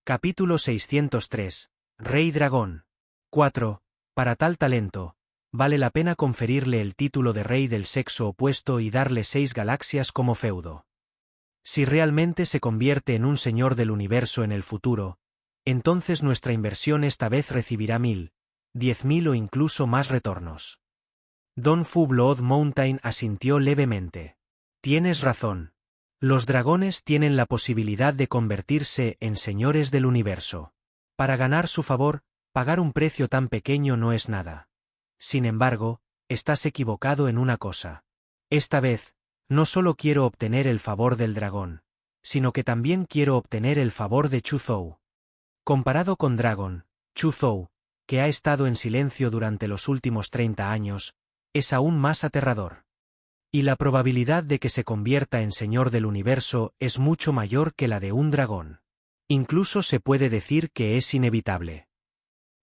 Capítulo 603. Rey Dragón. 4. Para tal talento, vale la pena conferirle el título de rey del sexo opuesto y darle 6 galaxias como feudo. Si realmente se convierte en un señor del universo en el futuro, entonces nuestra inversión esta vez recibirá 1000, 10.000 o incluso más retornos. Don Fu Blood Mountain asintió levemente. Tienes razón. Los dragones tienen la posibilidad de convertirse en señores del universo. Para ganar su favor, pagar un precio tan pequeño no es nada. Sin embargo, estás equivocado en una cosa. Esta vez, no solo quiero obtener el favor del dragón, sino que también quiero obtener el favor de Chu Zhou. Comparado con Dragon, Chu Zhou, que ha estado en silencio durante los últimos 30 años, es aún más aterrador. Y la probabilidad de que se convierta en señor del universo es mucho mayor que la de un dragón. Incluso se puede decir que es inevitable.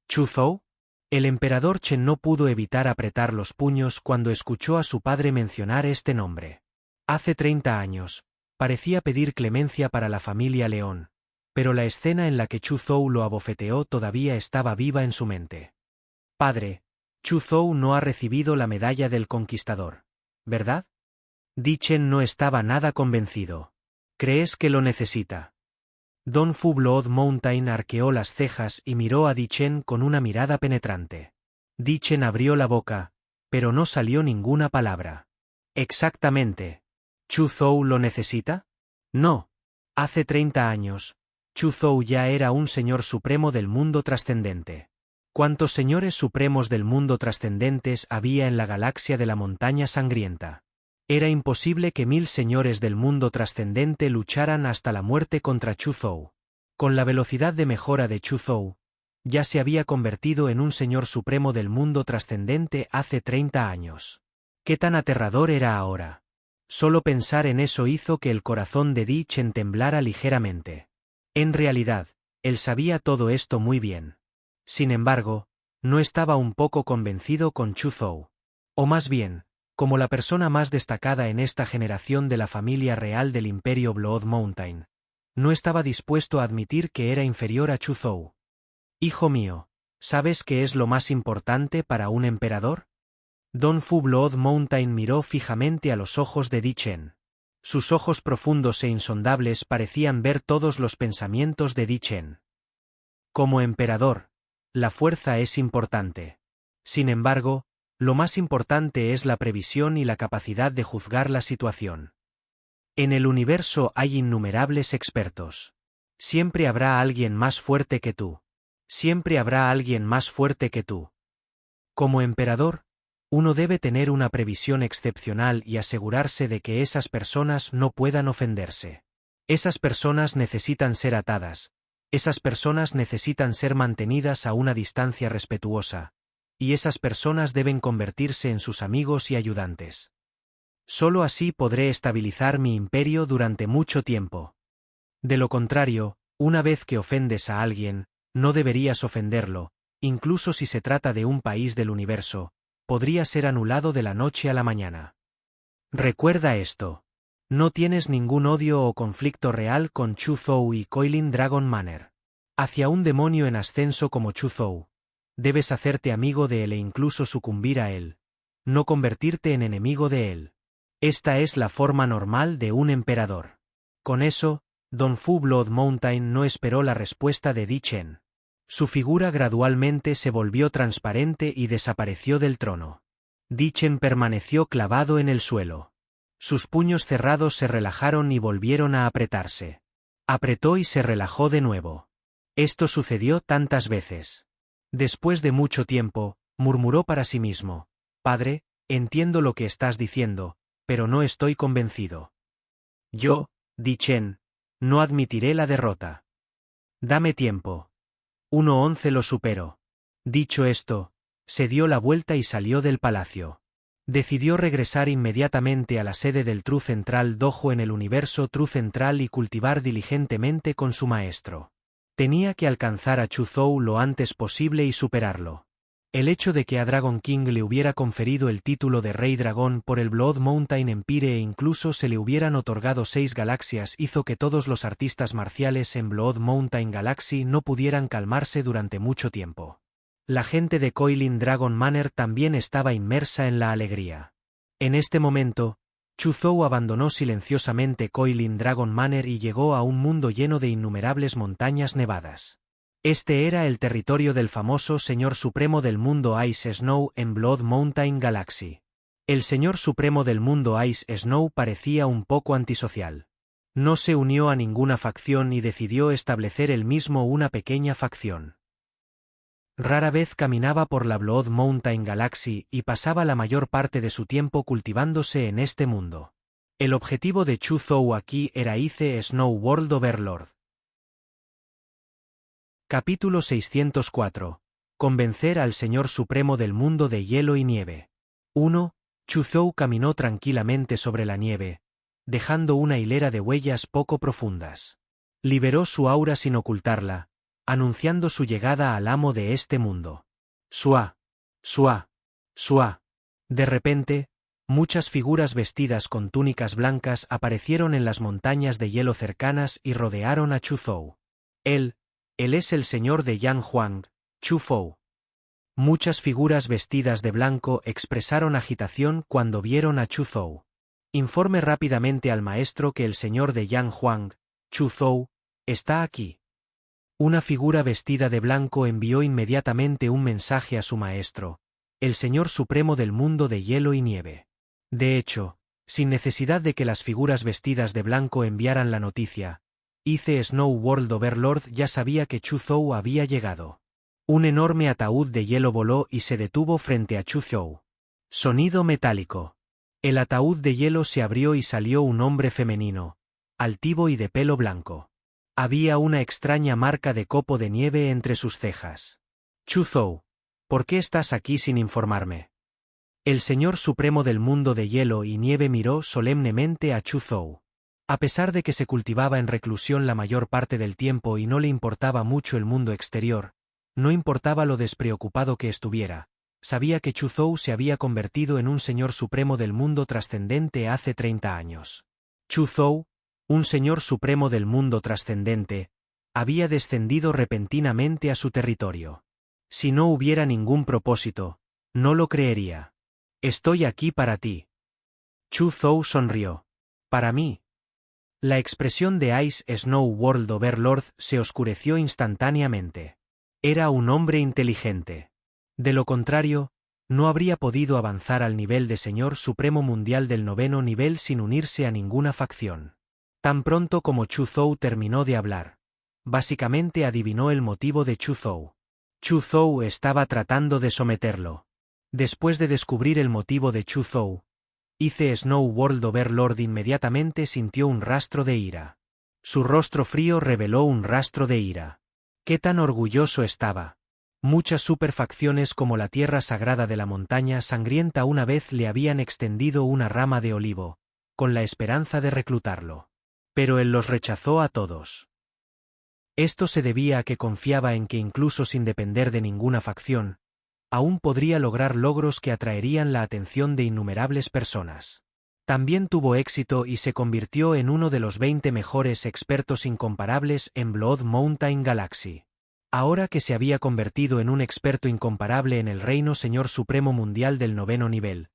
¿Chu Zhou? El emperador Chen no pudo evitar apretar los puños cuando escuchó a su padre mencionar este nombre. Hace 30 años, parecía pedir clemencia para la familia León, pero la escena en la que Chu Zhou lo abofeteó todavía estaba viva en su mente. Padre, Chu Zhou no ha recibido la medalla del conquistador, ¿verdad? Di Chen no estaba nada convencido. ¿Crees que lo necesita? Don Fu Blood Mountain arqueó las cejas y miró a Di Chen con una mirada penetrante. Di Chen abrió la boca, pero no salió ninguna palabra. Exactamente. ¿Chu Zhou lo necesita? No. Hace 30 años, Chu Zhou ya era un señor supremo del mundo trascendente. ¿Cuántos señores supremos del mundo trascendentes había en la galaxia de la montaña sangrienta? Era imposible que 1000 señores del mundo trascendente lucharan hasta la muerte contra Chu Zhou. Con la velocidad de mejora de Chu Zhou, ya se había convertido en un señor supremo del mundo trascendente hace 30 años. ¿Qué tan aterrador era ahora? Solo pensar en eso hizo que el corazón de Di Chen temblara ligeramente. En realidad, él sabía todo esto muy bien. Sin embargo, no estaba un poco convencido con Chu Zhou. O más bien, como la persona más destacada en esta generación de la familia real del Imperio Blood Mountain, no estaba dispuesto a admitir que era inferior a Chu Zhou. Hijo mío, ¿sabes qué es lo más importante para un emperador? Don Fu Blood Mountain miró fijamente a los ojos de Di Chen. Sus ojos profundos e insondables parecían ver todos los pensamientos de Di Chen. Como emperador, la fuerza es importante. Sin embargo, lo más importante es la previsión y la capacidad de juzgar la situación. En el universo hay innumerables expertos. Siempre habrá alguien más fuerte que tú. Siempre habrá alguien más fuerte que tú. Como emperador, uno debe tener una previsión excepcional y asegurarse de que esas personas no puedan ofenderse. Esas personas necesitan ser atadas. Esas personas necesitan ser mantenidas a una distancia respetuosa. Y esas personas deben convertirse en sus amigos y ayudantes. Solo así podré estabilizar mi imperio durante mucho tiempo. De lo contrario, una vez que ofendes a alguien, no deberías ofenderlo, incluso si se trata de un país del universo, podría ser anulado de la noche a la mañana. Recuerda esto. No tienes ningún odio o conflicto real con Chu Zhou y Coilin Dragon Manor. Hacia un demonio en ascenso como Chu Zhou, debes hacerte amigo de él e incluso sucumbir a él. No convertirte en enemigo de él. Esta es la forma normal de un emperador. Con eso, Don Fu Blood Mountain no esperó la respuesta de Di Chen. Su figura gradualmente se volvió transparente y desapareció del trono. Di Chen permaneció clavado en el suelo. Sus puños cerrados se relajaron y volvieron a apretarse. Apretó y se relajó de nuevo. Esto sucedió tantas veces. Después de mucho tiempo, murmuró para sí mismo: Padre, entiendo lo que estás diciendo, pero no estoy convencido. Yo, Di Chen, no admitiré la derrota. Dame tiempo. 1:11 lo supero. Dicho esto, se dio la vuelta y salió del palacio. Decidió regresar inmediatamente a la sede del True Central Dojo en el universo True Central y cultivar diligentemente con su maestro. Tenía que alcanzar a Chu Zhou lo antes posible y superarlo. El hecho de que a Dragon King le hubiera conferido el título de Rey Dragón por el Blood Mountain Empire e incluso se le hubieran otorgado 6 galaxias hizo que todos los artistas marciales en Blood Mountain Galaxy no pudieran calmarse durante mucho tiempo. La gente de Coilin Dragon Manor también estaba inmersa en la alegría. En este momento, Chu Zhou abandonó silenciosamente Coilin Dragon Manor y llegó a un mundo lleno de innumerables montañas nevadas. Este era el territorio del famoso Señor Supremo del Mundo Ice Snow en Blood Mountain Galaxy. El Señor Supremo del Mundo Ice Snow parecía un poco antisocial. No se unió a ninguna facción y decidió establecer él mismo una pequeña facción. Rara vez caminaba por la Blood Mountain Galaxy y pasaba la mayor parte de su tiempo cultivándose en este mundo. El objetivo de Chu Zhou aquí era Ice Snow World Overlord. Capítulo 604. Convencer al Señor Supremo del Mundo de Hielo y Nieve. 1. Chu Zhou caminó tranquilamente sobre la nieve, dejando una hilera de huellas poco profundas. Liberó su aura sin ocultarla, anunciando su llegada al amo de este mundo. Suá, suá, suá. De repente, muchas figuras vestidas con túnicas blancas aparecieron en las montañas de hielo cercanas y rodearon a Chu Zhou. Él es el señor de Yang Huang, Chu Fou. Muchas figuras vestidas de blanco expresaron agitación cuando vieron a Chu Zhou. Informe rápidamente al maestro que el señor de Yang Huang, Chu Zhou, está aquí. Una figura vestida de blanco envió inmediatamente un mensaje a su maestro, el Señor Supremo del Mundo de Hielo y Nieve. De hecho, sin necesidad de que las figuras vestidas de blanco enviaran la noticia, Ice Snow World Overlord ya sabía que Chu Zhou había llegado. Un enorme ataúd de hielo voló y se detuvo frente a Chu Zhou. Sonido metálico. El ataúd de hielo se abrió y salió un hombre femenino, altivo y de pelo blanco. Había una extraña marca de copo de nieve entre sus cejas. Chu Zhou, ¿por qué estás aquí sin informarme? El Señor Supremo del Mundo de Hielo y Nieve miró solemnemente a Chu Zhou. A pesar de que se cultivaba en reclusión la mayor parte del tiempo y no le importaba mucho el mundo exterior, no importaba lo despreocupado que estuviera, sabía que Chu Zhou se había convertido en un Señor Supremo del Mundo trascendente hace 30 años. Chu Zhou, un Señor Supremo del Mundo trascendente, había descendido repentinamente a su territorio. Si no hubiera ningún propósito, no lo creería. Estoy aquí para ti. Chu Zhou sonrió. ¿Para mí? La expresión de Ice Snow World Overlord se oscureció instantáneamente. Era un hombre inteligente. De lo contrario, no habría podido avanzar al nivel de Señor Supremo Mundial del 9º nivel sin unirse a ninguna facción. Tan pronto como Chu Zhou terminó de hablar, básicamente adivinó el motivo de Chu Zhou. Chu Zhou estaba tratando de someterlo. Después de descubrir el motivo de Chu Zhou, Ice Snow World Overlord inmediatamente sintió un rastro de ira. Su rostro frío reveló un rastro de ira. ¡Qué tan orgulloso estaba! Muchas superfacciones como la Tierra Sagrada de la Montaña Sangrienta una vez le habían extendido una rama de olivo, con la esperanza de reclutarlo. Pero él los rechazó a todos. Esto se debía a que confiaba en que incluso sin depender de ninguna facción, aún podría lograr logros que atraerían la atención de innumerables personas. También tuvo éxito y se convirtió en uno de los 20 mejores expertos incomparables en Blood Mountain Galaxy. Ahora que se había convertido en un experto incomparable en el Reino Señor Supremo Mundial del 9º nivel,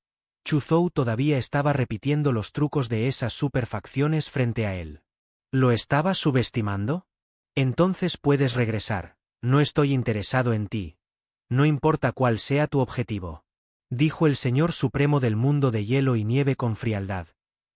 Chu Zhou todavía estaba repitiendo los trucos de esas superfacciones frente a él. ¿Lo estaba subestimando? Entonces puedes regresar, no estoy interesado en ti. No importa cuál sea tu objetivo, dijo el Señor Supremo del Mundo de Hielo y Nieve con frialdad,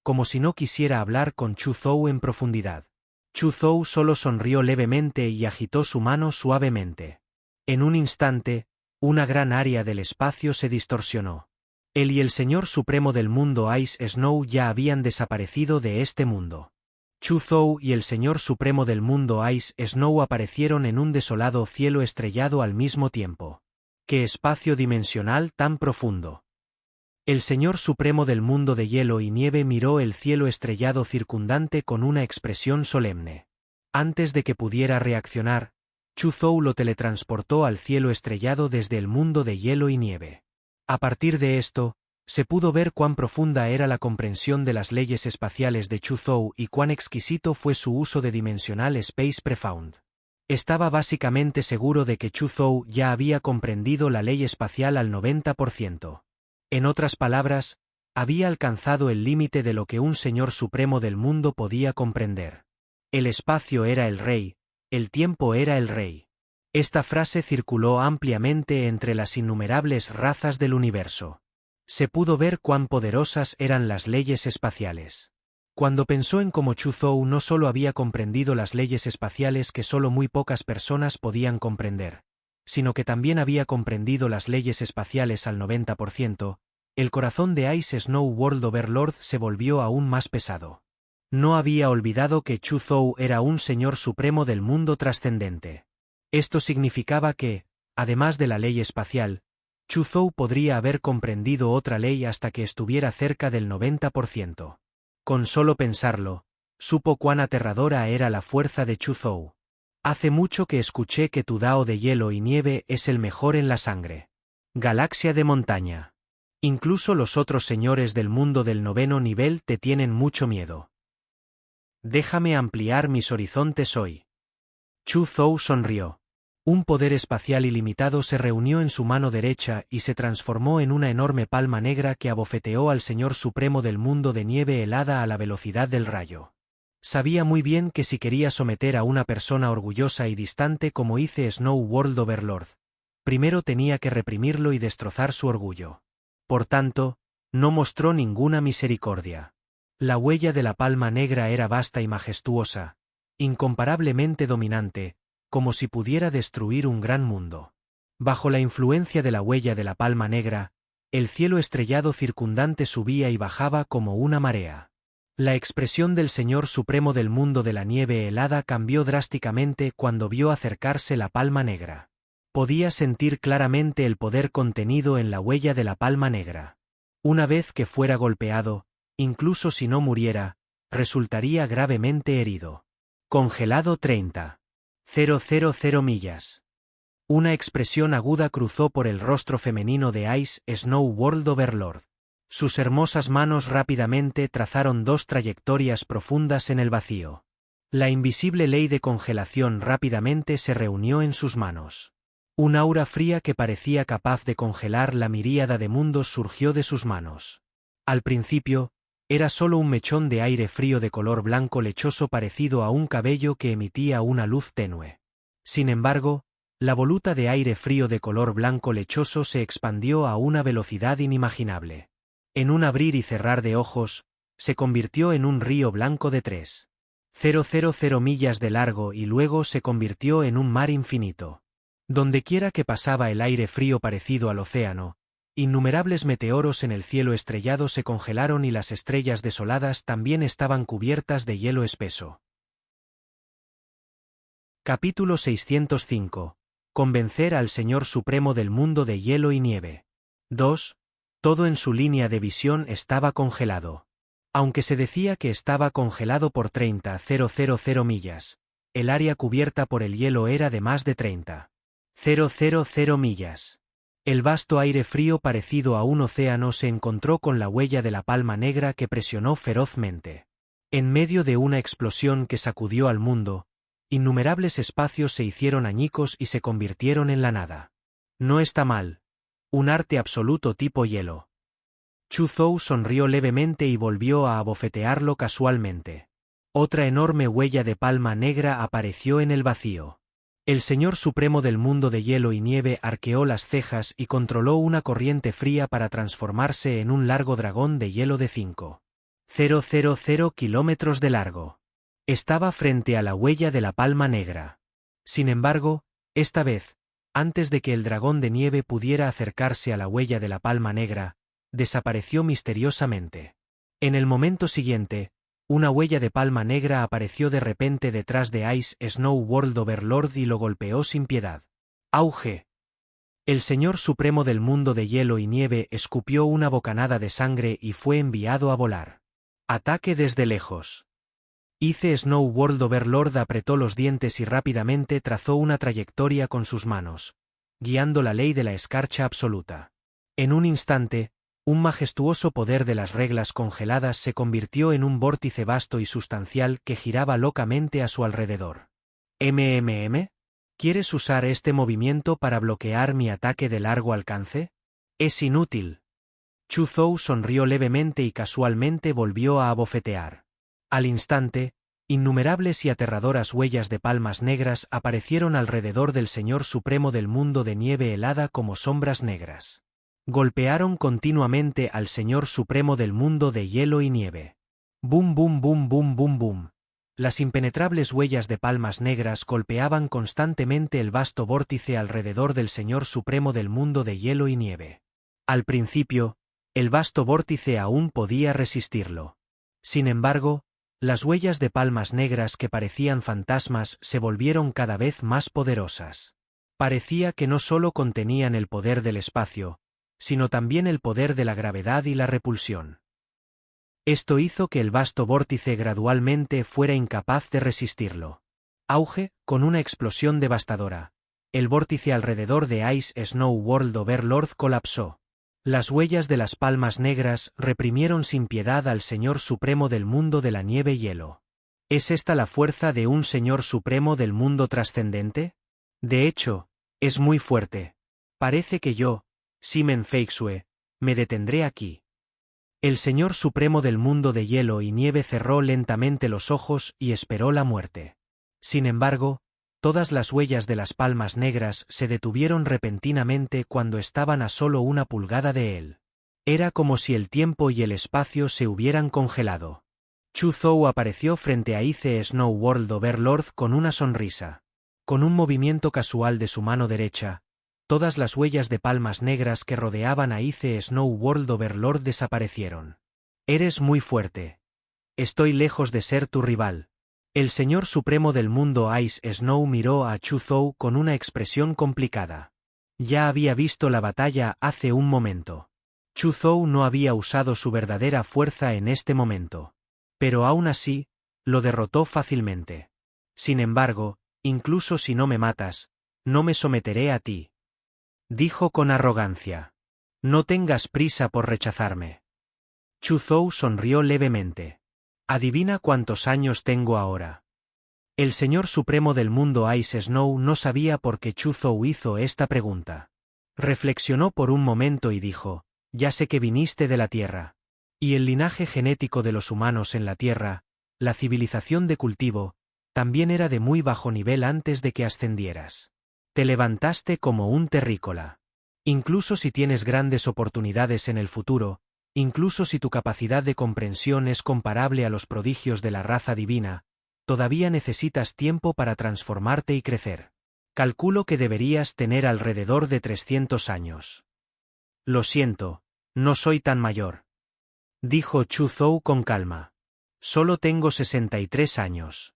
como si no quisiera hablar con Chu Zhou en profundidad. Chu Zhou solo sonrió levemente y agitó su mano suavemente. En un instante, una gran área del espacio se distorsionó. Él y el Señor Supremo del Mundo Ice Snow ya habían desaparecido de este mundo. Chu Zhou y el Señor Supremo del Mundo Ice Snow aparecieron en un desolado cielo estrellado al mismo tiempo. ¡Qué espacio dimensional tan profundo! El Señor Supremo del Mundo de Hielo y Nieve miró el cielo estrellado circundante con una expresión solemne. Antes de que pudiera reaccionar, Chu Zhou lo teletransportó al cielo estrellado desde el mundo de hielo y nieve. A partir de esto, se pudo ver cuán profunda era la comprensión de las leyes espaciales de Chu Zhou y cuán exquisito fue su uso de Dimensional Space Profound. Estaba básicamente seguro de que Chu Zhou ya había comprendido la ley espacial al 90%. En otras palabras, había alcanzado el límite de lo que un Señor Supremo del mundo podía comprender. El espacio era el rey, el tiempo era el rey. Esta frase circuló ampliamente entre las innumerables razas del universo. Se pudo ver cuán poderosas eran las leyes espaciales. Cuando pensó en cómo Chu Zhou no solo había comprendido las leyes espaciales que solo muy pocas personas podían comprender, sino que también había comprendido las leyes espaciales al 90%, el corazón de Ice Snow World Overlord se volvió aún más pesado. No había olvidado que Chu Zhou era un señor supremo del mundo trascendente. Esto significaba que, además de la ley espacial, Chu Zhou podría haber comprendido otra ley hasta que estuviera cerca del 90%. Con solo pensarlo, supo cuán aterradora era la fuerza de Chu Zhou. Hace mucho que escuché que tu Dao de hielo y nieve es el mejor en la sangre. Galaxia de montaña. Incluso los otros señores del mundo del 9º nivel te tienen mucho miedo. Déjame ampliar mis horizontes hoy. Chu Zhou sonrió. Un poder espacial ilimitado se reunió en su mano derecha y se transformó en una enorme palma negra que abofeteó al Señor Supremo del mundo de nieve helada a la velocidad del rayo. Sabía muy bien que si quería someter a una persona orgullosa y distante como hice Snow World Overlord, primero tenía que reprimirlo y destrozar su orgullo. Por tanto, no mostró ninguna misericordia. La huella de la palma negra era vasta y majestuosa, incomparablemente dominante, como si pudiera destruir un gran mundo. Bajo la influencia de la huella de la palma negra, el cielo estrellado circundante subía y bajaba como una marea. La expresión del Señor Supremo del mundo de la nieve helada cambió drásticamente cuando vio acercarse la palma negra. Podía sentir claramente el poder contenido en la huella de la palma negra. Una vez que fuera golpeado, incluso si no muriera, resultaría gravemente herido. Congelado 30,000 millas. Una expresión aguda cruzó por el rostro femenino de Ice Snow World Overlord. Sus hermosas manos rápidamente trazaron dos trayectorias profundas en el vacío. La invisible ley de congelación rápidamente se reunió en sus manos. Un aura fría que parecía capaz de congelar la miríada de mundos surgió de sus manos. Al principio, era solo un mechón de aire frío de color blanco lechoso parecido a un cabello que emitía una luz tenue. Sin embargo, la voluta de aire frío de color blanco lechoso se expandió a una velocidad inimaginable. En un abrir y cerrar de ojos, se convirtió en un río blanco de 3,000 millas de largo y luego se convirtió en un mar infinito. Dondequiera que pasaba el aire frío parecido al océano, innumerables meteoros en el cielo estrellado se congelaron y las estrellas desoladas también estaban cubiertas de hielo espeso. Capítulo 605. Convencer al Señor Supremo del mundo de hielo y nieve. 2. Todo en su línea de visión estaba congelado. Aunque se decía que estaba congelado por 30,000 millas, el área cubierta por el hielo era de más de 30,000 millas. El vasto aire frío parecido a un océano se encontró con la huella de la palma negra que presionó ferozmente. En medio de una explosión que sacudió al mundo, innumerables espacios se hicieron añicos y se convirtieron en la nada. No está mal. Un arte absoluto tipo hielo. Chu Zhou sonrió levemente y volvió a abofetearlo casualmente. Otra enorme huella de palma negra apareció en el vacío. El Señor Supremo del mundo de hielo y nieve arqueó las cejas y controló una corriente fría para transformarse en un largo dragón de hielo de 5,000 kilómetros de largo. Estaba frente a la huella de la palma negra. Sin embargo, esta vez, antes de que el dragón de nieve pudiera acercarse a la huella de la palma negra, desapareció misteriosamente. En el momento siguiente, una huella de palma negra apareció de repente detrás de Ice Snow World Overlord y lo golpeó sin piedad. ¡Auge! El Señor Supremo del mundo de hielo y nieve escupió una bocanada de sangre y fue enviado a volar. Ataque desde lejos. Ice Snow World Overlord apretó los dientes y rápidamente trazó una trayectoria con sus manos, guiando la ley de la escarcha absoluta. En un instante, un majestuoso poder de las reglas congeladas se convirtió en un vórtice vasto y sustancial que giraba locamente a su alrededor. ¿Quieres usar este movimiento para bloquear mi ataque de largo alcance? Es inútil. Chu Zhou sonrió levemente y casualmente volvió a abofetear. Al instante, innumerables y aterradoras huellas de palmas negras aparecieron alrededor del Señor Supremo del mundo de nieve helada como sombras negras. Golpearon continuamente al Señor Supremo del mundo de hielo y nieve. Bum bum bum bum bum bum. Las impenetrables huellas de palmas negras golpeaban constantemente el vasto vórtice alrededor del Señor Supremo del mundo de hielo y nieve. Al principio, el vasto vórtice aún podía resistirlo. Sin embargo, las huellas de palmas negras que parecían fantasmas se volvieron cada vez más poderosas. Parecía que no solo contenían el poder del espacio, sino también el poder de la gravedad y la repulsión. Esto hizo que el vasto vórtice gradualmente fuera incapaz de resistirlo. Auge, con una explosión devastadora. El vórtice alrededor de Ice Snow World Overlord colapsó. Las huellas de las palmas negras reprimieron sin piedad al Señor Supremo del mundo de la nieve y hielo. ¿Es esta la fuerza de un Señor Supremo del mundo trascendente? De hecho, es muy fuerte. Parece que yo, Simen Feixue, me detendré aquí. El Señor Supremo del mundo de hielo y nieve cerró lentamente los ojos y esperó la muerte. Sin embargo, todas las huellas de las palmas negras se detuvieron repentinamente cuando estaban a solo una pulgada de él. Era como si el tiempo y el espacio se hubieran congelado. Chu Zhou apareció frente a Ice Snow World Overlord con una sonrisa. Con un movimiento casual de su mano derecha, todas las huellas de palmas negras que rodeaban a Ice Snow World Overlord desaparecieron. Eres muy fuerte. Estoy lejos de ser tu rival. El Señor Supremo del mundo Ice Snow miró a Chu Zhou con una expresión complicada. Ya había visto la batalla hace un momento. Chu Zhou no había usado su verdadera fuerza en este momento. Pero aún así, lo derrotó fácilmente. Sin embargo, incluso si no me matas, no me someteré a ti. Dijo con arrogancia. No tengas prisa por rechazarme. Chu Zhou sonrió levemente. Adivina cuántos años tengo ahora. El Señor Supremo del mundo Ice Snow no sabía por qué Chu Zhou hizo esta pregunta. Reflexionó por un momento y dijo, ya sé que viniste de la Tierra. Y el linaje genético de los humanos en la Tierra, la civilización de cultivo, también era de muy bajo nivel antes de que ascendieras. Te levantaste como un terrícola. Incluso si tienes grandes oportunidades en el futuro, incluso si tu capacidad de comprensión es comparable a los prodigios de la raza divina, todavía necesitas tiempo para transformarte y crecer. Calculo que deberías tener alrededor de 300 años. Lo siento, no soy tan mayor. Dijo Chu Zhou con calma. Solo tengo 63 años.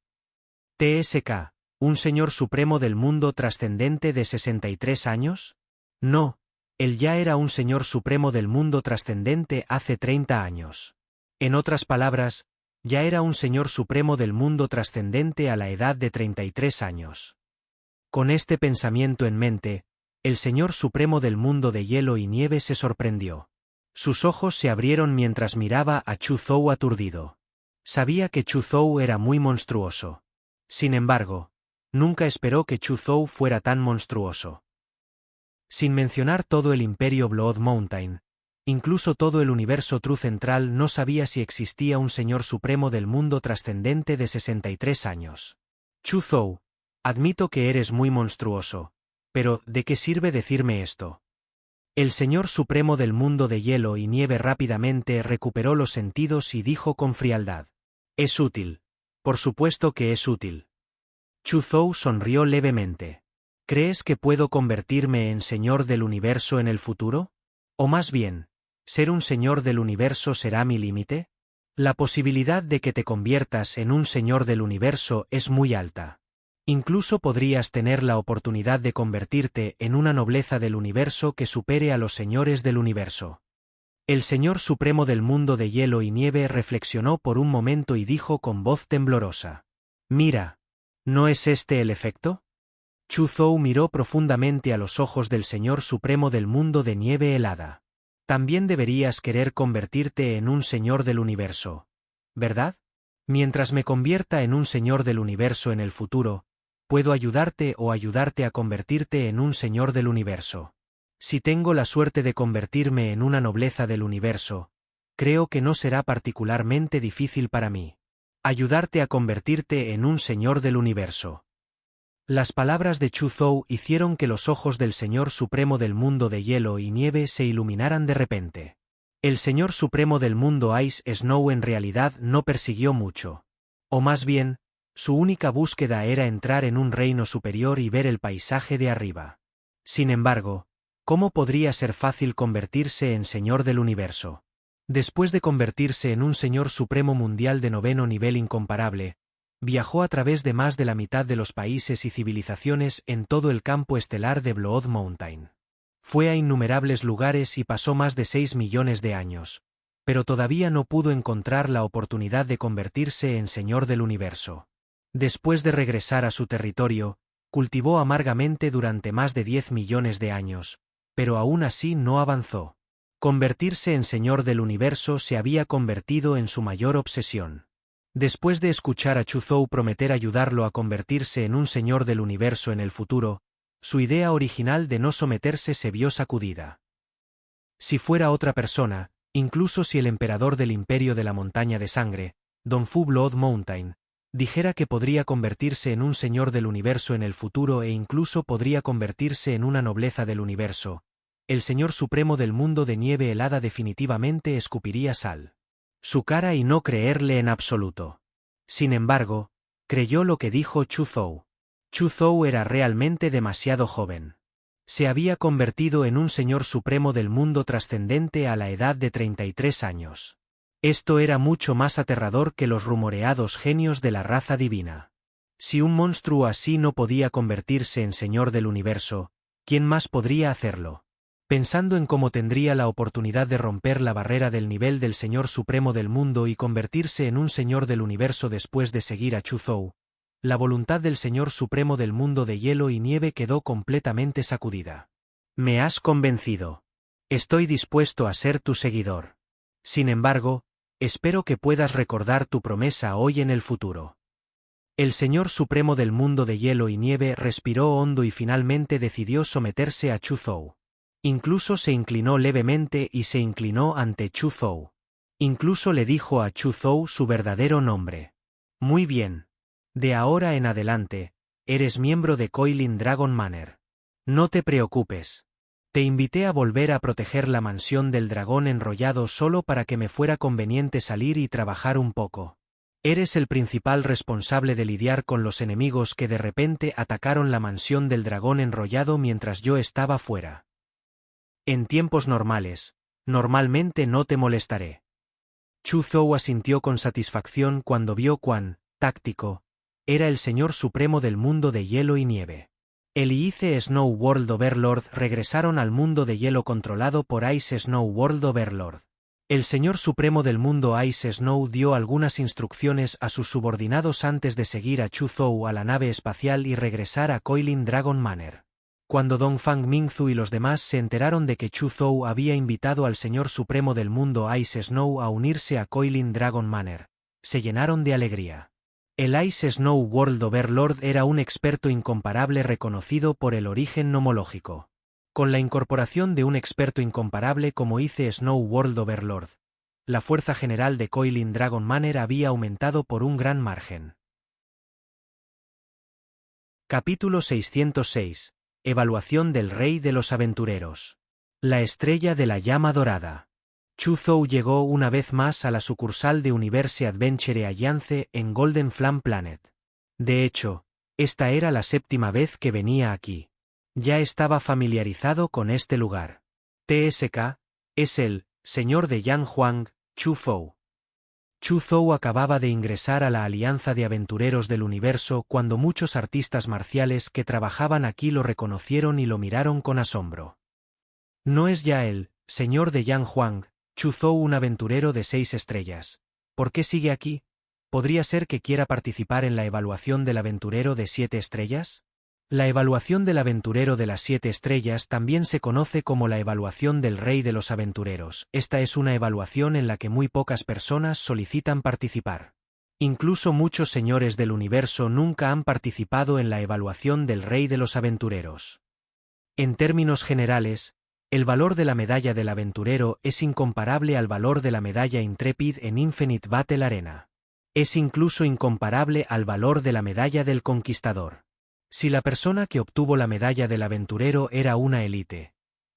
TSK. ¿Un Señor Supremo del mundo trascendente de 63 años? No, él ya era un Señor Supremo del mundo trascendente hace 30 años. En otras palabras, ya era un Señor Supremo del mundo trascendente a la edad de 33 años. Con este pensamiento en mente, el Señor Supremo del mundo de hielo y nieve se sorprendió. Sus ojos se abrieron mientras miraba a Chu Zhou aturdido. Sabía que Chu Zhou era muy monstruoso. Sin embargo, nunca esperó que Chu Zhou fuera tan monstruoso. Sin mencionar todo el imperio Blood Mountain, incluso todo el universo True Central no sabía si existía un Señor Supremo del mundo trascendente de 63 años. Chu Zhou, admito que eres muy monstruoso, pero ¿de qué sirve decirme esto? El Señor Supremo del mundo de hielo y nieve rápidamente recuperó los sentidos y dijo con frialdad. Es útil. Por supuesto que es útil. Chu Zhou sonrió levemente. ¿Crees que puedo convertirme en Señor del Universo en el futuro? O más bien, ¿ser un Señor del Universo será mi límite? La posibilidad de que te conviertas en un Señor del Universo es muy alta. Incluso podrías tener la oportunidad de convertirte en una nobleza del universo que supere a los señores del universo. El Señor Supremo del mundo de hielo y nieve reflexionó por un momento y dijo con voz temblorosa. Mira. ¿No es este el efecto? Chu Zhou miró profundamente a los ojos del Señor Supremo del mundo de nieve helada. También deberías querer convertirte en un Señor del universo, ¿verdad? Mientras me convierta en un Señor del universo en el futuro, puedo ayudarte o ayudarte a convertirte en un Señor del universo. Si tengo la suerte de convertirme en una nobleza del universo, creo que no será particularmente difícil para mí ayudarte a convertirte en un Señor del universo. Las palabras de Chu Zhou hicieron que los ojos del Señor Supremo del mundo de hielo y nieve se iluminaran de repente. El Señor Supremo del mundo Ice Snow en realidad no persiguió mucho. O más bien, su única búsqueda era entrar en un reino superior y ver el paisaje de arriba. Sin embargo, ¿cómo podría ser fácil convertirse en Señor del universo? Después de convertirse en un Señor Supremo mundial de 9º nivel incomparable, viajó a través de más de la mitad de los países y civilizaciones en todo el campo estelar de Blood Mountain. Fue a innumerables lugares y pasó más de 6 millones de años, pero todavía no pudo encontrar la oportunidad de convertirse en Señor del universo. Después de regresar a su territorio, cultivó amargamente durante más de 10 millones de años, pero aún así no avanzó. Convertirse en Señor del universo se había convertido en su mayor obsesión. Después de escuchar a Chu Zhou prometer ayudarlo a convertirse en un Señor del universo en el futuro, su idea original de no someterse se vio sacudida. Si fuera otra persona, incluso si el emperador del Imperio de la Montaña de Sangre, Don Fu Blood Mountain, dijera que podría convertirse en un Señor del universo en el futuro e incluso podría convertirse en una nobleza del universo, el Señor Supremo del mundo de nieve helada definitivamente escupiría sal su cara y no creerle en absoluto. Sin embargo, creyó lo que dijo Chu Zhou. Chu Zhou era realmente demasiado joven. Se había convertido en un Señor Supremo del mundo trascendente a la edad de 33 años. Esto era mucho más aterrador que los rumoreados genios de la raza divina. Si un monstruo así no podía convertirse en Señor del universo, ¿quién más podría hacerlo? Pensando en cómo tendría la oportunidad de romper la barrera del nivel del Señor Supremo del mundo y convertirse en un Señor del universo después de seguir a Chu Zhou, la voluntad del Señor Supremo del mundo de hielo y nieve quedó completamente sacudida. Me has convencido. Estoy dispuesto a ser tu seguidor. Sin embargo, espero que puedas recordar tu promesa hoy en el futuro. El Señor Supremo del mundo de hielo y nieve respiró hondo y finalmente decidió someterse a Chu Zhou. Incluso se inclinó levemente y se inclinó ante Chu Zhou. Incluso le dijo a Chu Zhou su verdadero nombre. Muy bien. De ahora en adelante, eres miembro de Coilin Dragon Manor. No te preocupes. Te invité a volver a proteger la mansión del dragón enrollado solo para que me fuera conveniente salir y trabajar un poco. Eres el principal responsable de lidiar con los enemigos que de repente atacaron la mansión del dragón enrollado mientras yo estaba fuera. En tiempos normales, normalmente no te molestaré. Chu Zhou asintió con satisfacción cuando vio cuán táctico era el Señor Supremo del mundo de hielo y nieve. Él y Ice Snow World Overlord regresaron al mundo de hielo controlado por Ice Snow World Overlord. El Señor Supremo del mundo Ice Snow dio algunas instrucciones a sus subordinados antes de seguir a Chu Zhou a la nave espacial y regresar a Coilin Dragon Manor. Cuando Dongfang Mingzu y los demás se enteraron de que Chu Zhou había invitado al Señor Supremo del mundo Ice Snow a unirse a Coilin Dragon Manor, se llenaron de alegría. El Ice Snow World Overlord era un experto incomparable reconocido por el origen nomológico. Con la incorporación de un experto incomparable como Ice Snow World Overlord, la fuerza general de Coilin Dragon Manor había aumentado por un gran margen. Capítulo 606. Evaluación del Rey de los Aventureros. La estrella de la llama dorada. Chu Zhou llegó una vez más a la sucursal de Universe Adventure Alliance en Golden Flame Planet. De hecho, esta era la 7ª vez que venía aquí. Ya estaba familiarizado con este lugar. TSK es el señor de Yan Huang, Chu Zhou. Chu Zhou acababa de ingresar a la Alianza de Aventureros del Universo cuando muchos artistas marciales que trabajaban aquí lo reconocieron y lo miraron con asombro. No es ya el señor de Yan Huang, Chuzhou, un aventurero de 6 estrellas. ¿Por qué sigue aquí? ¿Podría ser que quiera participar en la evaluación del aventurero de 7 estrellas? La evaluación del aventurero de las 7 estrellas también se conoce como la evaluación del Rey de los Aventureros. Esta es una evaluación en la que muy pocas personas solicitan participar. Incluso muchos señores del universo nunca han participado en la evaluación del Rey de los Aventureros. En términos generales, el valor de la medalla del aventurero es incomparable al valor de la medalla Intrepid en Infinite Battle Arena. Es incluso incomparable al valor de la medalla del conquistador. Si la persona que obtuvo la medalla del aventurero era una élite,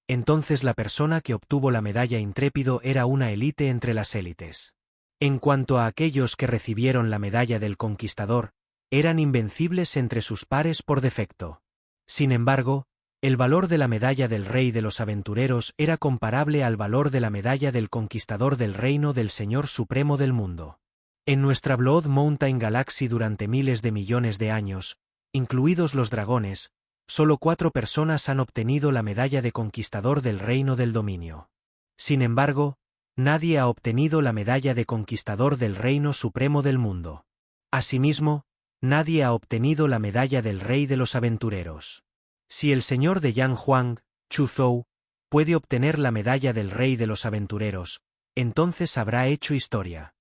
entonces la persona que obtuvo la medalla intrépido era una élite entre las élites. En cuanto a aquellos que recibieron la medalla del conquistador, eran invencibles entre sus pares por defecto. Sin embargo, el valor de la medalla del Rey de los Aventureros era comparable al valor de la medalla del conquistador del reino del Señor Supremo del mundo. En nuestra Blood Mountain Galaxy durante miles de millones de años, incluidos los dragones, solo 4 personas han obtenido la medalla de conquistador del reino del dominio. Sin embargo, nadie ha obtenido la medalla de conquistador del reino supremo del mundo. Asimismo, nadie ha obtenido la medalla del Rey de los Aventureros. Si el señor de Yang Huang, Chuzhou, puede obtener la medalla del Rey de los Aventureros, entonces habrá hecho historia.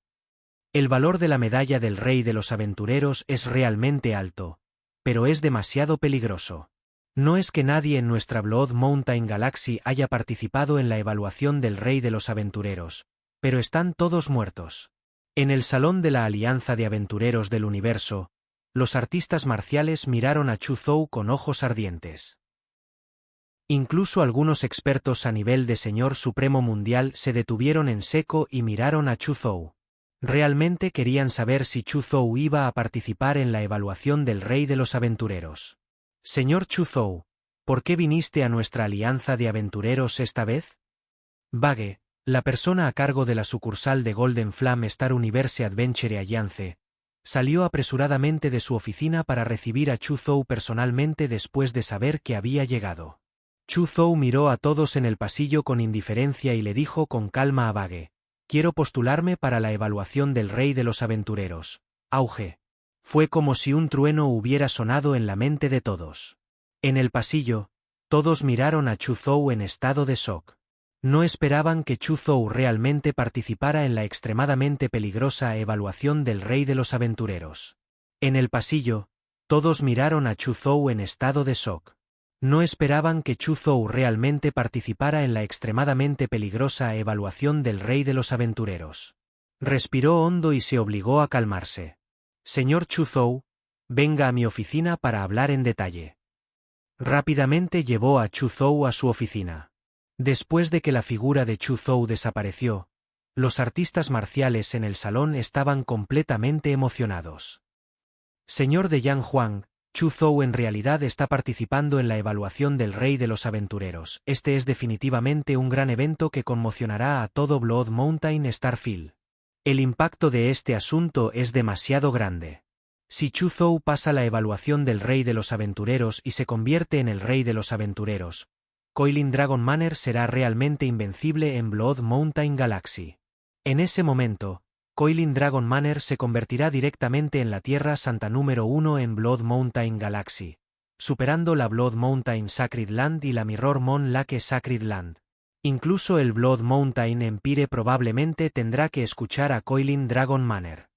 El valor de la medalla del Rey de los Aventureros es realmente alto, pero es demasiado peligroso. No es que nadie en nuestra Blood Mountain Galaxy haya participado en la evaluación del Rey de los Aventureros, pero están todos muertos. En el Salón de la Alianza de Aventureros del Universo, los artistas marciales miraron a Chuzhou con ojos ardientes. Incluso algunos expertos a nivel de Señor Supremo Mundial se detuvieron en seco y miraron a Chuzhou. Realmente querían saber si Chuzhou iba a participar en la evaluación del Rey de los Aventureros. Señor Chuzhou, ¿por qué viniste a nuestra alianza de aventureros esta vez? Bage, la persona a cargo de la sucursal de Golden Flame Star Universe Adventure Alliance, salió apresuradamente de su oficina para recibir a Chuzhou personalmente después de saber que había llegado. Chuzhou miró a todos en el pasillo con indiferencia y le dijo con calma a Bage: «Quiero postularme para la evaluación del Rey de los Aventureros». Auge. Fue como si un trueno hubiera sonado en la mente de todos. En el pasillo, todos miraron a Chuzhou en estado de shock. No esperaban que Chuzhou realmente participara en la extremadamente peligrosa evaluación del Rey de los Aventureros. En el pasillo, todos miraron a Chuzhou en estado de shock. No esperaban que Chuzhou realmente participara en la extremadamente peligrosa evaluación del Rey de los Aventureros. Respiró hondo y se obligó a calmarse. «Señor Chuzhou, venga a mi oficina para hablar en detalle». Rápidamente llevó a Chuzhou a su oficina. Después de que la figura de Chuzhou desapareció, los artistas marciales en el salón estaban completamente emocionados. Señor de Yang Huang, Chuzhou en realidad está participando en la evaluación del Rey de los Aventureros. Este es definitivamente un gran evento que conmocionará a todo Blood Mountain Starfield. El impacto de este asunto es demasiado grande. Si Chuzhou pasa la evaluación del Rey de los Aventureros y se convierte en el Rey de los Aventureros, Coilin Dragon Manor será realmente invencible en Blood Mountain Galaxy. En ese momento, Coilin Dragon Manor se convertirá directamente en la Tierra Santa número 1 en Blood Mountain Galaxy, superando la Blood Mountain Sacred Land y la Mirror Moon Lake Sacred Land. Incluso el Blood Mountain Empire probablemente tendrá que escuchar a Coilin Dragon Manor.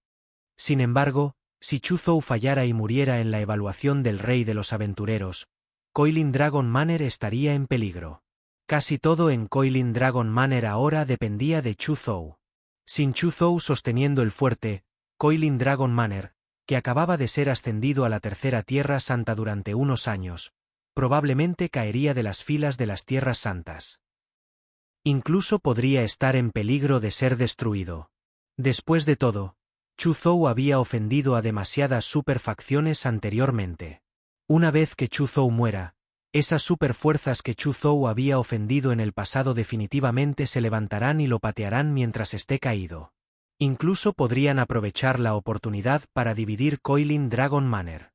Sin embargo, si Chuzhou fallara y muriera en la evaluación del Rey de los Aventureros, Coilin Dragon Manor estaría en peligro. Casi todo en Coilin Dragon Manor ahora dependía de Chuzhou. Sin Chuzhou sosteniendo el fuerte, Coilin Dragon Manor, que acababa de ser ascendido a la Tercera Tierra Santa durante unos años, probablemente caería de las filas de las Tierras Santas. Incluso podría estar en peligro de ser destruido. Después de todo, Chuzhou había ofendido a demasiadas superfacciones anteriormente. Una vez que Chuzhou muera, esas superfuerzas que Chuzhou había ofendido en el pasado definitivamente se levantarán y lo patearán mientras esté caído. Incluso podrían aprovechar la oportunidad para dividir Coilin Dragon Manor.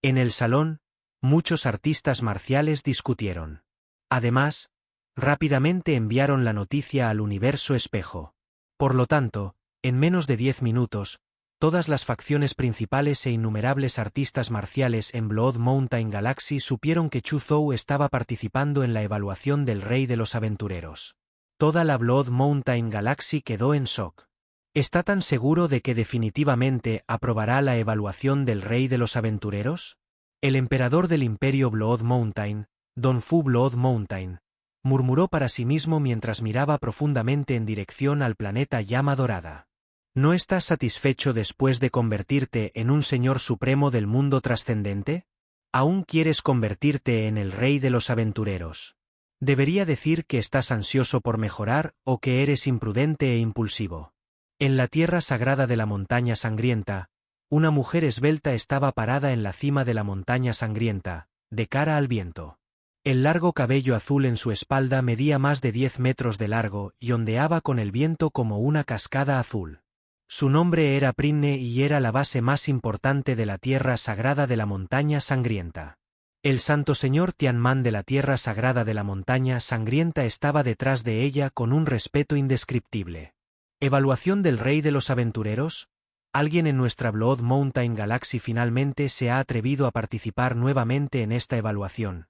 En el salón, muchos artistas marciales discutieron. Además, Rápidamente enviaron la noticia al universo espejo. Por lo tanto, en menos de 10 minutos, todas las facciones principales e innumerables artistas marciales en Blood Mountain Galaxy supieron que Chu Zhou estaba participando en la evaluación del Rey de los Aventureros. Toda la Blood Mountain Galaxy quedó en shock. ¿Está tan seguro de que definitivamente aprobará la evaluación del Rey de los Aventureros? El emperador del Imperio Blood Mountain, Don Fu Blood Mountain, murmuró para sí mismo mientras miraba profundamente en dirección al planeta Llama Dorada. ¿No estás satisfecho después de convertirte en un señor supremo del mundo trascendente? ¿Aún quieres convertirte en el Rey de los Aventureros? Debería decir que estás ansioso por mejorar o que eres imprudente e impulsivo. En la tierra sagrada de la montaña sangrienta, una mujer esbelta estaba parada en la cima de la montaña sangrienta, de cara al viento. El largo cabello azul en su espalda medía más de 10 metros de largo y ondeaba con el viento como una cascada azul. Su nombre era Prinne y era la base más importante de la tierra sagrada de la montaña sangrienta. El santo señor Tianman de la tierra sagrada de la montaña sangrienta estaba detrás de ella con un respeto indescriptible. ¿Evaluación del Rey de los Aventureros? ¿Alguien en nuestra Blood Mountain Galaxy finalmente se ha atrevido a participar nuevamente en esta evaluación?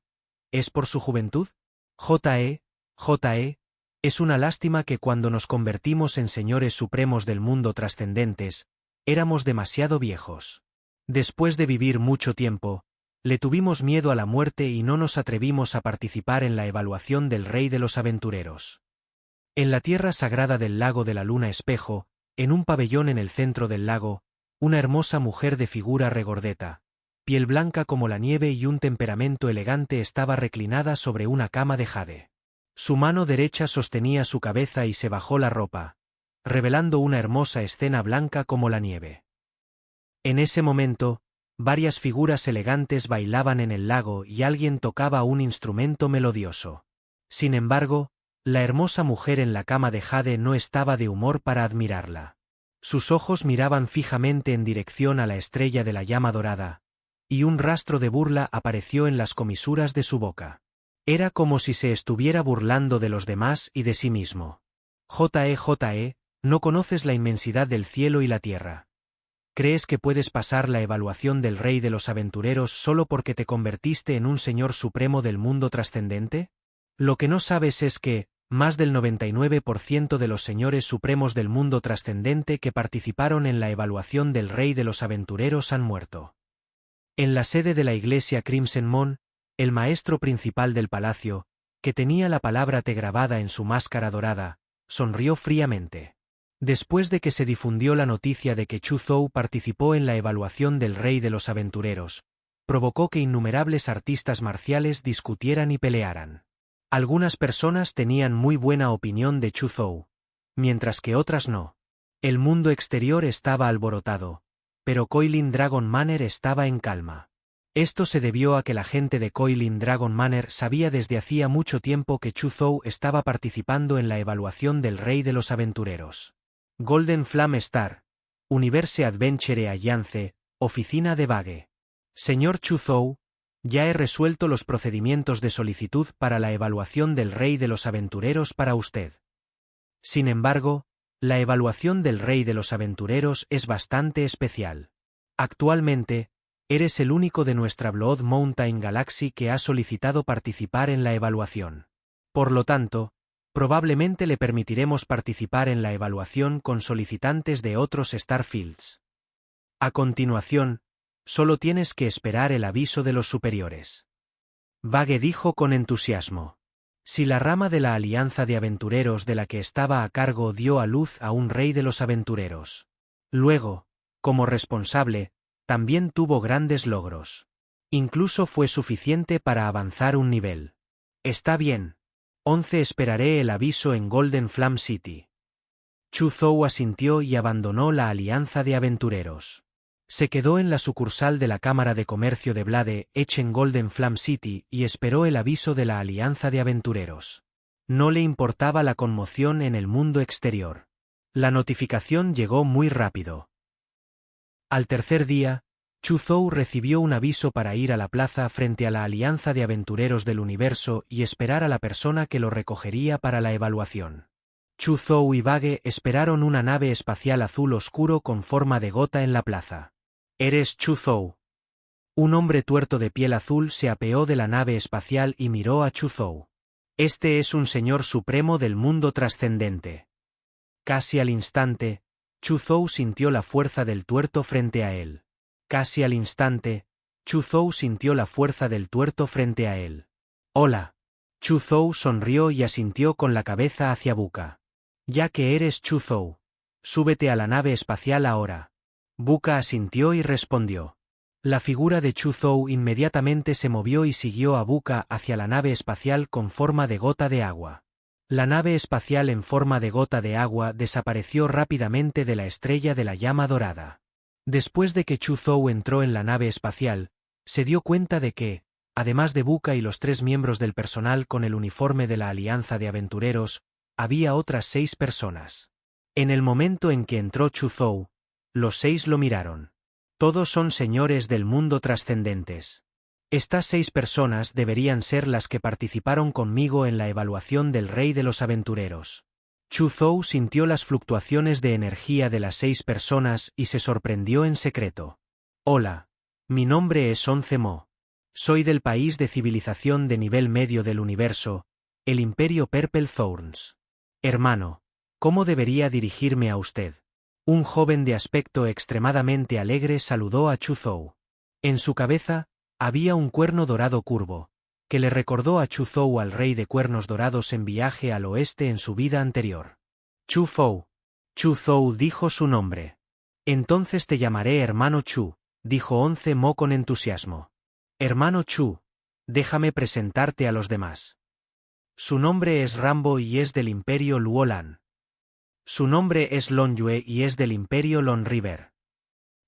¿Es por su juventud? J.E. Es una lástima que cuando nos convertimos en señores supremos del mundo trascendentes, éramos demasiado viejos. Después de vivir mucho tiempo, le tuvimos miedo a la muerte y no nos atrevimos a participar en la evaluación del Rey de los Aventureros. En la tierra sagrada del lago de la luna espejo, en un pabellón en el centro del lago, una hermosa mujer de figura regordeta, piel blanca como la nieve y un temperamento elegante estaba reclinada sobre una cama de jade. Su mano derecha sostenía su cabeza y se bajó la ropa, revelando una hermosa escena blanca como la nieve. En ese momento, varias figuras elegantes bailaban en el lago y alguien tocaba un instrumento melodioso. Sin embargo, la hermosa mujer en la cama de jade no estaba de humor para admirarla. Sus ojos miraban fijamente en dirección a la estrella de la llama dorada, y un rastro de burla apareció en las comisuras de su boca. Era como si se estuviera burlando de los demás y de sí mismo. J.E., no conoces la inmensidad del cielo y la tierra. ¿Crees que puedes pasar la evaluación del Rey de los Aventureros solo porque te convertiste en un señor supremo del mundo trascendente? Lo que no sabes es que, más del 99% de los señores supremos del mundo trascendente que participaron en la evaluación del Rey de los Aventureros han muerto. En la sede de la iglesia Crimson Moon, el maestro principal del palacio, que tenía la palabra T grabada en su máscara dorada, sonrió fríamente. Después de que se difundió la noticia de que Chu Zhou participó en la evaluación del Rey de los Aventureros, provocó que innumerables artistas marciales discutieran y pelearan. Algunas personas tenían muy buena opinión de Chu Zhou, mientras que otras no. El mundo exterior estaba alborotado, pero Coilin Dragon Manor estaba en calma. Esto se debió a que la gente de Coilin Dragon Manor sabía desde hacía mucho tiempo que Chu Zhou estaba participando en la evaluación del Rey de los Aventureros. Golden Flame Star, Universe Adventure Alliance, Oficina de Vague. Señor Chu Zhou, ya he resuelto los procedimientos de solicitud para la evaluación del Rey de los Aventureros para usted. Sin embargo, la evaluación del Rey de los Aventureros es bastante especial. Actualmente, eres el único de nuestra Blood Mountain Galaxy que ha solicitado participar en la evaluación. Por lo tanto, probablemente le permitiremos participar en la evaluación con solicitantes de otros Starfields. A continuación, solo tienes que esperar el aviso de los superiores. Vague dijo con entusiasmo. Si la rama de la Alianza de Aventureros de la que estaba a cargo dio a luz a un Rey de los Aventureros. Luego, como responsable, también tuvo grandes logros. Incluso fue suficiente para avanzar un nivel. Está bien. 11 Esperaré el aviso en Golden Flame City. Chu Zhou asintió y abandonó la Alianza de Aventureros. Se quedó en la sucursal de la Cámara de Comercio de Blade Edge en Golden Flame City y esperó el aviso de la Alianza de Aventureros. No le importaba la conmoción en el mundo exterior. La notificación llegó muy rápido. Al tercer día, Chu Zhou recibió un aviso para ir a la plaza frente a la Alianza de Aventureros del Universo y esperar a la persona que lo recogería para la evaluación. Chu Zhou y Bage esperaron una nave espacial azul oscuro con forma de gota en la plaza. ¿Eres Chu Zhou? Un hombre tuerto de piel azul se apeó de la nave espacial y miró a Chu Zhou. Este es un señor supremo del mundo trascendente. Casi al instante, Chu Zhou sintió la fuerza del tuerto frente a él. Casi al instante, Chu Zhou sintió la fuerza del tuerto frente a él. Hola. Chu Zhou sonrió y asintió con la cabeza hacia Buka. Ya que eres Chu Zhou, súbete a la nave espacial ahora. Buka asintió y respondió. La figura de Chu Zhou inmediatamente se movió y siguió a Buka hacia la nave espacial con forma de gota de agua. La nave espacial en forma de gota de agua desapareció rápidamente de la estrella de la llama dorada. Después de que Chu Zhou entró en la nave espacial, se dio cuenta de que, además de Buka y los 3 miembros del personal con el uniforme de la Alianza de Aventureros, había otras 6 personas. En el momento en que entró Chu Zhou, los 6 lo miraron. Todos son señores del mundo trascendentes. Estas 6 personas deberían ser las que participaron conmigo en la evaluación del Rey de los Aventureros. Chu Zhou sintió las fluctuaciones de energía de las 6 personas y se sorprendió en secreto. Hola, mi nombre es Onze Mo. Soy del país de civilización de nivel medio del universo, el Imperio Purple Thorns. Hermano, ¿cómo debería dirigirme a usted? Un joven de aspecto extremadamente alegre saludó a Chu Zhou. En su cabeza, había un cuerno dorado curvo, que le recordó a Chu Zhou al rey de cuernos dorados en viaje al oeste en su vida anterior. Chu Zhou. Chu Zhou dijo su nombre. Entonces te llamaré hermano Chu, dijo Onze Mo con entusiasmo. Hermano Chu, déjame presentarte a los demás. Su nombre es Rambo y es del Imperio Luolan. Su nombre es Lon Yue y es del Imperio Lon River.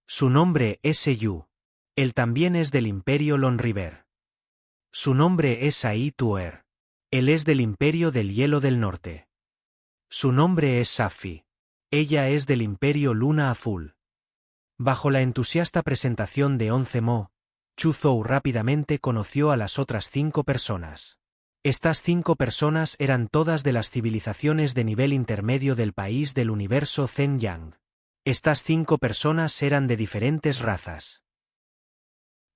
Su nombre es Seyu. Él también es del Imperio Lon River. Su nombre es Ai Tuer. Él es del Imperio del Hielo del Norte. Su nombre es Safi. Ella es del Imperio Luna Azul. Bajo la entusiasta presentación de Onze Mo, Chu Zhou rápidamente conoció a las otras 5 personas. Estas 5 personas eran todas de las civilizaciones de nivel intermedio del país del universo Zen Yang. Estas 5 personas eran de diferentes razas.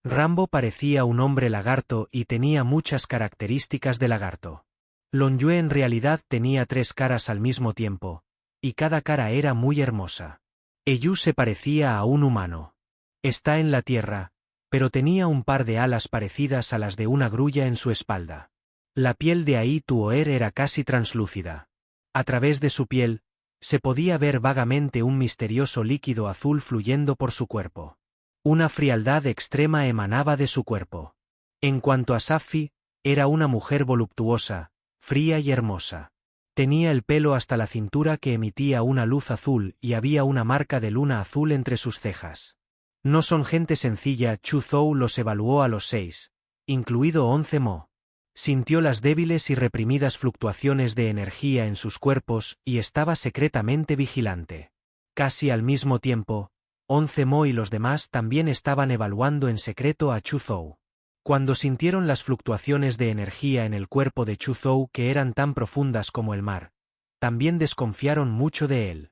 Rambo parecía un hombre lagarto y tenía muchas características de lagarto. Lon Yue en realidad tenía 3 caras al mismo tiempo, y cada cara era muy hermosa. Eyu se parecía a un humano. Está en la tierra, pero tenía un par de alas parecidas a las de una grulla en su espalda. La piel de Ai Tuer era casi translúcida. A través de su piel, se podía ver vagamente un misterioso líquido azul fluyendo por su cuerpo. Una frialdad extrema emanaba de su cuerpo. En cuanto a Safi, era una mujer voluptuosa, fría y hermosa. Tenía el pelo hasta la cintura que emitía una luz azul y había una marca de luna azul entre sus cejas. No son gente sencilla. Chu Zhou los evaluó a los 6, incluido Onze Mo. Sintió las débiles y reprimidas fluctuaciones de energía en sus cuerpos y estaba secretamente vigilante. Casi al mismo tiempo, Onze Mo y los demás también estaban evaluando en secreto a Chu Zhou. Cuando sintieron las fluctuaciones de energía en el cuerpo de Chu Zhou que eran tan profundas como el mar, también desconfiaron mucho de él.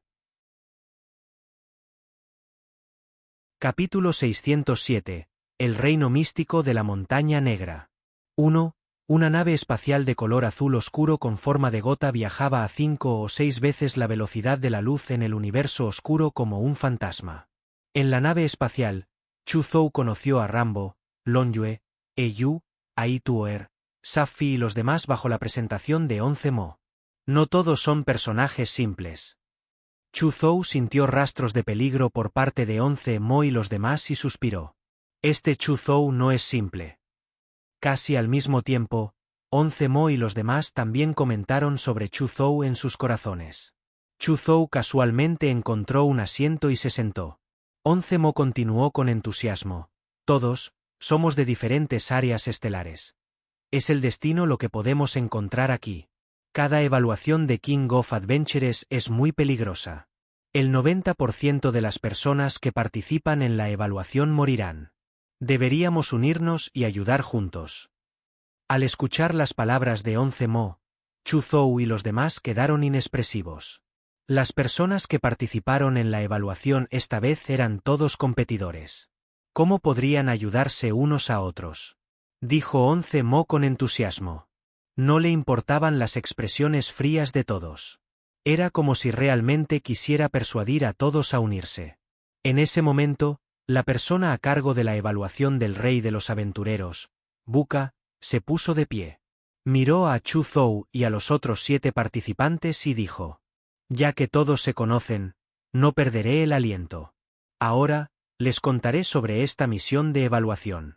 Capítulo 607. El reino místico de la montaña negra. 1. Una nave espacial de color azul oscuro con forma de gota viajaba a 5 o 6 veces la velocidad de la luz en el universo oscuro como un fantasma. En la nave espacial, Chu Zhou conoció a Rambo, Lon Yue, Eyu, Ai Tuer, Safi y los demás bajo la presentación de Onze Mo. No todos son personajes simples. Chu Zhou sintió rastros de peligro por parte de Onze Mo y los demás y suspiró. Este Chu Zhou no es simple. Casi al mismo tiempo, Onze Mo y los demás también comentaron sobre Chu Zhou en sus corazones. Chu Zhou casualmente encontró un asiento y se sentó. Onze Mo continuó con entusiasmo. Todos, somos de diferentes áreas estelares. Es el destino lo que podemos encontrar aquí. Cada evaluación de King of Adventures es muy peligrosa. El 90% de las personas que participan en la evaluación morirán. Deberíamos unirnos y ayudar juntos. Al escuchar las palabras de 11 Mo, Chu Zhou y los demás quedaron inexpresivos. Las personas que participaron en la evaluación esta vez eran todos competidores. ¿Cómo podrían ayudarse unos a otros?, dijo 11 Mo con entusiasmo. No le importaban las expresiones frías de todos. Era como si realmente quisiera persuadir a todos a unirse. En ese momento, la persona a cargo de la evaluación del rey de los aventureros, Buka, se puso de pie. Miró a Chu Zhou y a los otros 7 participantes y dijo: «Ya que todos se conocen, no perderé el aliento. Ahora, les contaré sobre esta misión de evaluación».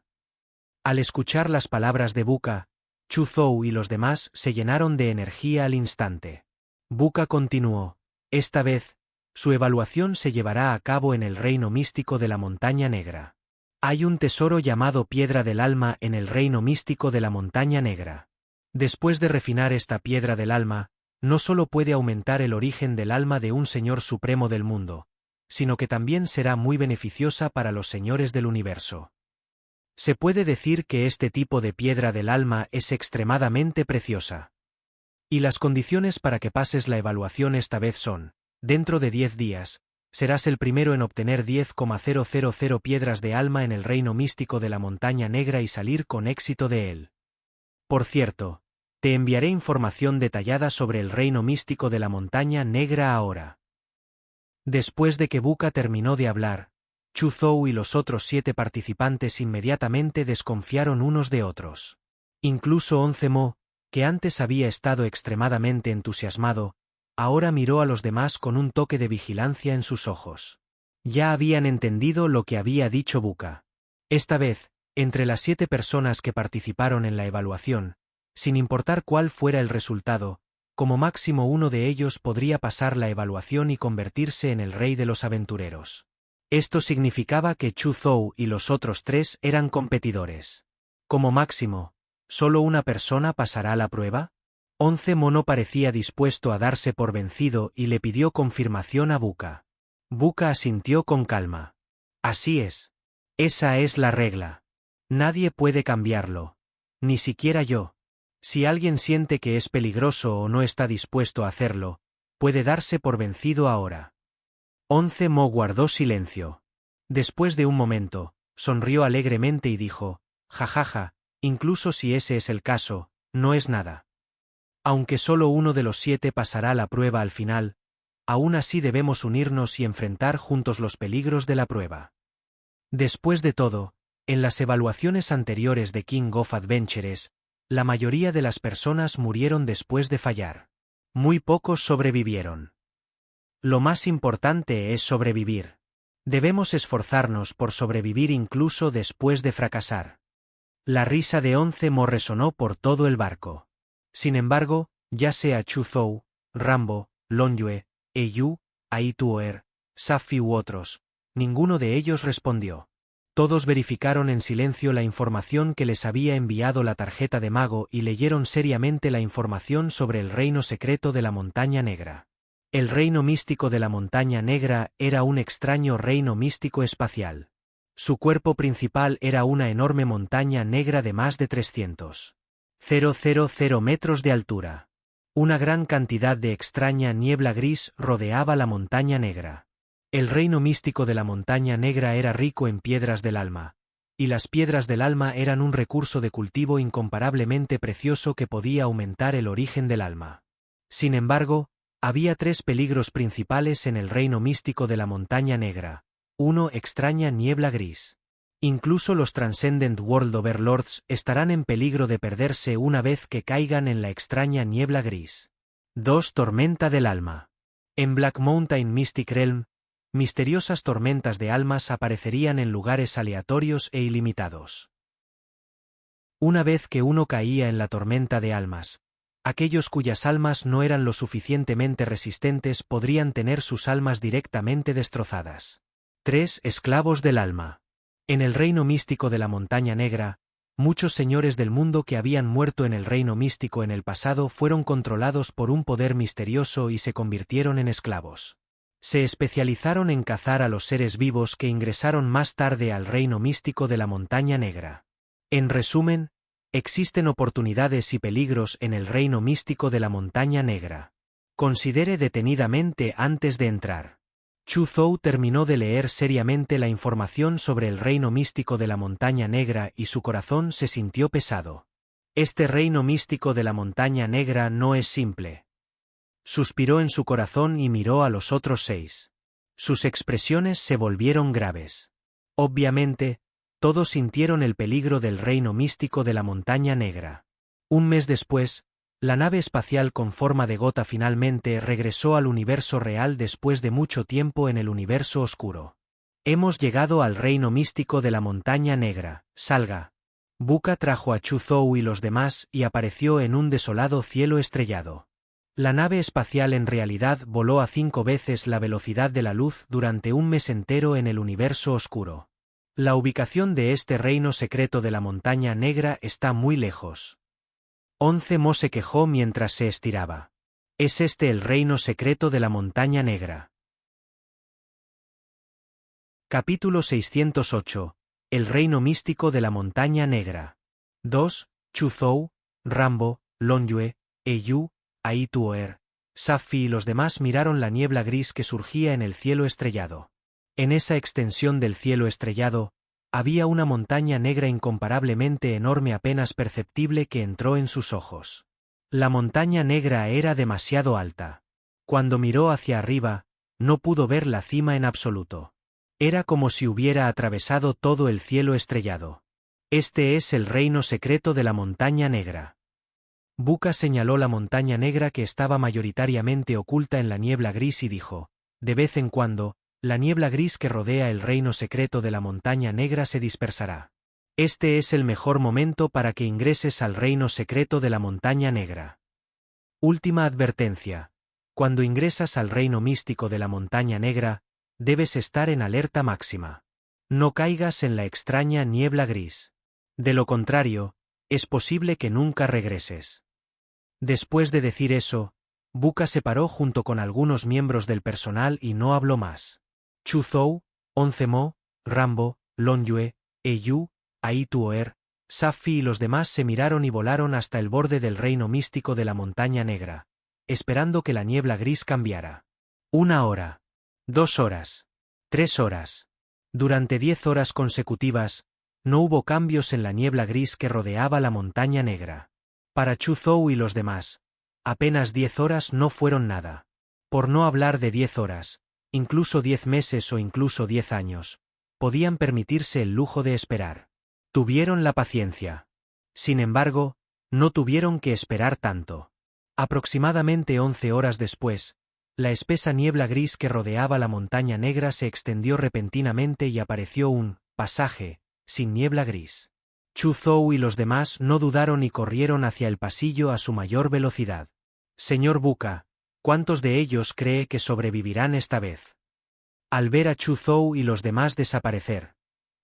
Al escuchar las palabras de Buka, Chu Zhou y los demás se llenaron de energía al instante. Buka continuó: «Esta vez, su evaluación se llevará a cabo en el reino místico de la Montaña Negra. Hay un tesoro llamado Piedra del Alma en el reino místico de la Montaña Negra. Después de refinar esta Piedra del Alma, no solo puede aumentar el origen del alma de un Señor Supremo del mundo, sino que también será muy beneficiosa para los señores del universo. Se puede decir que este tipo de Piedra del Alma es extremadamente preciosa. Y las condiciones para que pases la evaluación esta vez son: dentro de 10 días, serás el primero en obtener 10,000 piedras de alma en el reino místico de la Montaña Negra y salir con éxito de él. Por cierto, te enviaré información detallada sobre el reino místico de la Montaña Negra ahora». Después de que Buka terminó de hablar, Chu Zhou y los otros 7 participantes inmediatamente desconfiaron unos de otros. Incluso 11 Mo, que antes había estado extremadamente entusiasmado, ahora miró a los demás con un toque de vigilancia en sus ojos. Ya habían entendido lo que había dicho Buka. Esta vez, entre las 7 personas que participaron en la evaluación, sin importar cuál fuera el resultado, como máximo uno de ellos podría pasar la evaluación y convertirse en el rey de los aventureros. Esto significaba que Chu Zhou y los otros 3 eran competidores. Como máximo, ¿solo una persona pasará la prueba? 11 Mo no parecía dispuesto a darse por vencido y le pidió confirmación a Buka. Buka asintió con calma. «Así es. Esa es la regla. Nadie puede cambiarlo. Ni siquiera yo. Si alguien siente que es peligroso o no está dispuesto a hacerlo, puede darse por vencido ahora». 11 Mo guardó silencio. Después de un momento, sonrió alegremente y dijo: «Jajaja, incluso si ese es el caso, no es nada. Aunque solo uno de los 7 pasará la prueba al final, aún así debemos unirnos y enfrentar juntos los peligros de la prueba». Después de todo, en las evaluaciones anteriores de King of Adventures, la mayoría de las personas murieron después de fallar. Muy pocos sobrevivieron. Lo más importante es sobrevivir. Debemos esforzarnos por sobrevivir incluso después de fracasar. La risa de 11 Mo resonó por todo el barco. Sin embargo, ya sea Chu Zhou, Rambo, Longyue, Eyu, Ai Tuoer, Safi u otros, ninguno de ellos respondió. Todos verificaron en silencio la información que les había enviado la tarjeta de mago y leyeron seriamente la información sobre el reino secreto de la Montaña Negra. El reino místico de la Montaña Negra era un extraño reino místico espacial. Su cuerpo principal era una enorme montaña negra de más de 300,000 metros de altura. Una gran cantidad de extraña niebla gris rodeaba la Montaña Negra. El reino místico de la Montaña Negra era rico en piedras del alma, y las piedras del alma eran un recurso de cultivo incomparablemente precioso que podía aumentar el origen del alma. Sin embargo, había 3 peligros principales en el reino místico de la Montaña Negra. 1. Extraña niebla gris. Incluso los Transcendent World Overlords estarán en peligro de perderse una vez que caigan en la extraña niebla gris. 2. Tormenta del alma. En Black Mountain Mystic Realm, misteriosas tormentas de almas aparecerían en lugares aleatorios e ilimitados. Una vez que uno caía en la tormenta de almas, aquellos cuyas almas no eran lo suficientemente resistentes podrían tener sus almas directamente destrozadas. 3. Esclavos del alma. En el reino místico de la Montaña Negra, muchos señores del mundo que habían muerto en el reino místico en el pasado fueron controlados por un poder misterioso y se convirtieron en esclavos. Se especializaron en cazar a los seres vivos que ingresaron más tarde al reino místico de la Montaña Negra. En resumen, existen oportunidades y peligros en el reino místico de la Montaña Negra. Considere detenidamente antes de entrar. Chu Zhou terminó de leer seriamente la información sobre el reino místico de la Montaña Negra y su corazón se sintió pesado. Este reino místico de la Montaña Negra no es simple. Suspiró en su corazón y miró a los otros 6. Sus expresiones se volvieron graves. Obviamente, todos sintieron el peligro del reino místico de la Montaña Negra. Un mes después, la nave espacial con forma de gota finalmente regresó al universo real después de mucho tiempo en el universo oscuro. Hemos llegado al reino místico de la Montaña Negra, salga. Buka trajo a Chu Zhou y los demás y apareció en un desolado cielo estrellado. La nave espacial en realidad voló a 5 veces la velocidad de la luz durante un mes entero en el universo oscuro. La ubicación de este reino secreto de la Montaña Negra está muy lejos. 11 Mo se quejó mientras se estiraba. ¿Es este el reino secreto de la Montaña Negra? Capítulo 608. El reino místico de la Montaña Negra. 2. Chu Zhou, Rambo, Longyue, Eyu, Aituoer, Safi y los demás miraron la niebla gris que surgía en el cielo estrellado. En esa extensión del cielo estrellado, había una montaña negra incomparablemente enorme apenas perceptible que entró en sus ojos. La montaña negra era demasiado alta. Cuando miró hacia arriba, no pudo ver la cima en absoluto. Era como si hubiera atravesado todo el cielo estrellado. Este es el reino secreto de la Montaña Negra. Buka señaló la montaña negra que estaba mayoritariamente oculta en la niebla gris y dijo, de vez en cuando, la niebla gris que rodea el reino secreto de la Montaña Negra se dispersará. Este es el mejor momento para que ingreses al reino secreto de la Montaña Negra. Última advertencia. Cuando ingresas al reino místico de la Montaña Negra, debes estar en alerta máxima. No caigas en la extraña niebla gris. De lo contrario, es posible que nunca regreses. Después de decir eso, Buka se paró junto con algunos miembros del personal y no habló más. Chu Zhou, 11 Mo, Rambo, Longyue, Eyu, Aituoer, Safi y los demás se miraron y volaron hasta el borde del reino místico de la Montaña Negra, esperando que la niebla gris cambiara. 1 hora. 2 horas. 3 horas. Durante 10 horas consecutivas, no hubo cambios en la niebla gris que rodeaba la Montaña Negra. Para Chu Zhou y los demás, apenas 10 horas no fueron nada. Por no hablar de 10 horas, incluso 10 meses o incluso 10 años, podían permitirse el lujo de esperar. Tuvieron la paciencia. Sin embargo, no tuvieron que esperar tanto. Aproximadamente 11 horas después, la espesa niebla gris que rodeaba la Montaña Negra se extendió repentinamente y apareció un pasaje, sin niebla gris. Chu Zhou y los demás no dudaron y corrieron hacia el pasillo a su mayor velocidad. Señor Buka, ¿cuántos de ellos cree que sobrevivirán esta vez? Al ver a Chu Zhou y los demás desaparecer,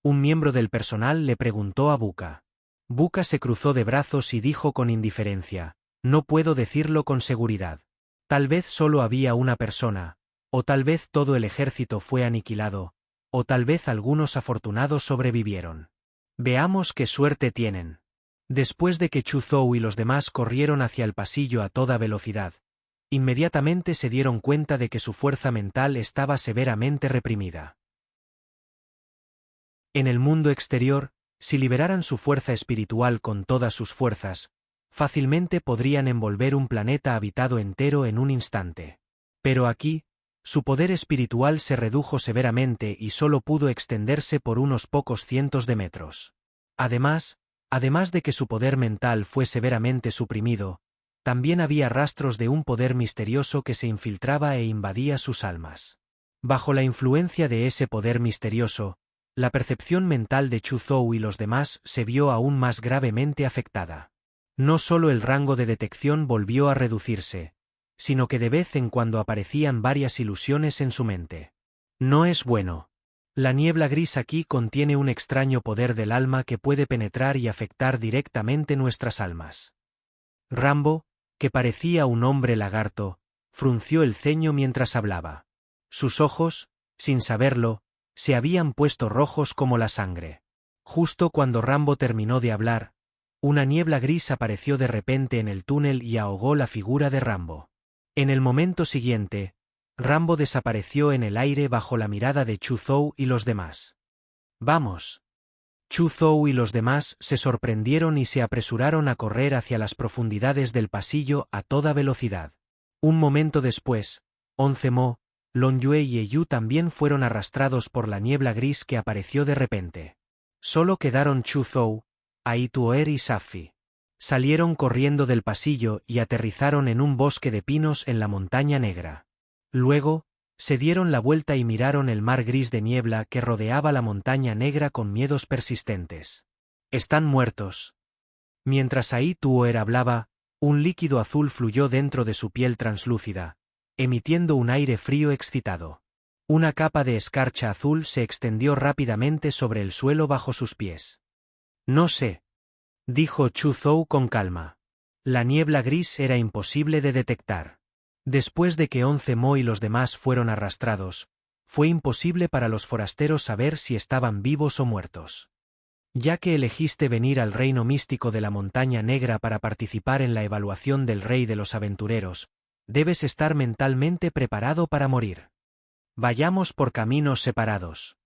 un miembro del personal le preguntó a Buka. Buka se cruzó de brazos y dijo con indiferencia, no puedo decirlo con seguridad. Tal vez solo había una persona, o tal vez todo el ejército fue aniquilado, o tal vez algunos afortunados sobrevivieron. Veamos qué suerte tienen. Después de que Chu Zhou y los demás corrieron hacia el pasillo a toda velocidad, inmediatamente se dieron cuenta de que su fuerza mental estaba severamente reprimida. En el mundo exterior, si liberaran su fuerza espiritual con todas sus fuerzas, fácilmente podrían envolver un planeta habitado entero en un instante. Pero aquí, su poder espiritual se redujo severamente y solo pudo extenderse por unos pocos cientos de metros. Además de que su poder mental fue severamente suprimido, también había rastros de un poder misterioso que se infiltraba e invadía sus almas. Bajo la influencia de ese poder misterioso, la percepción mental de Chu Zhou y los demás se vio aún más gravemente afectada. No solo el rango de detección volvió a reducirse, sino que de vez en cuando aparecían varias ilusiones en su mente. No es bueno. La niebla gris aquí contiene un extraño poder del alma que puede penetrar y afectar directamente nuestras almas. Rambo, que parecía un hombre lagarto, frunció el ceño mientras hablaba. Sus ojos, sin saberlo, se habían puesto rojos como la sangre. Justo cuando Rambo terminó de hablar, una niebla gris apareció de repente en el túnel y ahogó la figura de Rambo. En el momento siguiente, Rambo desapareció en el aire bajo la mirada de Chu Zhou y los demás. «Vamos». Chu Zhou y los demás se sorprendieron y se apresuraron a correr hacia las profundidades del pasillo a toda velocidad. Un momento después, 11 Mo, Long Yue y Yu también fueron arrastrados por la niebla gris que apareció de repente. Solo quedaron Chu Zhou, Ai Tuo'er y Safi. Salieron corriendo del pasillo y aterrizaron en un bosque de pinos en la montaña negra. Luego, se dieron la vuelta y miraron el mar gris de niebla que rodeaba la montaña negra con miedos persistentes. «Están muertos». Mientras Ai Tuo'er hablaba, un líquido azul fluyó dentro de su piel translúcida, emitiendo un aire frío excitado. Una capa de escarcha azul se extendió rápidamente sobre el suelo bajo sus pies. «No sé», dijo Chu Zhou con calma. La niebla gris era imposible de detectar. Después de que 11 Mo y los demás fueron arrastrados, fue imposible para los forasteros saber si estaban vivos o muertos. Ya que elegiste venir al reino místico de la Montaña Negra para participar en la evaluación del Rey de los Aventureros, debes estar mentalmente preparado para morir. Vayamos por caminos separados.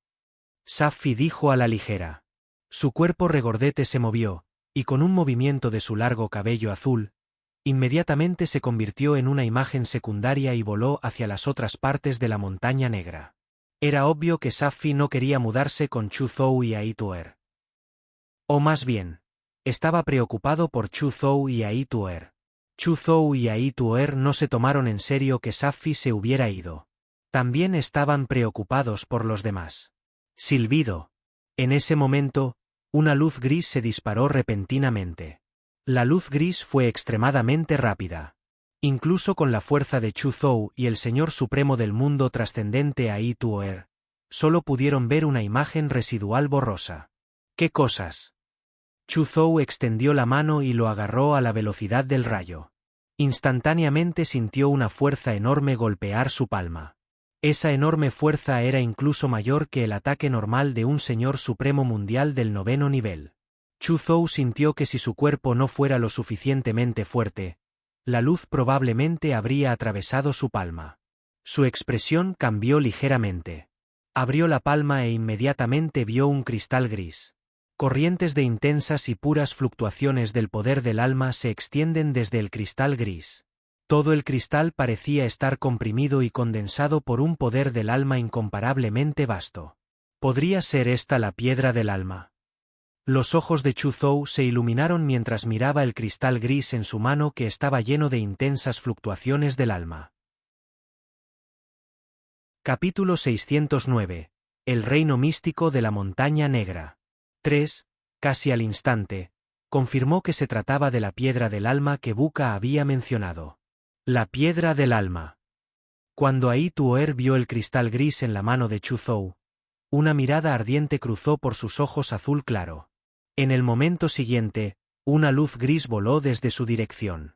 Safi dijo a la ligera. Su cuerpo regordete se movió, y con un movimiento de su largo cabello azul, inmediatamente se convirtió en una imagen secundaria y voló hacia las otras partes de la Montaña Negra. Era obvio que Safi no quería mudarse con Chu Zhou y Ai Tuo'er. O más bien, estaba preocupado por Chu Zhou y Ai Tuo'er. Chu Zhou y Ai Tuo'er no se tomaron en serio que Safi se hubiera ido. También estaban preocupados por los demás. Silbido. En ese momento, una luz gris se disparó repentinamente. La luz gris fue extremadamente rápida. Incluso con la fuerza de Chu Zhou y el Señor Supremo del Mundo Trascendente Ai Tuo'er, solo pudieron ver una imagen residual borrosa. ¿Qué cosas? Chu Zhou extendió la mano y lo agarró a la velocidad del rayo. Instantáneamente sintió una fuerza enorme golpear su palma. Esa enorme fuerza era incluso mayor que el ataque normal de un Señor Supremo Mundial del 9º nivel. Chu Zhou sintió que si su cuerpo no fuera lo suficientemente fuerte, la luz probablemente habría atravesado su palma. Su expresión cambió ligeramente. Abrió la palma e inmediatamente vio un cristal gris. Corrientes de intensas y puras fluctuaciones del poder del alma se extienden desde el cristal gris. Todo el cristal parecía estar comprimido y condensado por un poder del alma incomparablemente vasto. ¿Podría ser esta la piedra del alma? Los ojos de Chu Zhou se iluminaron mientras miraba el cristal gris en su mano que estaba lleno de intensas fluctuaciones del alma. Capítulo 609. El reino místico de la Montaña Negra. 3. Casi al instante, confirmó que se trataba de la piedra del alma que Buka había mencionado. La piedra del alma. Cuando Ai Tuo'er vio el cristal gris en la mano de Chu Zhou, una mirada ardiente cruzó por sus ojos azul claro. En el momento siguiente, una luz gris voló desde su dirección.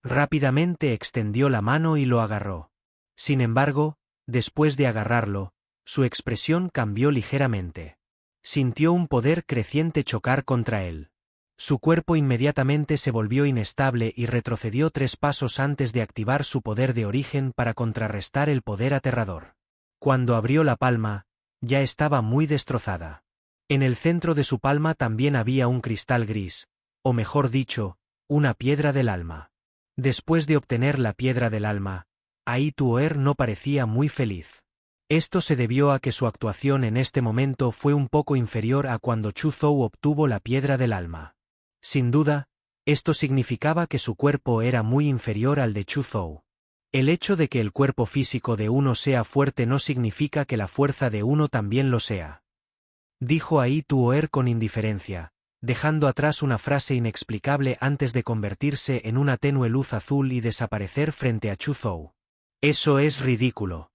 Rápidamente extendió la mano y lo agarró. Sin embargo, después de agarrarlo, su expresión cambió ligeramente. Sintió un poder creciente chocar contra él. Su cuerpo inmediatamente se volvió inestable y retrocedió 3 pasos antes de activar su poder de origen para contrarrestar el poder aterrador. Cuando abrió la palma, ya estaba muy destrozada. En el centro de su palma también había un cristal gris, o mejor dicho, una piedra del alma. Después de obtener la piedra del alma, Ai Tuo'er no parecía muy feliz. Esto se debió a que su actuación en este momento fue un poco inferior a cuando Chu Zhou obtuvo la piedra del alma. Sin duda, esto significaba que su cuerpo era muy inferior al de Chu Zhou. El hecho de que el cuerpo físico de uno sea fuerte no significa que la fuerza de uno también lo sea. Dijo Ai Tuo'er con indiferencia, dejando atrás una frase inexplicable antes de convertirse en una tenue luz azul y desaparecer frente a Chu Zhou. Eso es ridículo.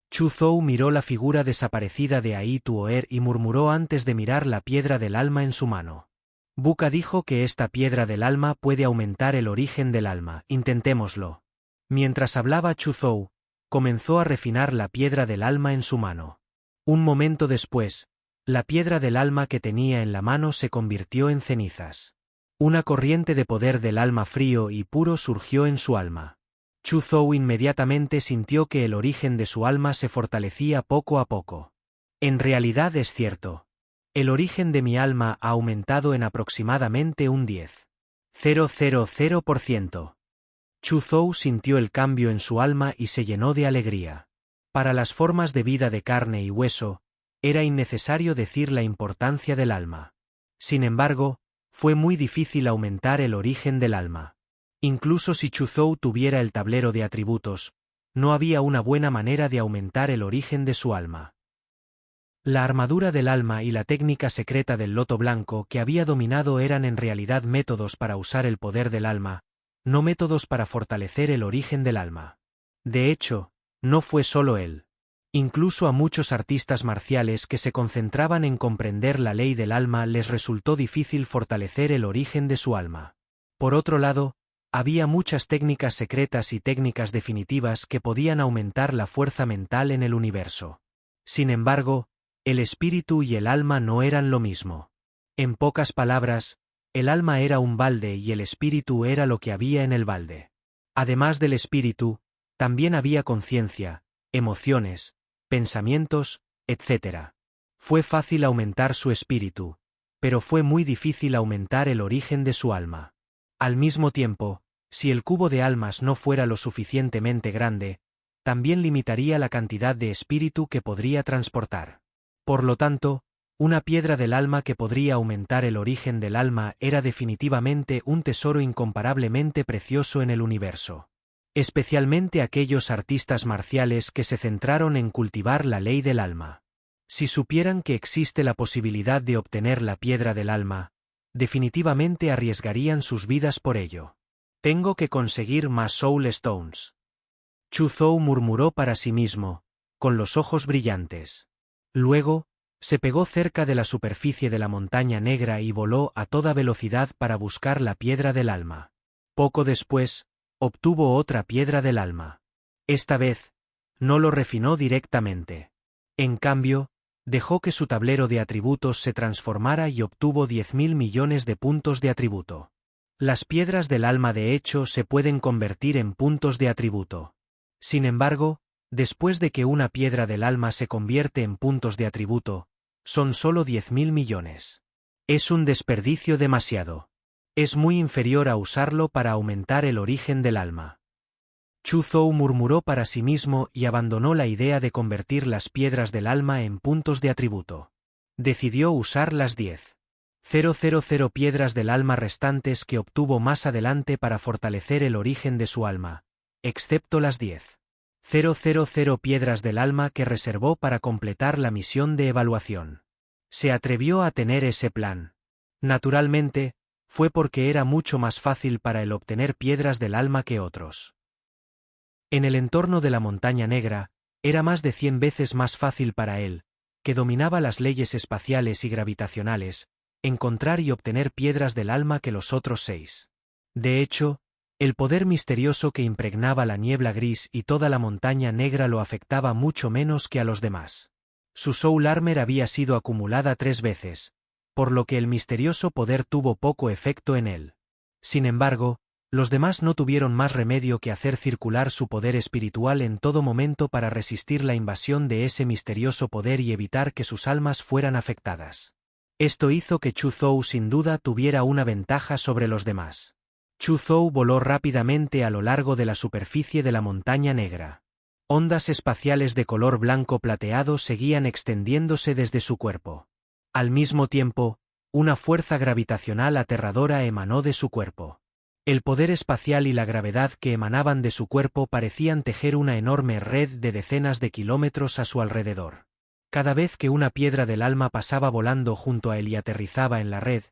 Chu Zhou miró la figura desaparecida de Ai Tuo'er y murmuró antes de mirar la piedra del alma en su mano. Buka dijo que esta piedra del alma puede aumentar el origen del alma, intentémoslo. Mientras hablaba Chu Zhou, comenzó a refinar la piedra del alma en su mano. Un momento después, la piedra del alma que tenía en la mano se convirtió en cenizas. Una corriente de poder del alma frío y puro surgió en su alma. Chu Zhou inmediatamente sintió que el origen de su alma se fortalecía poco a poco. En realidad es cierto. El origen de mi alma ha aumentado en aproximadamente un 10,000%. Chu Zhou sintió el cambio en su alma y se llenó de alegría. Para las formas de vida de carne y hueso, era innecesario decir la importancia del alma. Sin embargo, fue muy difícil aumentar el origen del alma. Incluso si Chu Zhou tuviera el tablero de atributos, no había una buena manera de aumentar el origen de su alma. La armadura del alma y la técnica secreta del loto blanco que había dominado eran en realidad métodos para usar el poder del alma, no métodos para fortalecer el origen del alma. De hecho, no fue solo él. Incluso a muchos artistas marciales que se concentraban en comprender la ley del alma les resultó difícil fortalecer el origen de su alma. Por otro lado, había muchas técnicas secretas y técnicas definitivas que podían aumentar la fuerza mental en el universo. Sin embargo, el espíritu y el alma no eran lo mismo. En pocas palabras, el alma era un balde y el espíritu era lo que había en el balde. Además del espíritu, también había conciencia, emociones, pensamientos, etc. Fue fácil aumentar su espíritu, pero fue muy difícil aumentar el origen de su alma. Al mismo tiempo, si el cubo de almas no fuera lo suficientemente grande, también limitaría la cantidad de espíritu que podría transportar. Por lo tanto, una piedra del alma que podría aumentar el origen del alma era definitivamente un tesoro incomparablemente precioso en el universo. Especialmente aquellos artistas marciales que se centraron en cultivar la ley del alma. Si supieran que existe la posibilidad de obtener la piedra del alma, definitivamente arriesgarían sus vidas por ello. Tengo que conseguir más Soul Stones. Chu Zhou murmuró para sí mismo, con los ojos brillantes. Luego, se pegó cerca de la superficie de la montaña negra y voló a toda velocidad para buscar la piedra del alma. Poco después, obtuvo otra piedra del alma. Esta vez, no lo refinó directamente. En cambio, dejó que su tablero de atributos se transformara y obtuvo 10.000 millones de puntos de atributo. Las piedras del alma de hecho se pueden convertir en puntos de atributo. Sin embargo, después de que una piedra del alma se convierte en puntos de atributo, son solo 10.000 millones. Es un desperdicio demasiado. Es muy inferior a usarlo para aumentar el origen del alma. Chu Zhou murmuró para sí mismo y abandonó la idea de convertir las piedras del alma en puntos de atributo. Decidió usar las 10,000 piedras del alma restantes que obtuvo más adelante para fortalecer el origen de su alma, excepto las 10,000 piedras del alma que reservó para completar la misión de evaluación. Se atrevió a tener ese plan. Naturalmente, fue porque era mucho más fácil para él obtener piedras del alma que otros. En el entorno de la montaña negra, era más de 100 veces más fácil para él, que dominaba las leyes espaciales y gravitacionales, encontrar y obtener piedras del alma que los otros 6. De hecho, el poder misterioso que impregnaba la niebla gris y toda la montaña negra lo afectaba mucho menos que a los demás. Su Soul Armor había sido acumulada 3 veces, por lo que el misterioso poder tuvo poco efecto en él. Sin embargo, los demás no tuvieron más remedio que hacer circular su poder espiritual en todo momento para resistir la invasión de ese misterioso poder y evitar que sus almas fueran afectadas. Esto hizo que Chu Zhou sin duda tuviera una ventaja sobre los demás. Chu Zhou voló rápidamente a lo largo de la superficie de la montaña negra. Ondas espaciales de color blanco plateado seguían extendiéndose desde su cuerpo. Al mismo tiempo, una fuerza gravitacional aterradora emanó de su cuerpo. El poder espacial y la gravedad que emanaban de su cuerpo parecían tejer una enorme red de decenas de kilómetros a su alrededor. Cada vez que una piedra del alma pasaba volando junto a él y aterrizaba en la red,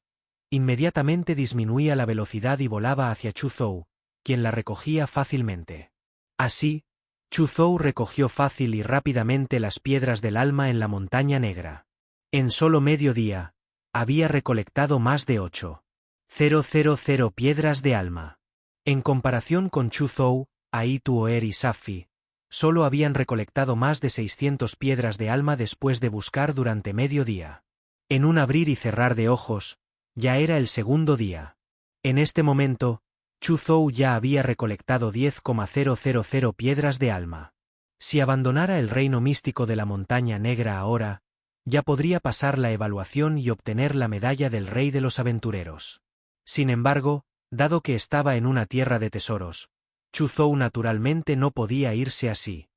inmediatamente disminuía la velocidad y volaba hacia Chu Zhou, quien la recogía fácilmente. Así, Chu Zhou recogió fácil y rápidamente las piedras del alma en la montaña negra. En solo medio día, había recolectado más de 8,000 piedras de alma. En comparación con Chu Zhou, Ai Tuoer y Safi, Solo habían recolectado más de 600 piedras de alma después de buscar durante medio día. En un abrir y cerrar de ojos, ya era el segundo día. En este momento, Chu Zhou ya había recolectado 10,000 piedras de alma. Si abandonara el reino místico de la Montaña Negra ahora, ya podría pasar la evaluación y obtener la medalla del Rey de los Aventureros. Sin embargo, dado que estaba en una tierra de tesoros, Chu Zhou naturalmente no podía irse así.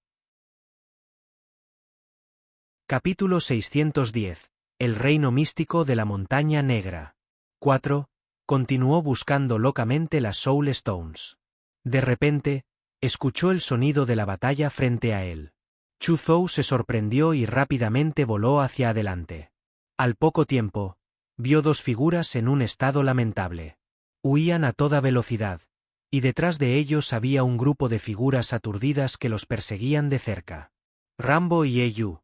Capítulo 610. El reino místico de la Montaña Negra. 4. Continuó buscando locamente las Soul Stones. De repente, escuchó el sonido de la batalla frente a él. Chu Zhou se sorprendió y rápidamente voló hacia adelante. Al poco tiempo, vio dos figuras en un estado lamentable. Huían a toda velocidad, y detrás de ellos había un grupo de figuras aturdidas que los perseguían de cerca. Rambo y Eyu.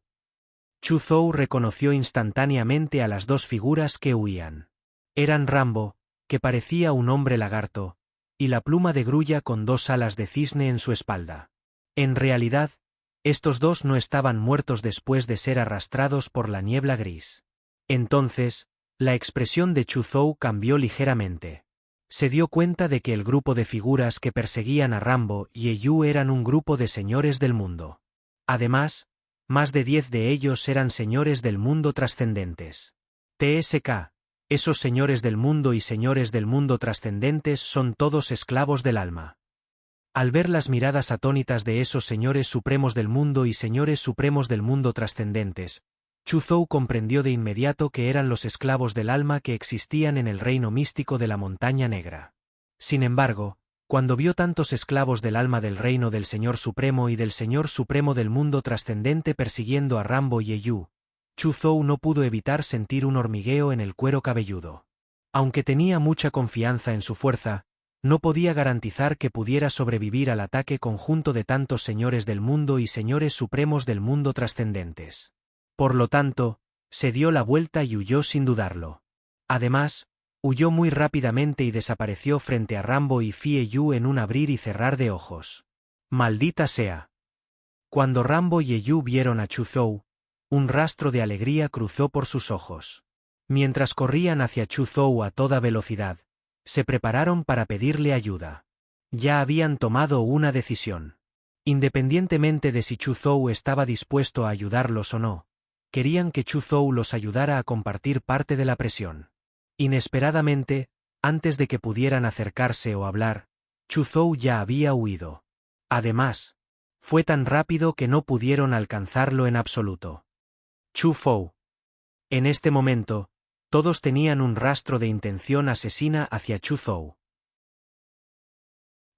Chu Zhou reconoció instantáneamente a las dos figuras que huían. Eran Rambo, que parecía un hombre lagarto, y la pluma de grulla con dos alas de cisne en su espalda. En realidad, estos dos no estaban muertos después de ser arrastrados por la niebla gris. Entonces, la expresión de Chu Zhou cambió ligeramente. Se dio cuenta de que el grupo de figuras que perseguían a Rambo y Eyu eran un grupo de señores del mundo. Además, más de 10 de ellos eran señores del mundo trascendentes. TSK. Esos señores del mundo y señores del mundo trascendentes son todos esclavos del alma. Al ver las miradas atónitas de esos señores supremos del mundo y señores supremos del mundo trascendentes, Chu Zhou comprendió de inmediato que eran los esclavos del alma que existían en el reino místico de la Montaña Negra. Sin embargo, cuando vio tantos esclavos del alma del reino del Señor Supremo y del Señor Supremo del mundo trascendente persiguiendo a Rambo y Eyu, Chu Zhou no pudo evitar sentir un hormigueo en el cuero cabelludo. Aunque tenía mucha confianza en su fuerza, no podía garantizar que pudiera sobrevivir al ataque conjunto de tantos señores del mundo y señores supremos del mundo trascendentes. Por lo tanto, se dio la vuelta y huyó sin dudarlo. Además, huyó muy rápidamente y desapareció frente a Rambo y Fie Yu en un abrir y cerrar de ojos. ¡Maldita sea! Cuando Rambo y Eyu vieron a Chu Zhou, un rastro de alegría cruzó por sus ojos. Mientras corrían hacia Chu Zhou a toda velocidad, se prepararon para pedirle ayuda. Ya habían tomado una decisión. Independientemente de si Chu Zhou estaba dispuesto a ayudarlos o no, querían que Chu Zhou los ayudara a compartir parte de la presión. Inesperadamente, antes de que pudieran acercarse o hablar, Chu Zhou ya había huido. Además, fue tan rápido que no pudieron alcanzarlo en absoluto. Chu Zhou. En este momento, todos tenían un rastro de intención asesina hacia Chu Zhou.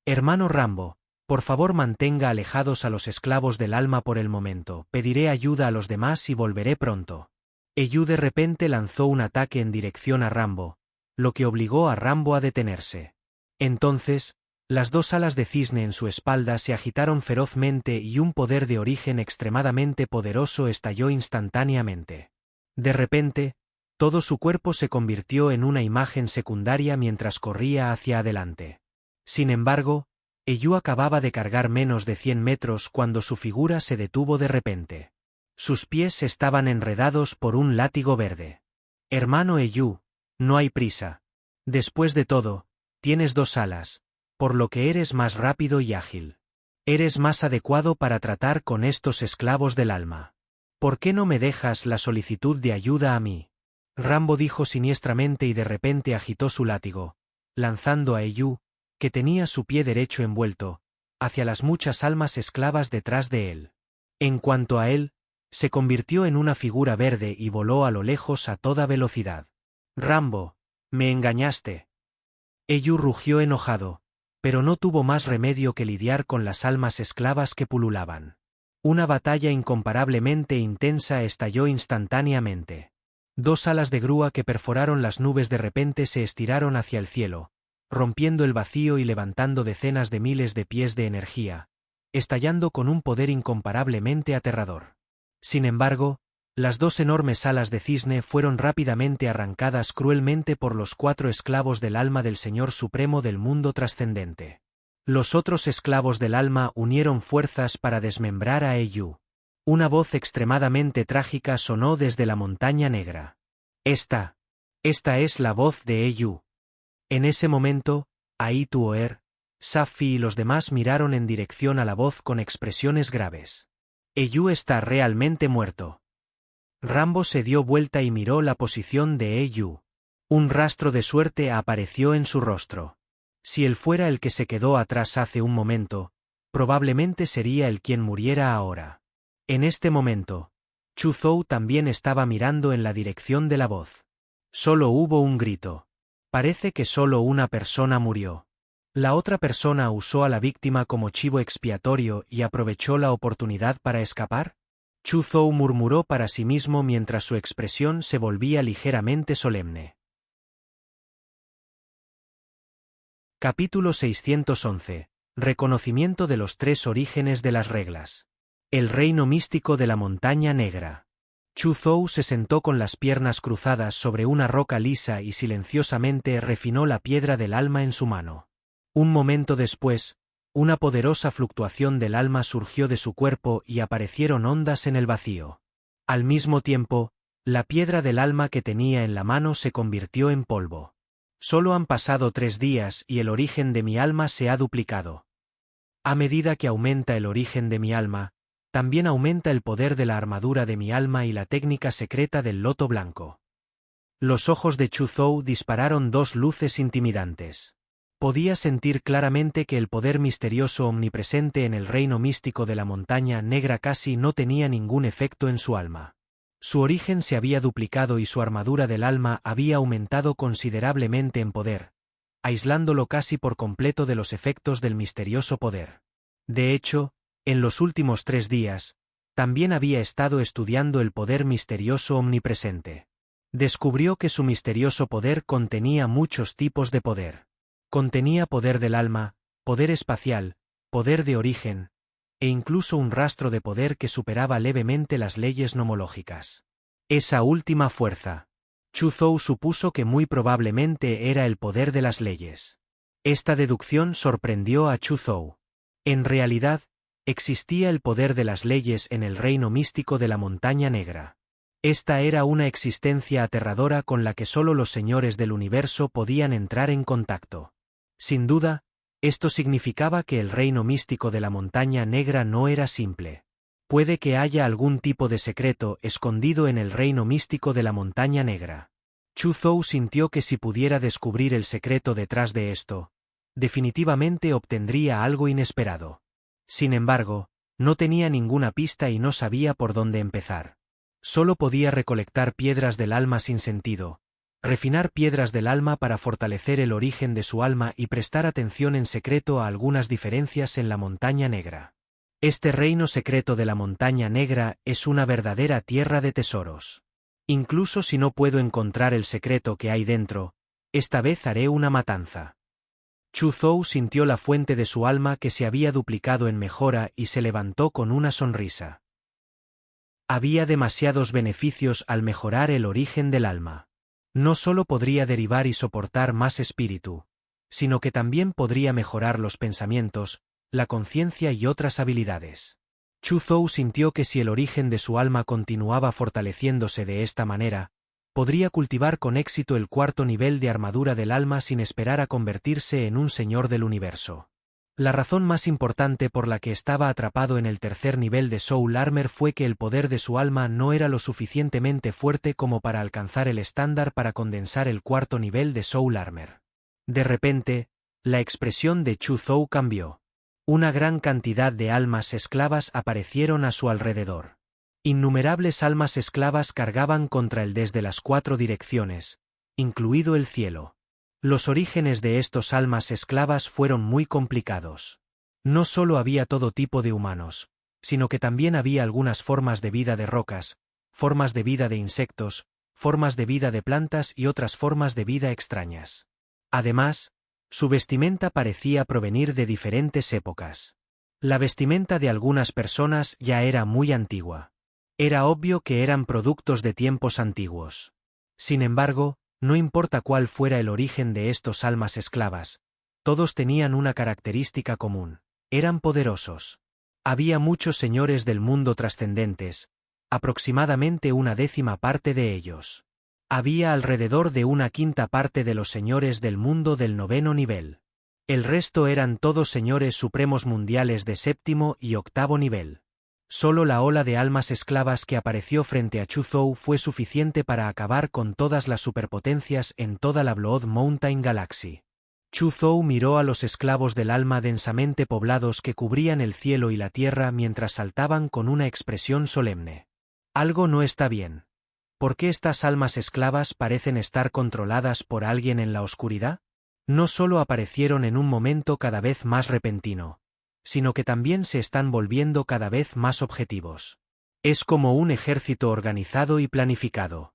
Hermano Rambo, por favor mantenga alejados a los esclavos del alma por el momento, pediré ayuda a los demás y volveré pronto. Eyu de repente lanzó un ataque en dirección a Rambo, lo que obligó a Rambo a detenerse. Entonces, las dos alas de cisne en su espalda se agitaron ferozmente y un poder de origen extremadamente poderoso estalló instantáneamente. De repente, todo su cuerpo se convirtió en una imagen secundaria mientras corría hacia adelante. Sin embargo, Eyu acababa de cargar menos de 100 metros cuando su figura se detuvo de repente. Sus pies estaban enredados por un látigo verde. Hermano Eyu, no hay prisa. Después de todo, tienes dos alas, por lo que eres más rápido y ágil. Eres más adecuado para tratar con estos esclavos del alma. ¿Por qué no me dejas la solicitud de ayuda a mí? Rambo dijo siniestramente y de repente agitó su látigo, lanzando a Eyu, que tenía su pie derecho envuelto, hacia las muchas almas esclavas detrás de él. En cuanto a él, se convirtió en una figura verde y voló a lo lejos a toda velocidad. Rambo, me engañaste. Eyu rugió enojado, pero no tuvo más remedio que lidiar con las almas esclavas que pululaban. Una batalla incomparablemente intensa estalló instantáneamente. Dos alas de grúa que perforaron las nubes de repente se estiraron hacia el cielo, rompiendo el vacío y levantando decenas de miles de pies de energía, estallando con un poder incomparablemente aterrador. Sin embargo, las dos enormes alas de cisne fueron rápidamente arrancadas cruelmente por los 4 esclavos del alma del Señor Supremo del mundo trascendente. Los otros esclavos del alma unieron fuerzas para desmembrar a Eyu. Una voz extremadamente trágica sonó desde la montaña negra. Esta es la voz de Eyu. En ese momento, Aituoer, Safi y los demás miraron en dirección a la voz con expresiones graves. Eyu está realmente muerto. Rambo se dio vuelta y miró la posición de Eyu. Un rastro de suerte apareció en su rostro. Si él fuera el que se quedó atrás hace un momento, probablemente sería el quien muriera ahora. En este momento, Chu Zhou también estaba mirando en la dirección de la voz. Solo hubo un grito. Parece que solo una persona murió. La otra persona usó a la víctima como chivo expiatorio y aprovechó la oportunidad para escapar. Chu Zhou murmuró para sí mismo mientras su expresión se volvía ligeramente solemne. Capítulo 611. Reconocimiento de los tres orígenes de las reglas. El reino místico de la montaña negra. Chu Zhou se sentó con las piernas cruzadas sobre una roca lisa y silenciosamente refinó la piedra del alma en su mano. Un momento después, una poderosa fluctuación del alma surgió de su cuerpo y aparecieron ondas en el vacío. Al mismo tiempo, la piedra del alma que tenía en la mano se convirtió en polvo. Solo han pasado 3 días y el origen de mi alma se ha duplicado. A medida que aumenta el origen de mi alma, también aumenta el poder de la armadura de mi alma y la técnica secreta del loto blanco. Los ojos de Chu Zhou dispararon 2 luces intimidantes. Podía sentir claramente que el poder misterioso omnipresente en el reino místico de la montaña negra casi no tenía ningún efecto en su alma. Su origen se había duplicado y su armadura del alma había aumentado considerablemente en poder, aislándolo casi por completo de los efectos del misterioso poder. De hecho, en los últimos 3 días, también había estado estudiando el poder misterioso omnipresente. Descubrió que su misterioso poder contenía muchos tipos de poder. Contenía poder del alma, poder espacial, poder de origen, e incluso un rastro de poder que superaba levemente las leyes nomológicas. Esa última fuerza. Chu Zhou supuso que muy probablemente era el poder de las leyes. Esta deducción sorprendió a Chu Zhou. En realidad, existía el poder de las leyes en el reino místico de la montaña negra. Esta era una existencia aterradora con la que solo los señores del universo podían entrar en contacto. Sin duda, esto significaba que el reino místico de la montaña negra no era simple. Puede que haya algún tipo de secreto escondido en el reino místico de la montaña negra. Chu Zhou sintió que si pudiera descubrir el secreto detrás de esto, definitivamente obtendría algo inesperado. Sin embargo, no tenía ninguna pista y no sabía por dónde empezar. Solo podía recolectar piedras del alma sin sentido, refinar piedras del alma para fortalecer el origen de su alma y prestar atención en secreto a algunas diferencias en la montaña negra. Este reino secreto de la montaña negra es una verdadera tierra de tesoros. Incluso si no puedo encontrar el secreto que hay dentro, esta vez haré una matanza. Chu Zhou sintió la fuente de su alma que se había duplicado en mejora y se levantó con una sonrisa. Había demasiados beneficios al mejorar el origen del alma. No solo podría derivar y soportar más espíritu, sino que también podría mejorar los pensamientos, la conciencia y otras habilidades. Chu Zhou sintió que si el origen de su alma continuaba fortaleciéndose de esta manera, podría cultivar con éxito el 4º nivel de armadura del alma sin esperar a convertirse en un señor del universo. La razón más importante por la que estaba atrapado en el 3er nivel de Soul Armor fue que el poder de su alma no era lo suficientemente fuerte como para alcanzar el estándar para condensar el 4º nivel de Soul Armor. De repente, la expresión de Chu Zhou cambió. Una gran cantidad de almas esclavas aparecieron a su alrededor. Innumerables almas esclavas cargaban contra él desde las 4 direcciones, incluido el cielo. Los orígenes de estos almas esclavas fueron muy complicados. No solo había todo tipo de humanos, sino que también había algunas formas de vida de rocas, formas de vida de insectos, formas de vida de plantas y otras formas de vida extrañas. Además, su vestimenta parecía provenir de diferentes épocas. La vestimenta de algunas personas ya era muy antigua. Era obvio que eran productos de tiempos antiguos. Sin embargo, no importa cuál fuera el origen de estos almas esclavas, Todos tenían una característica común: eran poderosos. Había muchos señores del mundo trascendentes, aproximadamente 1/10 parte de ellos. Había alrededor de 1/5 parte de los señores del mundo del 9º nivel. El resto eran todos señores supremos mundiales de 7º y 8º nivel. Solo la ola de almas esclavas que apareció frente a Chu Zhou fue suficiente para acabar con todas las superpotencias en toda la Blood Mountain Galaxy. Chu Zhou miró a los esclavos del alma densamente poblados que cubrían el cielo y la tierra mientras saltaban con una expresión solemne. Algo no está bien. ¿Por qué estas almas esclavas parecen estar controladas por alguien en la oscuridad? No solo aparecieron en un momento cada vez más repentino, sino que también se están volviendo cada vez más objetivos. Es como un ejército organizado y planificado.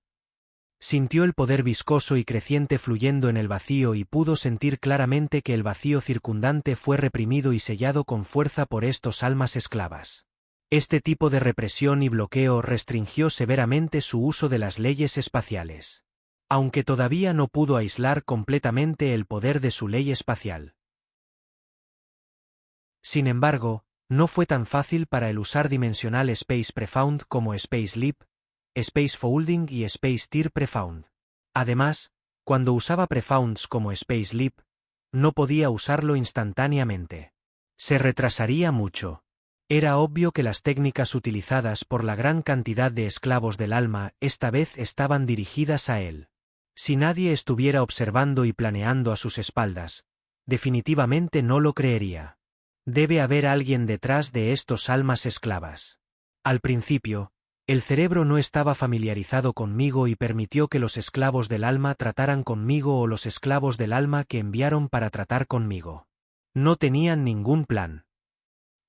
Sintió el poder viscoso y creciente fluyendo en el vacío y pudo sentir claramente que el vacío circundante fue reprimido y sellado con fuerza por estos almas esclavas. Este tipo de represión y bloqueo restringió severamente su uso de las leyes espaciales. Aunque todavía no pudo aislar completamente el poder de su ley espacial. Sin embargo, no fue tan fácil para él usar Dimensional Space Profound como Space Leap, Space Folding y Space Tear Profound. Además, cuando usaba Profounds como Space Leap, no podía usarlo instantáneamente. Se retrasaría mucho. Era obvio que las técnicas utilizadas por la gran cantidad de esclavos del alma esta vez estaban dirigidas a él. Si nadie estuviera observando y planeando a sus espaldas, definitivamente no lo creería. Debe haber alguien detrás de estos almas esclavas. Al principio, el cerebro no estaba familiarizado conmigo y permitió que los esclavos del alma trataran conmigo o los esclavos del alma que enviaron para tratar conmigo. No tenían ningún plan.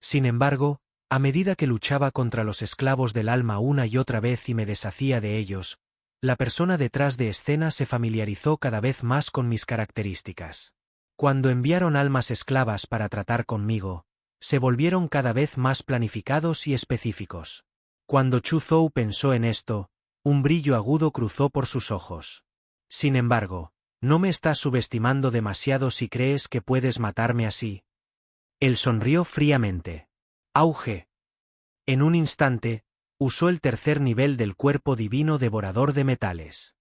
Sin embargo, a medida que luchaba contra los esclavos del alma una y otra vez y me deshacía de ellos, la persona detrás de escena se familiarizó cada vez más con mis características. Cuando enviaron almas esclavas para tratar conmigo, se volvieron cada vez más planificados y específicos. Cuando Chu Zhou pensó en esto, un brillo agudo cruzó por sus ojos. Sin embargo, ¿no me estás subestimando demasiado si crees que puedes matarme así? Él sonrió fríamente. Auge. En un instante, usó el tercer nivel del cuerpo divino devorador de metales.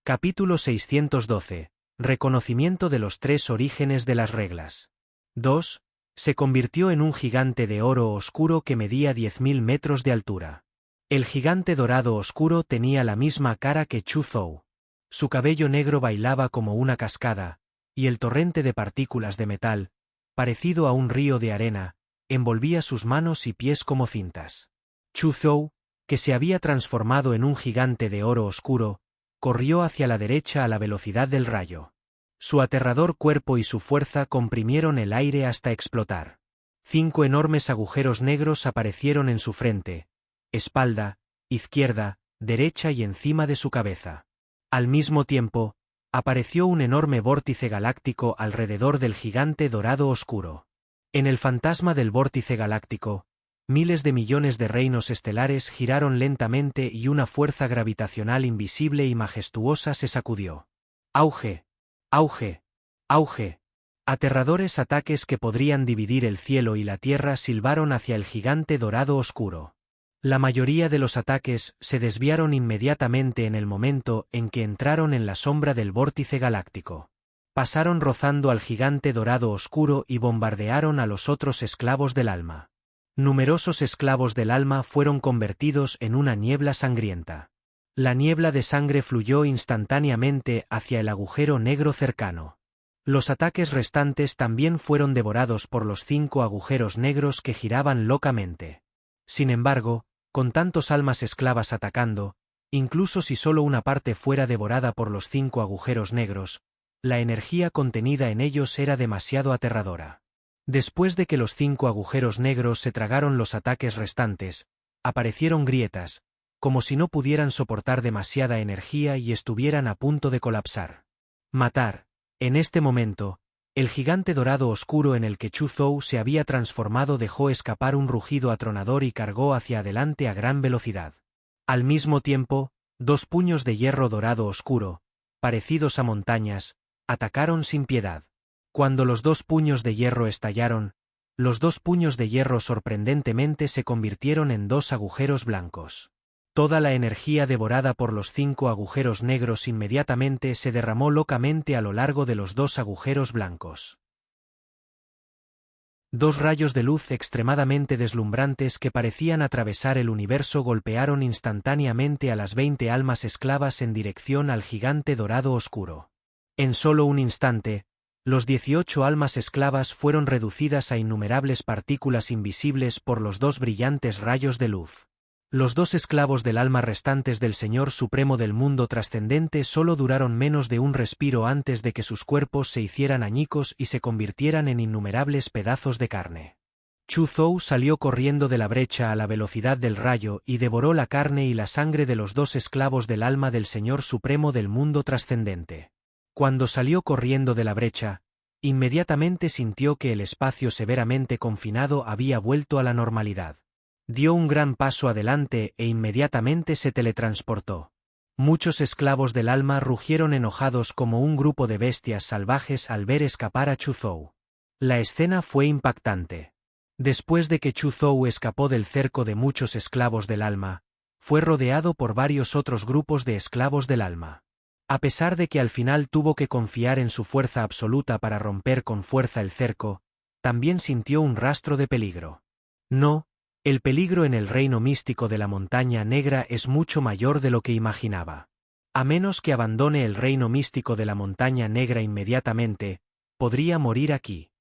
Capítulo 612. Reconocimiento de los tres orígenes de las reglas. 2. Se convirtió en un gigante de oro oscuro que medía 10.000 metros de altura. El gigante dorado oscuro tenía la misma cara que Chu Zhou. Su cabello negro bailaba como una cascada, y el torrente de partículas de metal, parecido a un río de arena, envolvía sus manos y pies como cintas. Chu Zhou, que se había transformado en un gigante de oro oscuro, corrió hacia la derecha a la velocidad del rayo. Su aterrador cuerpo y su fuerza comprimieron el aire hasta explotar. 5 enormes agujeros negros aparecieron en su frente, espalda, izquierda, derecha y encima de su cabeza. Al mismo tiempo, apareció un enorme vórtice galáctico alrededor del gigante dorado oscuro. En el fantasma del vórtice galáctico, miles de millones de reinos estelares giraron lentamente y una fuerza gravitacional invisible y majestuosa se sacudió. Auge, auge, auge. Aterradores ataques que podrían dividir el cielo y la tierra silbaron hacia el gigante dorado oscuro. La mayoría de los ataques se desviaron inmediatamente en el momento en que entraron en la sombra del vórtice galáctico. Pasaron rozando al gigante dorado oscuro y bombardearon a los otros esclavos del alma. Numerosos esclavos del alma fueron convertidos en una niebla sangrienta. La niebla de sangre fluyó instantáneamente hacia el agujero negro cercano. Los ataques restantes también fueron devorados por los 5 agujeros negros que giraban locamente. Sin embargo, con tantos almas esclavas atacando, incluso si solo una parte fuera devorada por los 5 agujeros negros, la energía contenida en ellos era demasiado aterradora. Después de que los 5 agujeros negros se tragaron los ataques restantes, aparecieron grietas, como si no pudieran soportar demasiada energía y estuvieran a punto de colapsar. Matar. En este momento, el gigante dorado oscuro en el que Chu Zhou se había transformado dejó escapar un rugido atronador y cargó hacia adelante a gran velocidad. Al mismo tiempo, 2 puños de hierro dorado oscuro, parecidos a montañas, atacaron sin piedad. Cuando los dos puños de hierro estallaron, los dos puños de hierro sorprendentemente se convirtieron en dos agujeros blancos. Toda la energía devorada por los 5 agujeros negros inmediatamente se derramó locamente a lo largo de los dos agujeros blancos. Dos rayos de luz extremadamente deslumbrantes que parecían atravesar el universo golpearon instantáneamente a las 20 almas esclavas en dirección al gigante dorado oscuro. En solo un instante, los 18 almas esclavas fueron reducidas a innumerables partículas invisibles por los dos brillantes rayos de luz. Los dos esclavos del alma restantes del Señor Supremo del mundo trascendente solo duraron menos de un respiro antes de que sus cuerpos se hicieran añicos y se convirtieran en innumerables pedazos de carne. Chu Zhou salió corriendo de la brecha a la velocidad del rayo y devoró la carne y la sangre de los dos esclavos del alma del Señor Supremo del mundo trascendente. Cuando salió corriendo de la brecha, inmediatamente sintió que el espacio severamente confinado había vuelto a la normalidad. Dio un gran paso adelante e inmediatamente se teletransportó. Muchos esclavos del alma rugieron enojados como un grupo de bestias salvajes al ver escapar a Chu Zhou. La escena fue impactante. Después de que Chu Zhou escapó del cerco de muchos esclavos del alma, fue rodeado por varios otros grupos de esclavos del alma. A pesar de que al final tuvo que confiar en su fuerza absoluta para romper con fuerza el cerco, también sintió un rastro de peligro. No, el peligro en el reino místico de la montaña negra es mucho mayor de lo que imaginaba. A menos que abandone el reino místico de la montaña negra inmediatamente, podría morir aquí.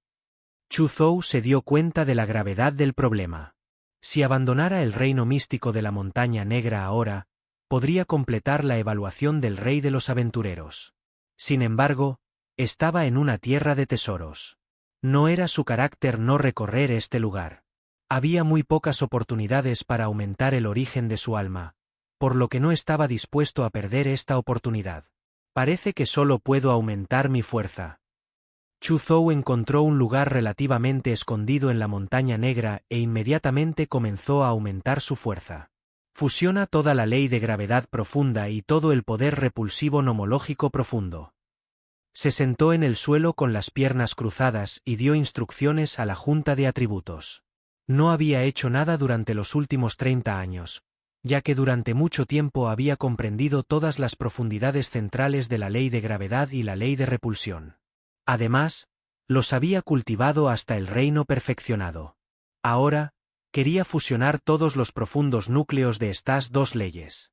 Chu Zhou se dio cuenta de la gravedad del problema. Si abandonara el reino místico de la montaña negra ahora, podría completar la evaluación del rey de los aventureros. Sin embargo, estaba en una tierra de tesoros. No era su carácter no recorrer este lugar. Había muy pocas oportunidades para aumentar el origen de su alma, por lo que no estaba dispuesto a perder esta oportunidad. Parece que solo puedo aumentar mi fuerza. Chu Zhou encontró un lugar relativamente escondido en la montaña negra e inmediatamente comenzó a aumentar su fuerza. Fusiona toda la ley de gravedad profunda y todo el poder repulsivo nomológico profundo. Se sentó en el suelo con las piernas cruzadas y dio instrucciones a la junta de atributos. No había hecho nada durante los últimos 30 años, ya que durante mucho tiempo había comprendido todas las profundidades centrales de la ley de gravedad y la ley de repulsión. Además, los había cultivado hasta el reino perfeccionado. Ahora, quería fusionar todos los profundos núcleos de estas dos leyes.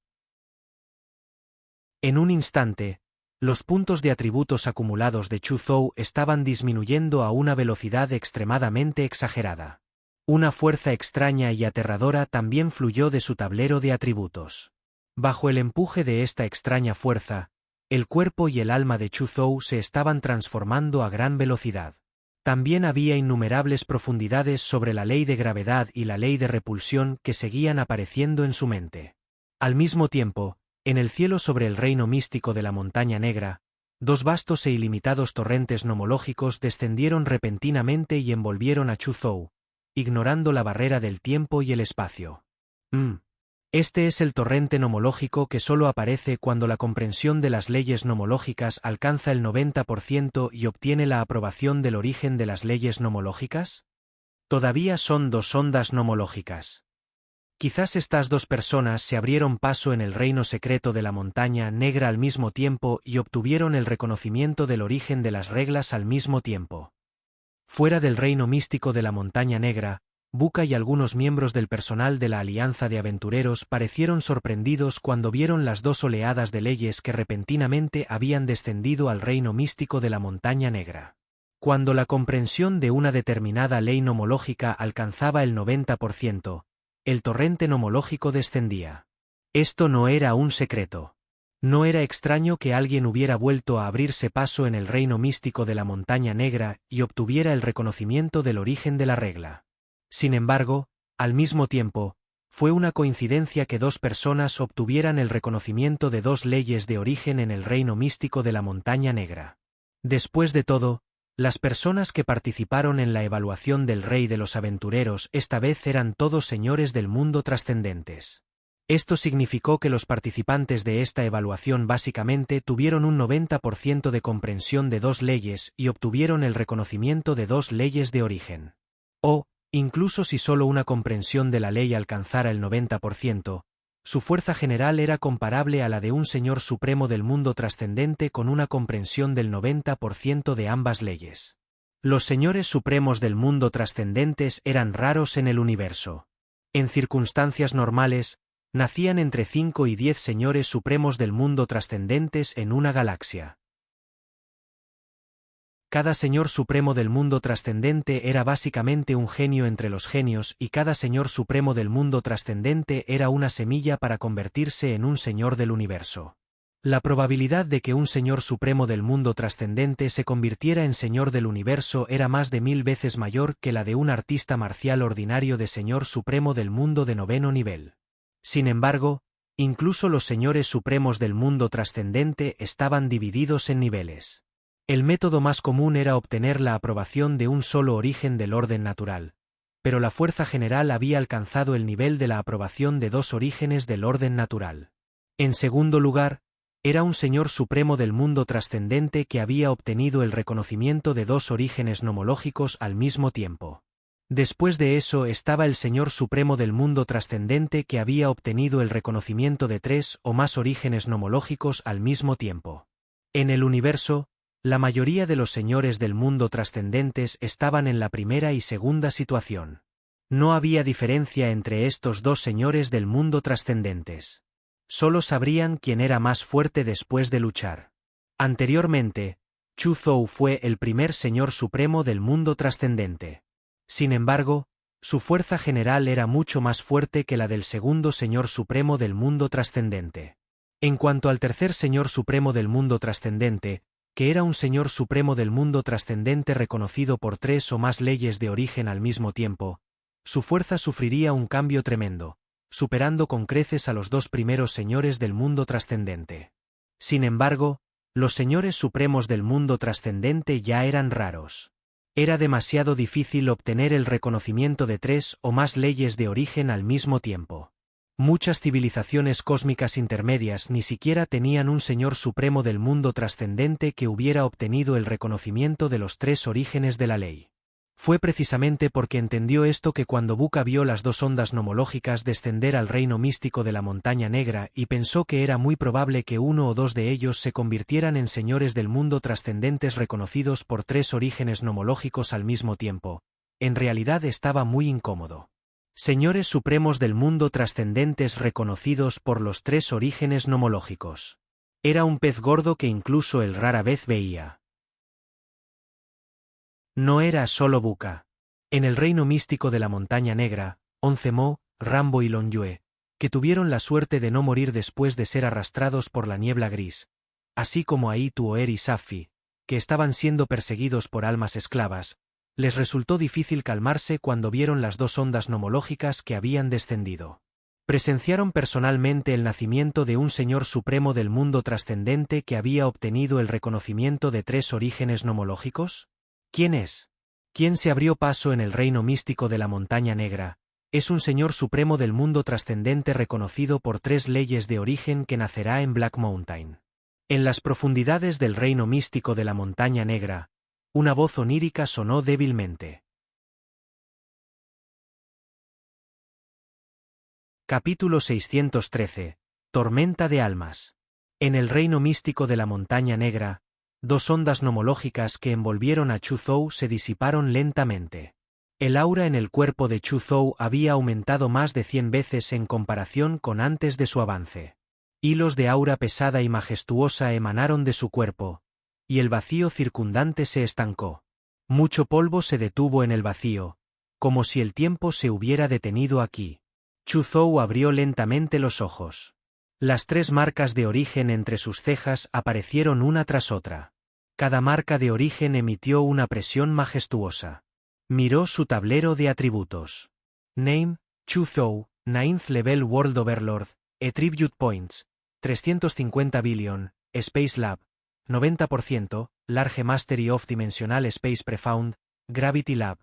En un instante, los puntos de atributos acumulados de Chu Zhou estaban disminuyendo a una velocidad extremadamente exagerada. Una fuerza extraña y aterradora también fluyó de su tablero de atributos. Bajo el empuje de esta extraña fuerza, el cuerpo y el alma de Chu Zhou se estaban transformando a gran velocidad. También había innumerables profundidades sobre la ley de gravedad y la ley de repulsión que seguían apareciendo en su mente. Al mismo tiempo, en el cielo sobre el reino místico de la montaña negra, dos vastos e ilimitados torrentes nomológicos descendieron repentinamente y envolvieron a Chu Zhou, ignorando la barrera del tiempo y el espacio. Este es el torrente nomológico que solo aparece cuando la comprensión de las leyes nomológicas alcanza el 90% y obtiene la aprobación del origen de las leyes nomológicas. Todavía son dos ondas nomológicas. Quizás estas dos personas se abrieron paso en el reino secreto de la montaña negra al mismo tiempo y obtuvieron el reconocimiento del origen de las reglas al mismo tiempo. Fuera del reino místico de la montaña negra, Buka y algunos miembros del personal de la Alianza de Aventureros parecieron sorprendidos cuando vieron las dos oleadas de leyes que repentinamente habían descendido al reino místico de la montaña negra. Cuando la comprensión de una determinada ley nomológica alcanzaba el 90%, el torrente nomológico descendía. Esto no era un secreto. No era extraño que alguien hubiera vuelto a abrirse paso en el reino místico de la montaña negra y obtuviera el reconocimiento del origen de la regla. Sin embargo, al mismo tiempo, fue una coincidencia que dos personas obtuvieran el reconocimiento de dos leyes de origen en el reino místico de la montaña negra. Después de todo, las personas que participaron en la evaluación del rey de los aventureros esta vez eran todos señores del mundo trascendentes. Esto significó que los participantes de esta evaluación básicamente tuvieron un 90% de comprensión de dos leyes y obtuvieron el reconocimiento de dos leyes de origen. O, incluso si solo una comprensión de la ley alcanzara el 90%, su fuerza general era comparable a la de un Señor Supremo del mundo trascendente con una comprensión del 90% de ambas leyes. Los Señores Supremos del mundo trascendentes eran raros en el universo. En circunstancias normales, nacían entre 5 y 10 Señores Supremos del mundo trascendentes en una galaxia. Cada Señor Supremo del mundo trascendente era básicamente un genio entre los genios y cada Señor Supremo del mundo trascendente era una semilla para convertirse en un Señor del universo. La probabilidad de que un Señor Supremo del mundo trascendente se convirtiera en Señor del universo era más de 1000 veces mayor que la de un artista marcial ordinario de Señor Supremo del mundo de 9º nivel. Sin embargo, incluso los Señores Supremos del mundo trascendente estaban divididos en niveles. El método más común era obtener la aprobación de un solo origen del orden natural, pero la fuerza general había alcanzado el nivel de la aprobación de dos orígenes del orden natural. En segundo lugar, era un Señor Supremo del mundo trascendente que había obtenido el reconocimiento de dos orígenes nomológicos al mismo tiempo. Después de eso estaba el Señor Supremo del mundo trascendente que había obtenido el reconocimiento de 3 o más orígenes nomológicos al mismo tiempo. En el universo, la mayoría de los señores del mundo trascendentes estaban en la primera y segunda situación. No había diferencia entre estos dos señores del mundo trascendentes. Solo sabrían quién era más fuerte después de luchar. Anteriormente, Chu Zhou fue el primer Señor Supremo del mundo trascendente. Sin embargo, su fuerza general era mucho más fuerte que la del segundo Señor Supremo del mundo trascendente. En cuanto al tercer Señor Supremo del mundo trascendente, que era un Señor Supremo del mundo trascendente reconocido por 3 o más leyes de origen al mismo tiempo, su fuerza sufriría un cambio tremendo, superando con creces a los dos primeros señores del mundo trascendente. Sin embargo, los Señores Supremos del mundo trascendente ya eran raros. Era demasiado difícil obtener el reconocimiento de 3 o más leyes de origen al mismo tiempo. Muchas civilizaciones cósmicas intermedias ni siquiera tenían un Señor Supremo del mundo trascendente que hubiera obtenido el reconocimiento de los 3 orígenes de la ley. Fue precisamente porque entendió esto que cuando Buka vio las dos ondas nomológicas descender al reino místico de la Montaña Negra y pensó que era muy probable que uno o dos de ellos se convirtieran en señores del mundo trascendentes reconocidos por 3 orígenes nomológicos al mismo tiempo, en realidad estaba muy incómodo. Señores Supremos del mundo trascendentes reconocidos por los 3 orígenes nomológicos. Era un pez gordo que incluso él rara vez veía. No era solo Buka. En el reino místico de la Montaña Negra, 11 Mo, Rambo y Longyue, que tuvieron la suerte de no morir después de ser arrastrados por la niebla gris, así como Aitu Oer y Safi, que estaban siendo perseguidos por almas esclavas, les resultó difícil calmarse cuando vieron las dos ondas nomológicas que habían descendido. Presenciaron personalmente el nacimiento de un Señor Supremo del mundo trascendente que había obtenido el reconocimiento de 3 orígenes nomológicos. ¿Quién es? ¿Quién se abrió paso en el reino místico de la Montaña Negra? Es un Señor Supremo del mundo trascendente reconocido por 3 leyes de origen que nacerá en Black Mountain. En las profundidades del reino místico de la Montaña Negra, una voz onírica sonó débilmente. Capítulo 613. Tormenta de almas. En el reino místico de la Montaña Negra, 2 ondas nomológicas que envolvieron a Chu Zhou se disiparon lentamente. El aura en el cuerpo de Chu Zhou había aumentado más de 100 veces en comparación con antes de su avance. Hilos de aura pesada y majestuosa emanaron de su cuerpo, y el vacío circundante se estancó. Mucho polvo se detuvo en el vacío, como si el tiempo se hubiera detenido aquí. Chu Zhou abrió lentamente los ojos. Las 3 marcas de origen entre sus cejas aparecieron una tras otra. Cada marca de origen emitió una presión majestuosa. Miró su tablero de atributos. Name, Chu Zhou, 9th Level World Overlord, Attribute Points, 350 billion, Space Lab, 90%, Large Mastery of Dimensional Space Profound, Gravity Lab,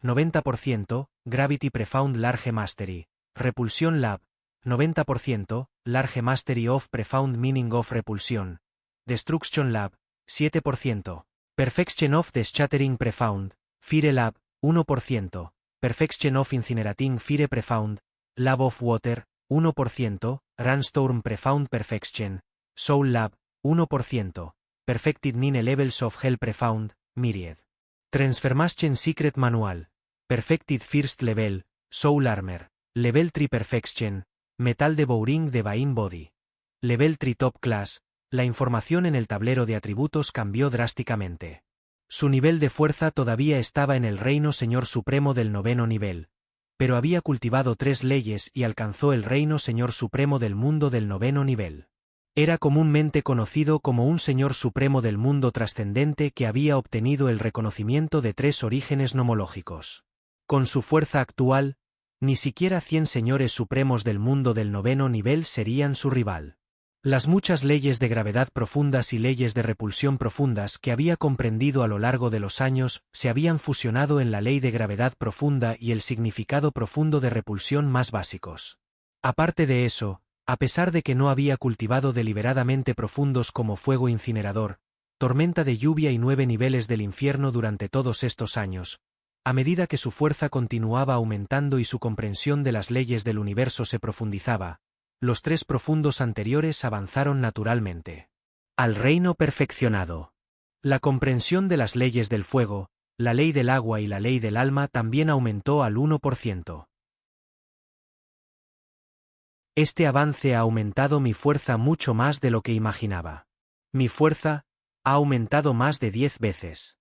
90%, Gravity Profound Large Mastery, Repulsion Lab, 90%, Large Mastery of Profound Meaning of Repulsion. Destruction Lab, 7%. Perfection of the Shattering Profound, Fire Lab, 1%. Perfection of Incinerating Fire Profound, Lab of Water, 1%. Randstorm Profound Perfection, Soul Lab, 1%. Perfected 9 Levels of Hell Profound, Myriad. Transformation Secret Manual. Perfected First Level, Soul Armor. Level 3 Perfection, Metal Devouring Divine Body. Level 3 Top Class. La información en el tablero de atributos cambió drásticamente. Su nivel de fuerza todavía estaba en el Reino Señor Supremo del 9º nivel, pero había cultivado 3 leyes y alcanzó el Reino Señor Supremo del mundo del 9º nivel. Era comúnmente conocido como un Señor Supremo del mundo trascendente que había obtenido el reconocimiento de 3 orígenes nomológicos. Con su fuerza actual, ni siquiera 100 Señores Supremos del mundo del 9º nivel serían su rival. Las muchas leyes de gravedad profundas y leyes de repulsión profundas que había comprendido a lo largo de los años se habían fusionado en la ley de gravedad profunda y el significado profundo de repulsión más básicos. Aparte de eso, a pesar de que no había cultivado deliberadamente profundos como fuego incinerador, tormenta de lluvia y 9 niveles del infierno durante todos estos años, a medida que su fuerza continuaba aumentando y su comprensión de las leyes del universo se profundizaba, los 3 profundos anteriores avanzaron naturalmente al reino perfeccionado. La comprensión de las leyes del fuego, la ley del agua y la ley del alma también aumentó al 1%. Este avance ha aumentado mi fuerza mucho más de lo que imaginaba. Mi fuerza ha aumentado más de 10 veces.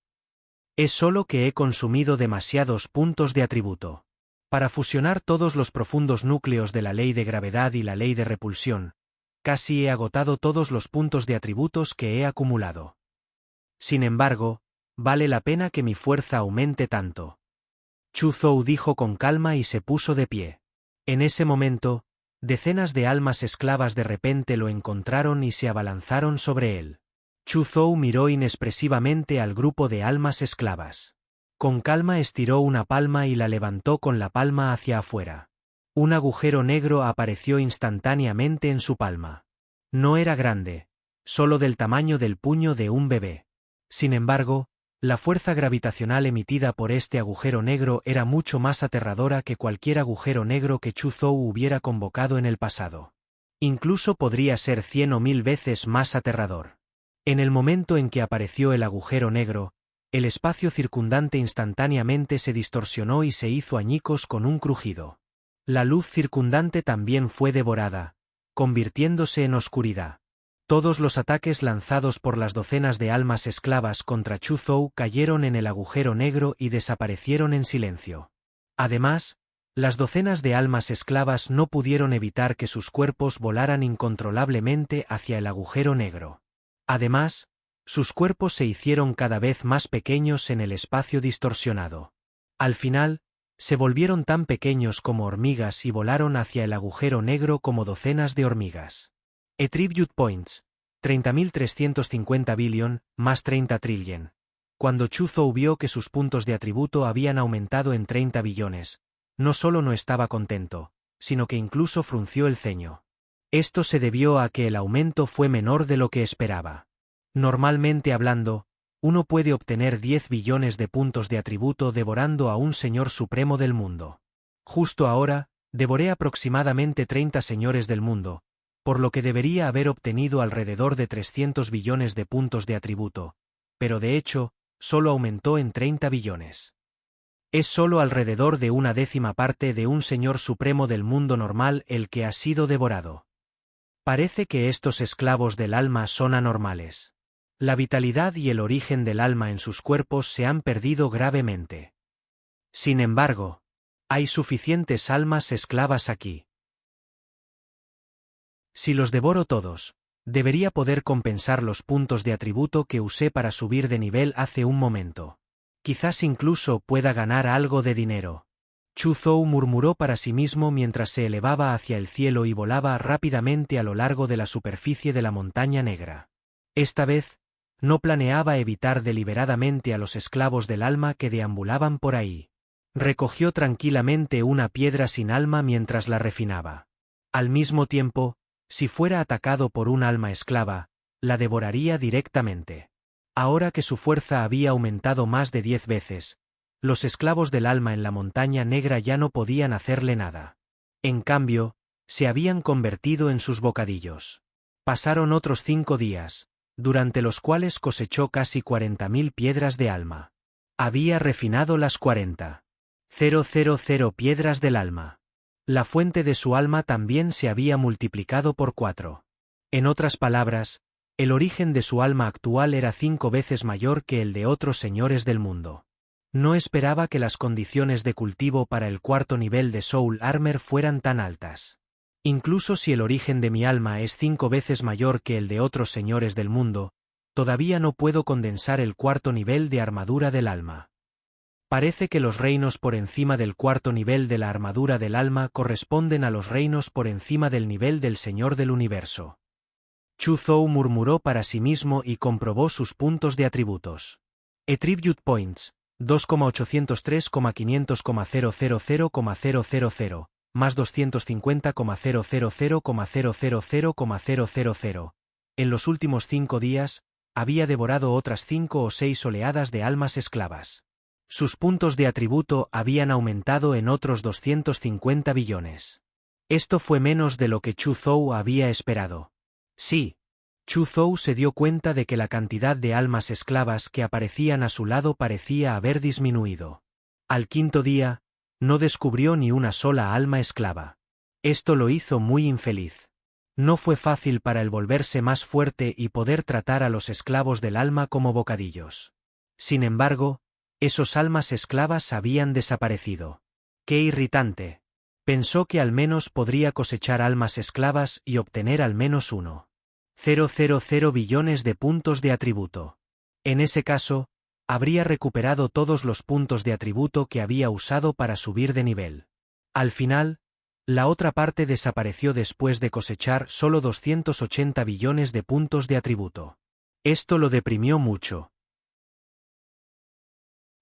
Es solo que he consumido demasiados puntos de atributo. Para fusionar todos los profundos núcleos de la ley de gravedad y la ley de repulsión, casi he agotado todos los puntos de atributos que he acumulado. Sin embargo, vale la pena que mi fuerza aumente tanto. Chu Zhou dijo con calma y se puso de pie. En ese momento, decenas de almas esclavas de repente lo encontraron y se abalanzaron sobre él. Chu Zhou miró inexpresivamente al grupo de almas esclavas. Con calma estiró una palma y la levantó con la palma hacia afuera. Un agujero negro apareció instantáneamente en su palma. No era grande, solo del tamaño del puño de un bebé. Sin embargo, la fuerza gravitacional emitida por este agujero negro era mucho más aterradora que cualquier agujero negro que Chu Zhou hubiera convocado en el pasado. Incluso podría ser 100 o 1000 veces más aterrador. En el momento en que apareció el agujero negro, el espacio circundante instantáneamente se distorsionó y se hizo añicos con un crujido. La luz circundante también fue devorada, convirtiéndose en oscuridad. Todos los ataques lanzados por las docenas de almas esclavas contra Chu Zhou cayeron en el agujero negro y desaparecieron en silencio. Además, las docenas de almas esclavas no pudieron evitar que sus cuerpos volaran incontrolablemente hacia el agujero negro. Además, sus cuerpos se hicieron cada vez más pequeños en el espacio distorsionado. Al final, se volvieron tan pequeños como hormigas y volaron hacia el agujero negro como docenas de hormigas. Attribute Points, 30.350 billion, más 30 trillion. Cuando Chu Zhou vio que sus puntos de atributo habían aumentado en 30 billones, no solo no estaba contento, sino que incluso frunció el ceño. Esto se debió a que el aumento fue menor de lo que esperaba. Normalmente hablando, uno puede obtener 10 billones de puntos de atributo devorando a un Señor Supremo del mundo. Justo ahora, devoré aproximadamente 30 señores del mundo, por lo que debería haber obtenido alrededor de 300 billones de puntos de atributo, pero de hecho, solo aumentó en 30 billones. Es solo alrededor de una décima parte de un Señor Supremo del mundo normal el que ha sido devorado. Parece que estos esclavos del alma son anormales. La vitalidad y el origen del alma en sus cuerpos se han perdido gravemente. Sin embargo, hay suficientes almas esclavas aquí. Si los devoro todos, debería poder compensar los puntos de atributo que usé para subir de nivel hace un momento. Quizás incluso pueda ganar algo de dinero. Chu Zhou murmuró para sí mismo mientras se elevaba hacia el cielo y volaba rápidamente a lo largo de la superficie de la montaña negra. Esta vez, no planeaba evitar deliberadamente a los esclavos del alma que deambulaban por ahí. Recogió tranquilamente una piedra sin alma mientras la refinaba. Al mismo tiempo, si fuera atacado por un alma esclava, la devoraría directamente. Ahora que su fuerza había aumentado más de 10 veces, los esclavos del alma en la montaña negra ya no podían hacerle nada. En cambio, se habían convertido en sus bocadillos. Pasaron otros 5 días, durante los cuales cosechó casi 40.000 piedras de alma. Había refinado las 40.000 piedras del alma. La fuente de su alma también se había multiplicado por 4. En otras palabras, el origen de su alma actual era 5 veces mayor que el de otros señores del mundo. No esperaba que las condiciones de cultivo para el cuarto nivel de Soul Armor fueran tan altas. Incluso si el origen de mi alma es 5 veces mayor que el de otros señores del mundo, todavía no puedo condensar el cuarto nivel de armadura del alma. Parece que los reinos por encima del cuarto nivel de la armadura del alma corresponden a los reinos por encima del nivel del Señor del Universo. Chu Zhou murmuró para sí mismo y comprobó sus puntos de atributos. Attribute Points, 2,803,500,000,000, más 250,000,000,000. En los últimos 5 días, había devorado otras 5 o 6 oleadas de almas esclavas. Sus puntos de atributo habían aumentado en otros 250 billones. Esto fue menos de lo que Chu Zhou había esperado. Sí. Chu Zhou se dio cuenta de que la cantidad de almas esclavas que aparecían a su lado parecía haber disminuido. Al 5.º día, no descubrió ni una sola alma esclava. Esto lo hizo muy infeliz. No fue fácil para él volverse más fuerte y poder tratar a los esclavos del alma como bocadillos. Sin embargo, esos almas esclavas habían desaparecido. ¡Qué irritante! Pensó que al menos podría cosechar almas esclavas y obtener al menos 1,000 billones de puntos de atributo. En ese caso, habría recuperado todos los puntos de atributo que había usado para subir de nivel. Al final, la otra parte desapareció después de cosechar solo 280 billones de puntos de atributo. Esto lo deprimió mucho.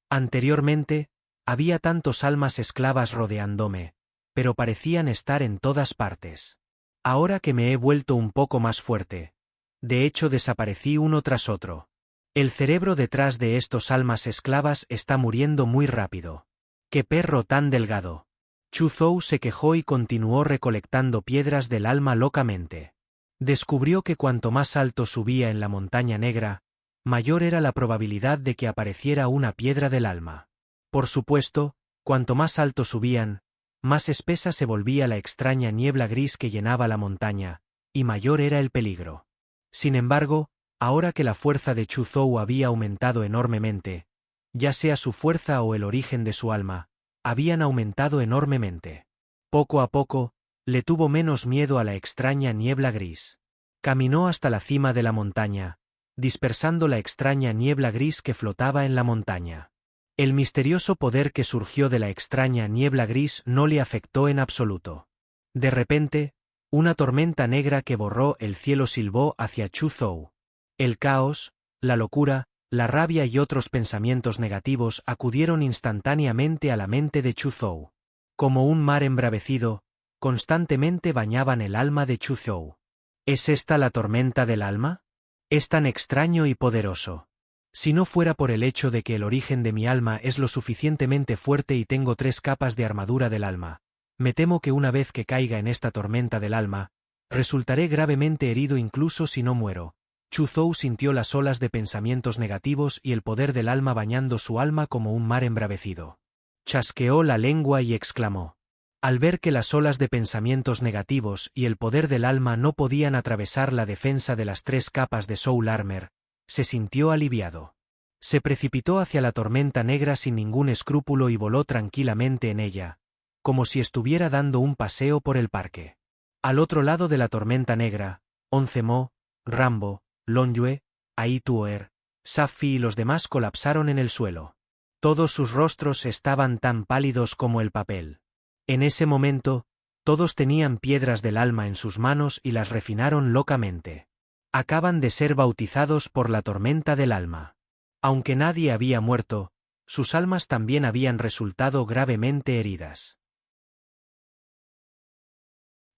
Anteriormente, había tantos almas esclavas rodeándome, pero parecían estar en todas partes. Ahora que me he vuelto un poco más fuerte, de hecho desaparecí uno tras otro. El cerebro detrás de estos almas esclavas está muriendo muy rápido. ¡Qué perro tan delgado! Chu Zhou se quejó y continuó recolectando piedras del alma locamente. Descubrió que cuanto más alto subía en la montaña negra, mayor era la probabilidad de que apareciera una piedra del alma. Por supuesto, cuanto más alto subían, más espesa se volvía la extraña niebla gris que llenaba la montaña, y mayor era el peligro. Sin embargo, ahora que la fuerza de Chu Zhou había aumentado enormemente, ya sea su fuerza o el origen de su alma, habían aumentado enormemente. Poco a poco, le tuvo menos miedo a la extraña niebla gris. Caminó hasta la cima de la montaña, dispersando la extraña niebla gris que flotaba en la montaña. El misterioso poder que surgió de la extraña niebla gris no le afectó en absoluto. De repente, una tormenta negra que borró el cielo silbó hacia Chu Zhou. El caos, la locura, la rabia y otros pensamientos negativos acudieron instantáneamente a la mente de Chu Zhou. Como un mar embravecido, constantemente bañaban el alma de Chu Zhou. ¿Es esta la tormenta del alma? Es tan extraño y poderoso. Si no fuera por el hecho de que el origen de mi alma es lo suficientemente fuerte y tengo 3 capas de armadura del alma, me temo que una vez que caiga en esta tormenta del alma, resultaré gravemente herido incluso si no muero. Chu Zhou sintió las olas de pensamientos negativos y el poder del alma bañando su alma como un mar embravecido. Chasqueó la lengua y exclamó. Al ver que las olas de pensamientos negativos y el poder del alma no podían atravesar la defensa de las 3 capas de Soul Armor, se sintió aliviado. Se precipitó hacia la tormenta negra sin ningún escrúpulo y voló tranquilamente en ella, como si estuviera dando un paseo por el parque. Al otro lado de la tormenta negra, Mo, Rambo, Longyue, Aituoer, Safi y los demás colapsaron en el suelo. Todos sus rostros estaban tan pálidos como el papel. En ese momento, todos tenían piedras del alma en sus manos y las refinaron locamente. Acaban de ser bautizados por la tormenta del alma. Aunque nadie había muerto, sus almas también habían resultado gravemente heridas.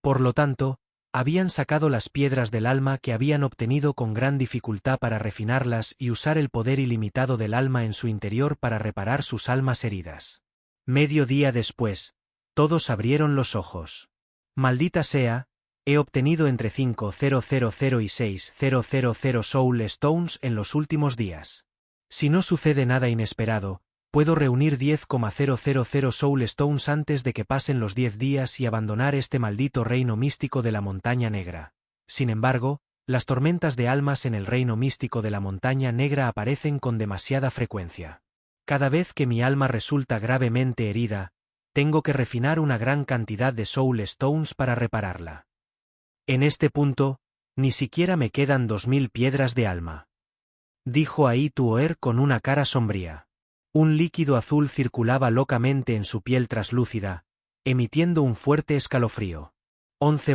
Por lo tanto, habían sacado las piedras del alma que habían obtenido con gran dificultad para refinarlas y usar el poder ilimitado del alma en su interior para reparar sus almas heridas. Medio día después, todos abrieron los ojos. Maldita sea, he obtenido entre 5,000 y 6,000 Soul Stones en los últimos días. Si no sucede nada inesperado, puedo reunir 10,000 Soul Stones antes de que pasen los 10 días y abandonar este maldito reino místico de la Montaña Negra. Sin embargo, las tormentas de almas en el reino místico de la Montaña Negra aparecen con demasiada frecuencia. Cada vez que mi alma resulta gravemente herida, tengo que refinar una gran cantidad de Soul Stones para repararla. En este punto, ni siquiera me quedan 2000 piedras de alma. Dijo Aituoer con una cara sombría. Un líquido azul circulaba locamente en su piel traslúcida, emitiendo un fuerte escalofrío.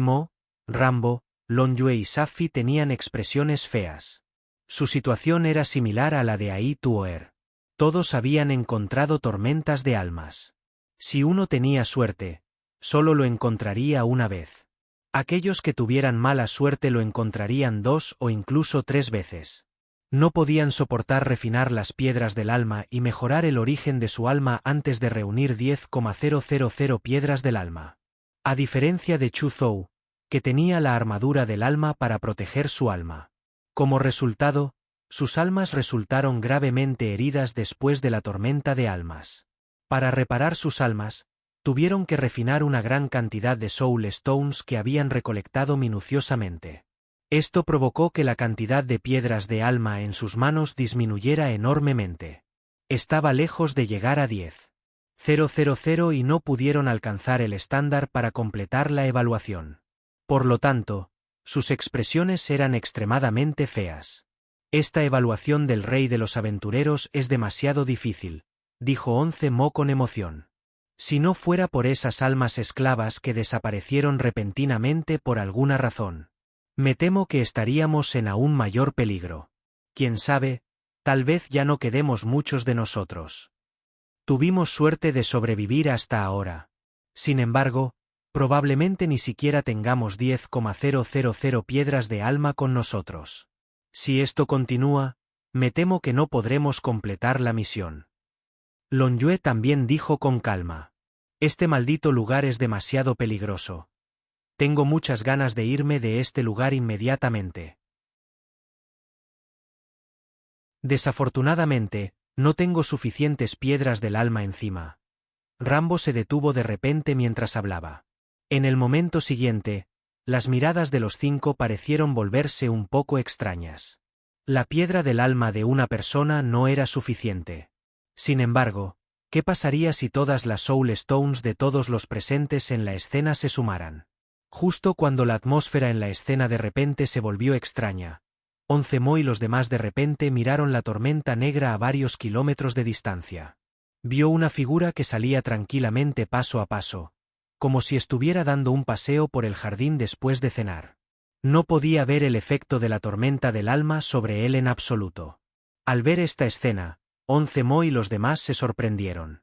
Mo, Rambo, Longyue y Safi tenían expresiones feas. Su situación era similar a la de Aituoer. Todos habían encontrado tormentas de almas. Si uno tenía suerte, solo lo encontraría una vez. Aquellos que tuvieran mala suerte lo encontrarían 2 o incluso 3 veces. No podían soportar refinar las piedras del alma y mejorar el origen de su alma antes de reunir 10,000 piedras del alma. A diferencia de Chu Zhou, que tenía la armadura del alma para proteger su alma. Como resultado, sus almas resultaron gravemente heridas después de la tormenta de almas. Para reparar sus almas, tuvieron que refinar una gran cantidad de Soul Stones que habían recolectado minuciosamente. Esto provocó que la cantidad de piedras de alma en sus manos disminuyera enormemente. Estaba lejos de llegar a 10,000 y no pudieron alcanzar el estándar para completar la evaluación. Por lo tanto, sus expresiones eran extremadamente feas. Esta evaluación del rey de los aventureros es demasiado difícil, dijo Mo con emoción. Si no fuera por esas almas esclavas que desaparecieron repentinamente por alguna razón. Me temo que estaríamos en aún mayor peligro. Quién sabe, tal vez ya no quedemos muchos de nosotros. Tuvimos suerte de sobrevivir hasta ahora. Sin embargo, probablemente ni siquiera tengamos 10,000 piedras de alma con nosotros. Si esto continúa, me temo que no podremos completar la misión. Longyue también dijo con calma. Este maldito lugar es demasiado peligroso. Tengo muchas ganas de irme de este lugar inmediatamente. Desafortunadamente, no tengo suficientes piedras del alma encima. Rambo se detuvo de repente mientras hablaba. En el momento siguiente, las miradas de los 5 parecieron volverse un poco extrañas. La piedra del alma de una persona no era suficiente. Sin embargo, ¿qué pasaría si todas las Soul Stones de todos los presentes en la escena se sumaran? Justo cuando la atmósfera en la escena de repente se volvió extraña, Mo y los demás de repente miraron la tormenta negra a varios kilómetros de distancia. Vio una figura que salía tranquilamente paso a paso, como si estuviera dando un paseo por el jardín después de cenar. No podía ver el efecto de la tormenta del alma sobre él en absoluto. Al ver esta escena, Mo y los demás se sorprendieron.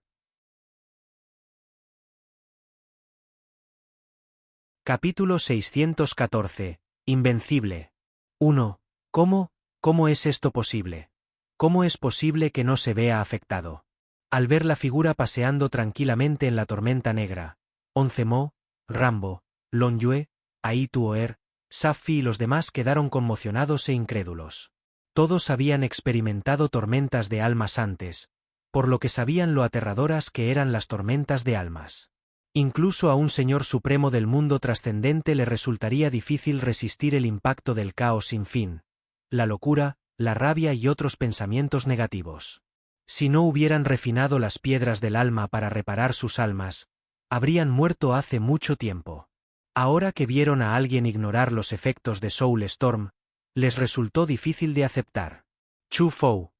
Capítulo 614. Invencible. 1. ¿Cómo es esto posible? ¿Cómo es posible que no se vea afectado? Al ver la figura paseando tranquilamente en la tormenta negra, Mo, Rambo, Longyue, Aituoer, Safi y los demás quedaron conmocionados e incrédulos. Todos habían experimentado tormentas de almas antes, por lo que sabían lo aterradoras que eran las tormentas de almas. Incluso a un Señor Supremo del mundo trascendente le resultaría difícil resistir el impacto del caos sin fin, la locura, la rabia y otros pensamientos negativos. Si no hubieran refinado las piedras del alma para reparar sus almas, habrían muerto hace mucho tiempo. Ahora que vieron a alguien ignorar los efectos de Soul Storm, les resultó difícil de aceptar. Chu Fou.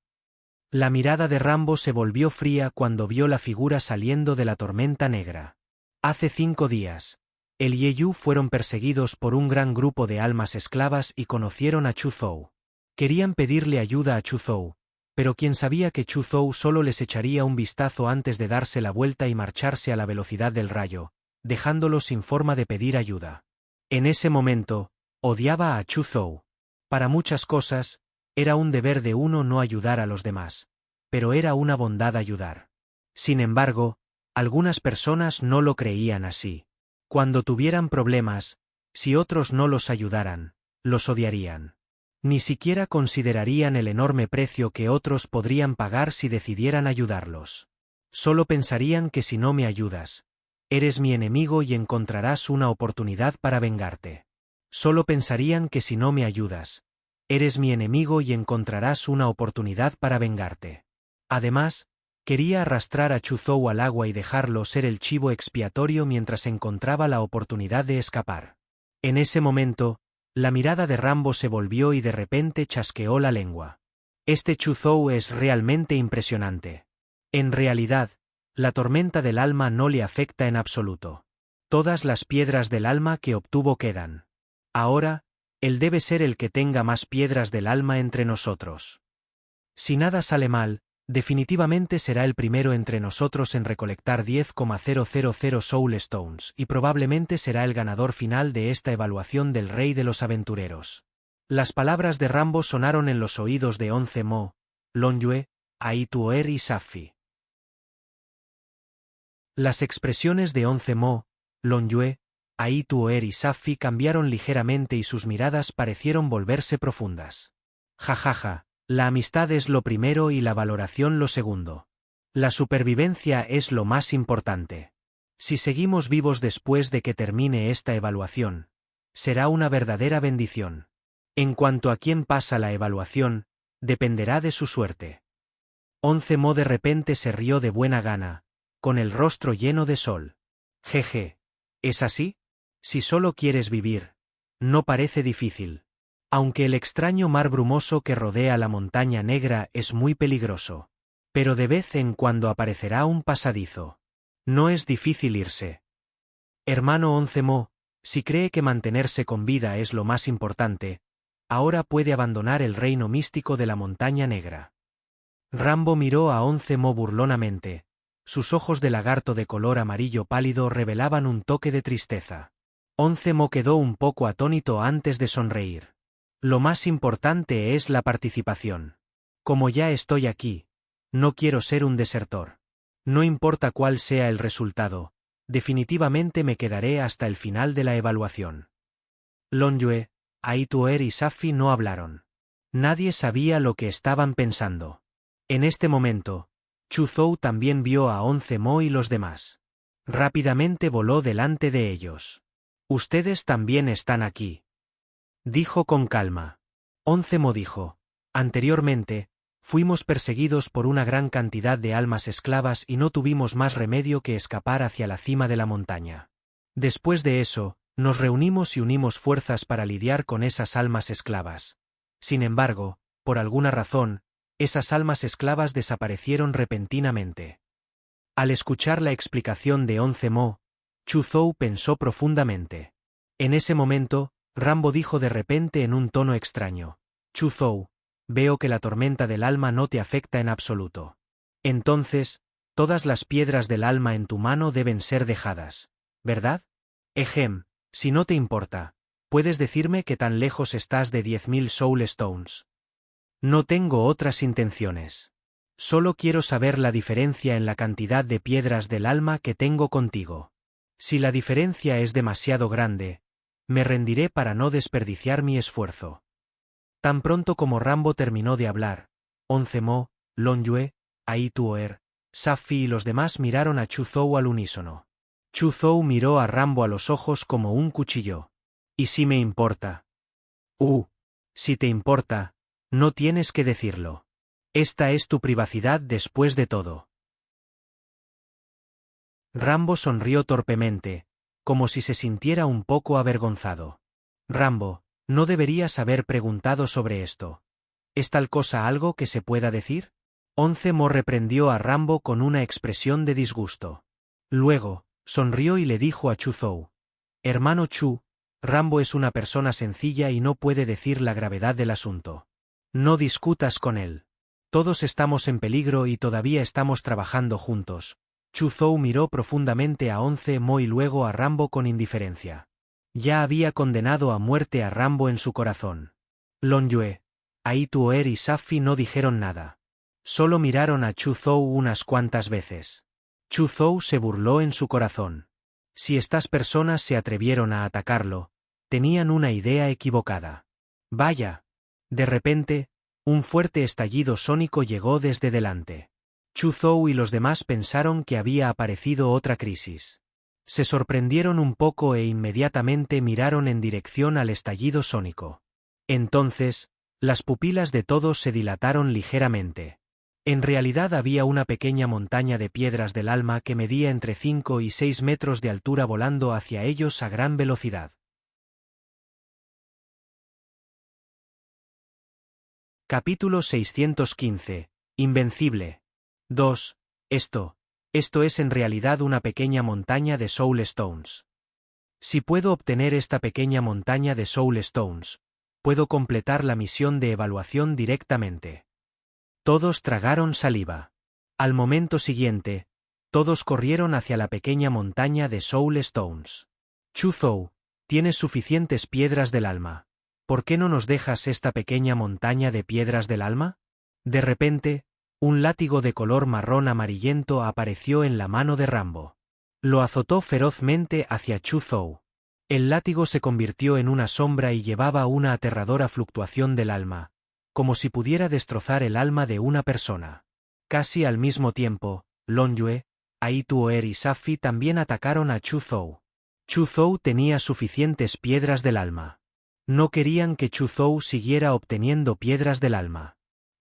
La mirada de Rambo se volvió fría cuando vio la figura saliendo de la tormenta negra. Hace 5 días, el Yeyu fueron perseguidos por un gran grupo de almas esclavas y conocieron a Chu Zhou. Querían pedirle ayuda a Chu Zhou, pero quien sabía que Chu Zhou solo les echaría un vistazo antes de darse la vuelta y marcharse a la velocidad del rayo, dejándolos sin forma de pedir ayuda. En ese momento, odiaba a Chu Zhou. Para muchas cosas, era un deber de uno no ayudar a los demás, pero era una bondad ayudar. Sin embargo, algunas personas no lo creían así. Cuando tuvieran problemas, si otros no los ayudaran, los odiarían. Ni siquiera considerarían el enorme precio que otros podrían pagar si decidieran ayudarlos. Solo pensarían que si no me ayudas, eres mi enemigo y encontrarás una oportunidad para vengarte. Solo pensarían que si no me ayudas, eres mi enemigo y encontrarás una oportunidad para vengarte. Además, quería arrastrar a Chu Zhou al agua y dejarlo ser el chivo expiatorio mientras encontraba la oportunidad de escapar. En ese momento, la mirada de Rambo se volvió y de repente chasqueó la lengua. Este Chu Zhou es realmente impresionante. En realidad, la tormenta del alma no le afecta en absoluto. Todas las piedras del alma que obtuvo quedan. Ahora, él debe ser el que tenga más piedras del alma entre nosotros. Si nada sale mal, definitivamente será el primero entre nosotros en recolectar 10,000 Soul Stones y probablemente será el ganador final de esta evaluación del Rey de los Aventureros. Las palabras de Rambo sonaron en los oídos de Onze Mo, Longyue, Aituoer y Safi. Las expresiones de Onze Mo, Longyue, Aituoer y Safi cambiaron ligeramente y sus miradas parecieron volverse profundas. Jajaja. La amistad es lo primero y la valoración lo segundo. La supervivencia es lo más importante. Si seguimos vivos después de que termine esta evaluación, será una verdadera bendición. En cuanto a quién pasa la evaluación, dependerá de su suerte. Onze Mo de repente se rió de buena gana, con el rostro lleno de sol. Jeje. ¿Es así? Si solo quieres vivir, no parece difícil. Aunque el extraño mar brumoso que rodea la montaña negra es muy peligroso. Pero de vez en cuando aparecerá un pasadizo. No es difícil irse. Hermano Onze Mo, si cree que mantenerse con vida es lo más importante, ahora puede abandonar el reino místico de la montaña negra. Rambo miró a Onze Mo burlonamente. Sus ojos de lagarto de color amarillo pálido revelaban un toque de tristeza. Onze Mo quedó un poco atónito antes de sonreír. Lo más importante es la participación. Como ya estoy aquí, no quiero ser un desertor. No importa cuál sea el resultado, definitivamente me quedaré hasta el final de la evaluación. Longyue, Aituoer y Safi no hablaron. Nadie sabía lo que estaban pensando. En este momento, Chu Zhou también vio a Onze Mo y los demás. Rápidamente voló delante de ellos. Ustedes también están aquí. Dijo con calma. Onze Mo dijo, anteriormente, fuimos perseguidos por una gran cantidad de almas esclavas y no tuvimos más remedio que escapar hacia la cima de la montaña. Después de eso, nos reunimos y unimos fuerzas para lidiar con esas almas esclavas. Sin embargo, por alguna razón, esas almas esclavas desaparecieron repentinamente. Al escuchar la explicación de Onze Mo, Chu Zhou pensó profundamente. En ese momento, Rambo dijo de repente en un tono extraño, Chu Zhou, veo que la tormenta del alma no te afecta en absoluto. Entonces, todas las piedras del alma en tu mano deben ser dejadas, ¿verdad? Ejem, si no te importa, ¿puedes decirme qué tan lejos estás de 10.000 Soul Stones? No tengo otras intenciones. Solo quiero saber la diferencia en la cantidad de piedras del alma que tengo contigo. Si la diferencia es demasiado grande, me rendiré para no desperdiciar mi esfuerzo. Tan pronto como Rambo terminó de hablar, Onze Mo, Longyue, Aituoer, Safi y los demás miraron a Chu Zhou al unísono. Chu Zhou miró a Rambo a los ojos como un cuchillo. ¿Y si me importa? Si te importa, no tienes que decirlo. Esta es tu privacidad después de todo. Rambo sonrió torpemente, como si se sintiera un poco avergonzado. Rambo, no deberías haber preguntado sobre esto. ¿Es tal cosa algo que se pueda decir? Onze Mo reprendió a Rambo con una expresión de disgusto. Luego, sonrió y le dijo a Chu Zhou. Hermano Chu, Rambo es una persona sencilla y no puede decir la gravedad del asunto. No discutas con él. Todos estamos en peligro y todavía estamos trabajando juntos. Chu Zhou miró profundamente a Onze Mo y luego a Rambo con indiferencia. Ya había condenado a muerte a Rambo en su corazón. Longyue, Aituoer y Safi no dijeron nada. Solo miraron a Chu Zhou unas cuantas veces. Chu Zhou se burló en su corazón. Si estas personas se atrevieron a atacarlo, tenían una idea equivocada. Vaya. De repente, un fuerte estallido sónico llegó desde delante. Chu Zhou y los demás pensaron que había aparecido otra crisis. Se sorprendieron un poco e inmediatamente miraron en dirección al estallido sónico. Entonces, las pupilas de todos se dilataron ligeramente. En realidad había una pequeña montaña de piedras del alma que medía entre 5 y 6 metros de altura volando hacia ellos a gran velocidad. Capítulo 615. Invencible. 2. Esto es en realidad una pequeña montaña de Soul Stones. Si puedo obtener esta pequeña montaña de Soul Stones, puedo completar la misión de evaluación directamente. Todos tragaron saliva. Al momento siguiente, todos corrieron hacia la pequeña montaña de Soul Stones. Chu Zhou, tienes suficientes piedras del alma. ¿Por qué no nos dejas esta pequeña montaña de piedras del alma? De repente, un látigo de color marrón amarillento apareció en la mano de Rambo. Lo azotó ferozmente hacia Chu Zhou. El látigo se convirtió en una sombra y llevaba una aterradora fluctuación del alma, como si pudiera destrozar el alma de una persona. Casi al mismo tiempo, Longyue, Aituoer y Safi también atacaron a Chu Zhou. Chu Zhou tenía suficientes piedras del alma. No querían que Chu Zhou siguiera obteniendo piedras del alma.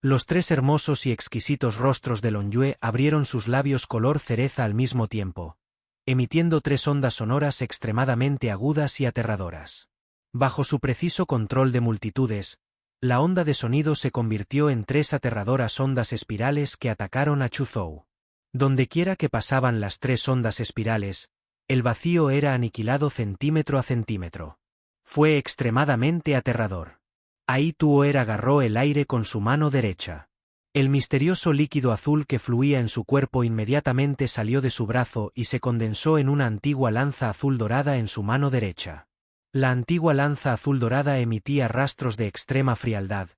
Los tres hermosos y exquisitos rostros de Longyue abrieron sus labios color cereza al mismo tiempo, emitiendo 3 ondas sonoras extremadamente agudas y aterradoras. Bajo su preciso control de multitudes, la onda de sonido se convirtió en 3 aterradoras ondas espirales que atacaron a Chu Zhou. Dondequiera que pasaban las 3 ondas espirales, el vacío era aniquilado centímetro a centímetro. Fue extremadamente aterrador. Aituoer agarró el aire con su mano derecha. El misterioso líquido azul que fluía en su cuerpo inmediatamente salió de su brazo y se condensó en una antigua lanza azul dorada en su mano derecha. La antigua lanza azul dorada emitía rastros de extrema frialdad,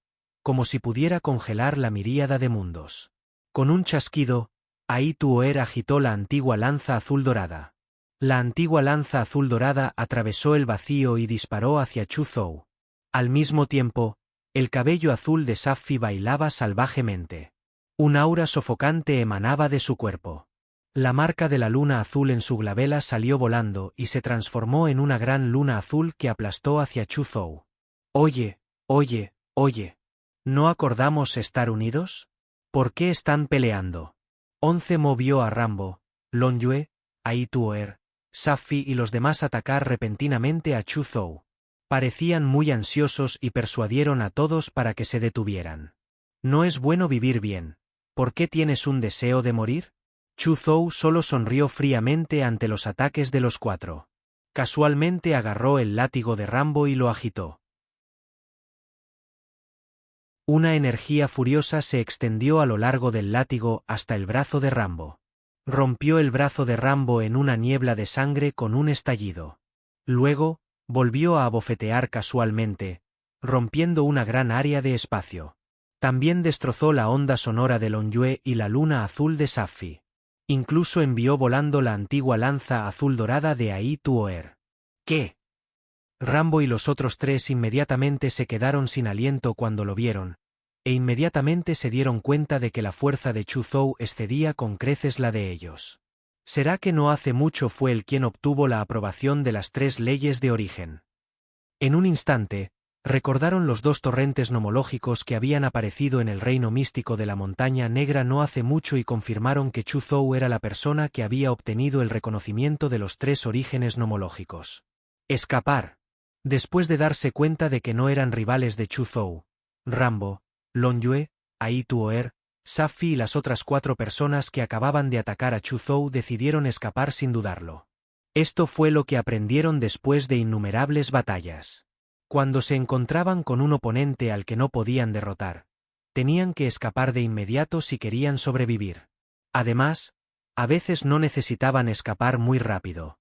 como si pudiera congelar la miríada de mundos. Con un chasquido, Aituoer agitó la antigua lanza azul dorada. La antigua lanza azul dorada atravesó el vacío y disparó hacia Chu Zhou. Al mismo tiempo, el cabello azul de Safi bailaba salvajemente. Un aura sofocante emanaba de su cuerpo. La marca de la luna azul en su glabela salió volando y se transformó en una gran luna azul que aplastó hacia Chu Zhou. Oye, oye, oye. ¿No acordamos estar unidos? ¿Por qué están peleando? 11 movió a Rambo, Longyue, Aituoer, Safi y los demás atacar repentinamente a Chu Zhou. Parecían muy ansiosos y persuadieron a todos para que se detuvieran. No es bueno vivir bien. ¿Por qué tienes un deseo de morir? Chu Zhou solo sonrió fríamente ante los ataques de los 4. Casualmente agarró el látigo de Rambo y lo agitó. Una energía furiosa se extendió a lo largo del látigo hasta el brazo de Rambo. Rompió el brazo de Rambo en una niebla de sangre con un estallido. Luego, volvió a abofetear casualmente, rompiendo una gran área de espacio. También destrozó la onda sonora de Longyue y la luna azul de Safi. Incluso envió volando la antigua lanza azul dorada de Aituoer. ¿Qué? Rambo y los otros 3 inmediatamente se quedaron sin aliento cuando lo vieron, e inmediatamente se dieron cuenta de que la fuerza de Chu Zhou excedía con creces la de ellos. ¿Será que no hace mucho fue él quien obtuvo la aprobación de las 3 leyes de origen? En un instante, recordaron los 2 torrentes nomológicos que habían aparecido en el reino místico de la montaña negra no hace mucho y confirmaron que Chu Zhou era la persona que había obtenido el reconocimiento de los 3 orígenes nomológicos. Escapar. Después de darse cuenta de que no eran rivales de Chu Zhou, Rambo, Longyue, Aituoer, Safi y las otras 4 personas que acababan de atacar a Chu Zhou decidieron escapar sin dudarlo. Esto fue lo que aprendieron después de innumerables batallas. Cuando se encontraban con un oponente al que no podían derrotar, tenían que escapar de inmediato si querían sobrevivir. Además, a veces no necesitaban escapar muy rápido.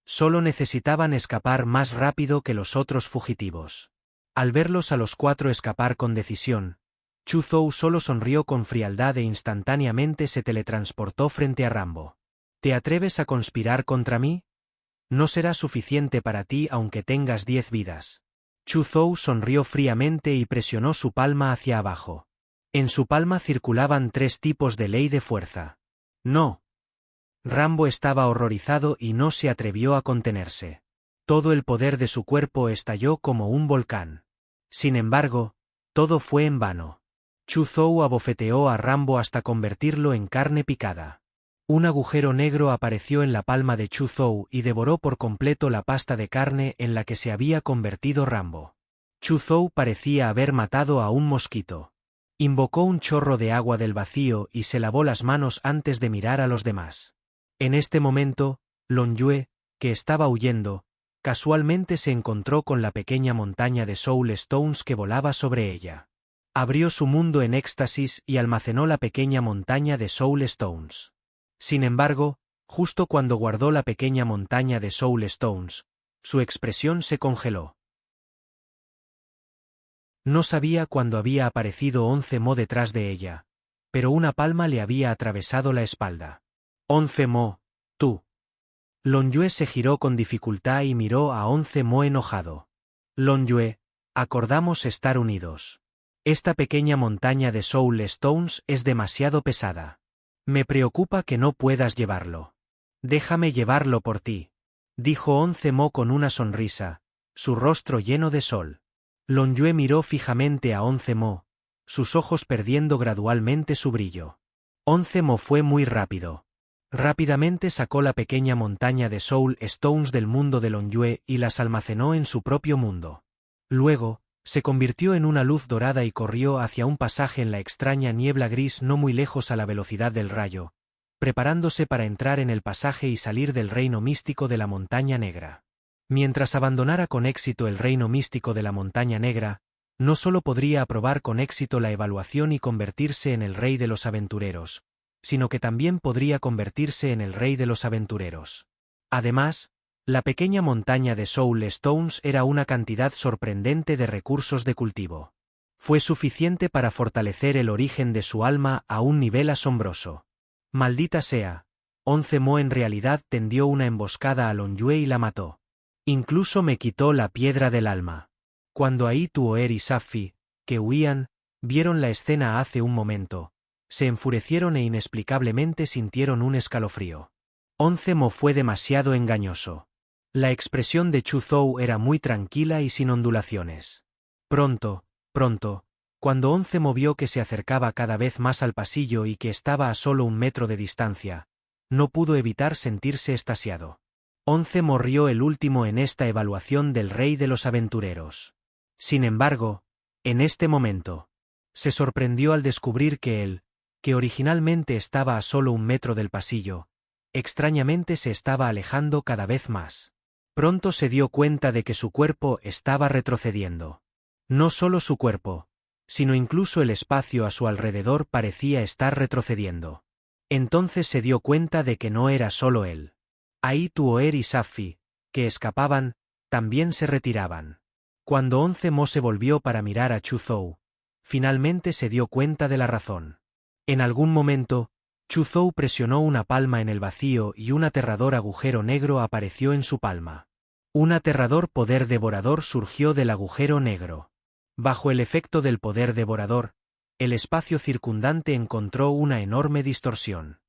Solo necesitaban escapar más rápido que los otros fugitivos. Al verlos a los 4 escapar con decisión, Chu Zhou solo sonrió con frialdad e instantáneamente se teletransportó frente a Rambo. ¿Te atreves a conspirar contra mí? No será suficiente para ti aunque tengas 10 vidas. Chu Zhou sonrió fríamente y presionó su palma hacia abajo. En su palma circulaban 3 tipos de ley de fuerza. No. Rambo estaba horrorizado y no se atrevió a contenerse. Todo el poder de su cuerpo estalló como un volcán. Sin embargo, todo fue en vano. Chu Zhou abofeteó a Rambo hasta convertirlo en carne picada. Un agujero negro apareció en la palma de Chu Zhou y devoró por completo la pasta de carne en la que se había convertido Rambo. Chu Zhou parecía haber matado a un mosquito. Invocó un chorro de agua del vacío y se lavó las manos antes de mirar a los demás. En este momento, Long Yue, que estaba huyendo, casualmente se encontró con la pequeña montaña de Soul Stones que volaba sobre ella. Abrió su mundo en éxtasis y almacenó la pequeña montaña de Soul Stones. Sin embargo, justo cuando guardó la pequeña montaña de Soul Stones, su expresión se congeló. No sabía cuándo había aparecido 11 Mo detrás de ella, pero una palma le había atravesado la espalda. 11 Mo, tú. Long Yue se giró con dificultad y miró a 11 Mo enojado. Long Yue, acordamos estar unidos. Esta pequeña montaña de Soul Stones es demasiado pesada. Me preocupa que no puedas llevarlo. Déjame llevarlo por ti, dijo 11 Mo con una sonrisa, su rostro lleno de sol. Long Yue miró fijamente a 11 Mo, sus ojos perdiendo gradualmente su brillo. 11 Mo fue muy rápido. Rápidamente sacó la pequeña montaña de Soul Stones del mundo de Long Yue y las almacenó en su propio mundo. Luego, se convirtió en una luz dorada y corrió hacia un pasaje en la extraña niebla gris no muy lejos a la velocidad del rayo, preparándose para entrar en el pasaje y salir del reino místico de la Montaña Negra. Mientras abandonara con éxito el reino místico de la Montaña Negra, no solo podría aprobar con éxito la evaluación y convertirse en el rey de los aventureros, sino que también podría convertirse en el rey de los aventureros. Además, la pequeña montaña de Soul Stones era una cantidad sorprendente de recursos de cultivo. Fue suficiente para fortalecer el origen de su alma a un nivel asombroso. Maldita sea, 11 Mo en realidad tendió una emboscada a Long Yue y la mató. Incluso me quitó la piedra del alma. Cuando Ai Tuoer y Safi, que huían, vieron la escena hace un momento, se enfurecieron e inexplicablemente sintieron un escalofrío. 11 Mo fue demasiado engañoso. La expresión de Chu Zhou era muy tranquila y sin ondulaciones. Pronto, cuando 11 Mo vio que se acercaba cada vez más al pasillo y que estaba a solo 1 metro de distancia, no pudo evitar sentirse extasiado. 11 Mo rió el último en esta evaluación del rey de los aventureros. Sin embargo, en este momento, se sorprendió al descubrir que él, que originalmente estaba a solo 1 metro del pasillo, extrañamente se estaba alejando cada vez más. Pronto se dio cuenta de que su cuerpo estaba retrocediendo. No solo su cuerpo, sino incluso el espacio a su alrededor parecía estar retrocediendo. Entonces se dio cuenta de que no era solo él. Ai Tuoer y Safi, que escapaban, también se retiraban. Cuando 11 Mo se volvió para mirar a Chu Zhou, finalmente se dio cuenta de la razón. En algún momento, Chu Zhou presionó una palma en el vacío y un aterrador agujero negro apareció en su palma. Un aterrador poder devorador surgió del agujero negro. Bajo el efecto del poder devorador, el espacio circundante encontró una enorme distorsión.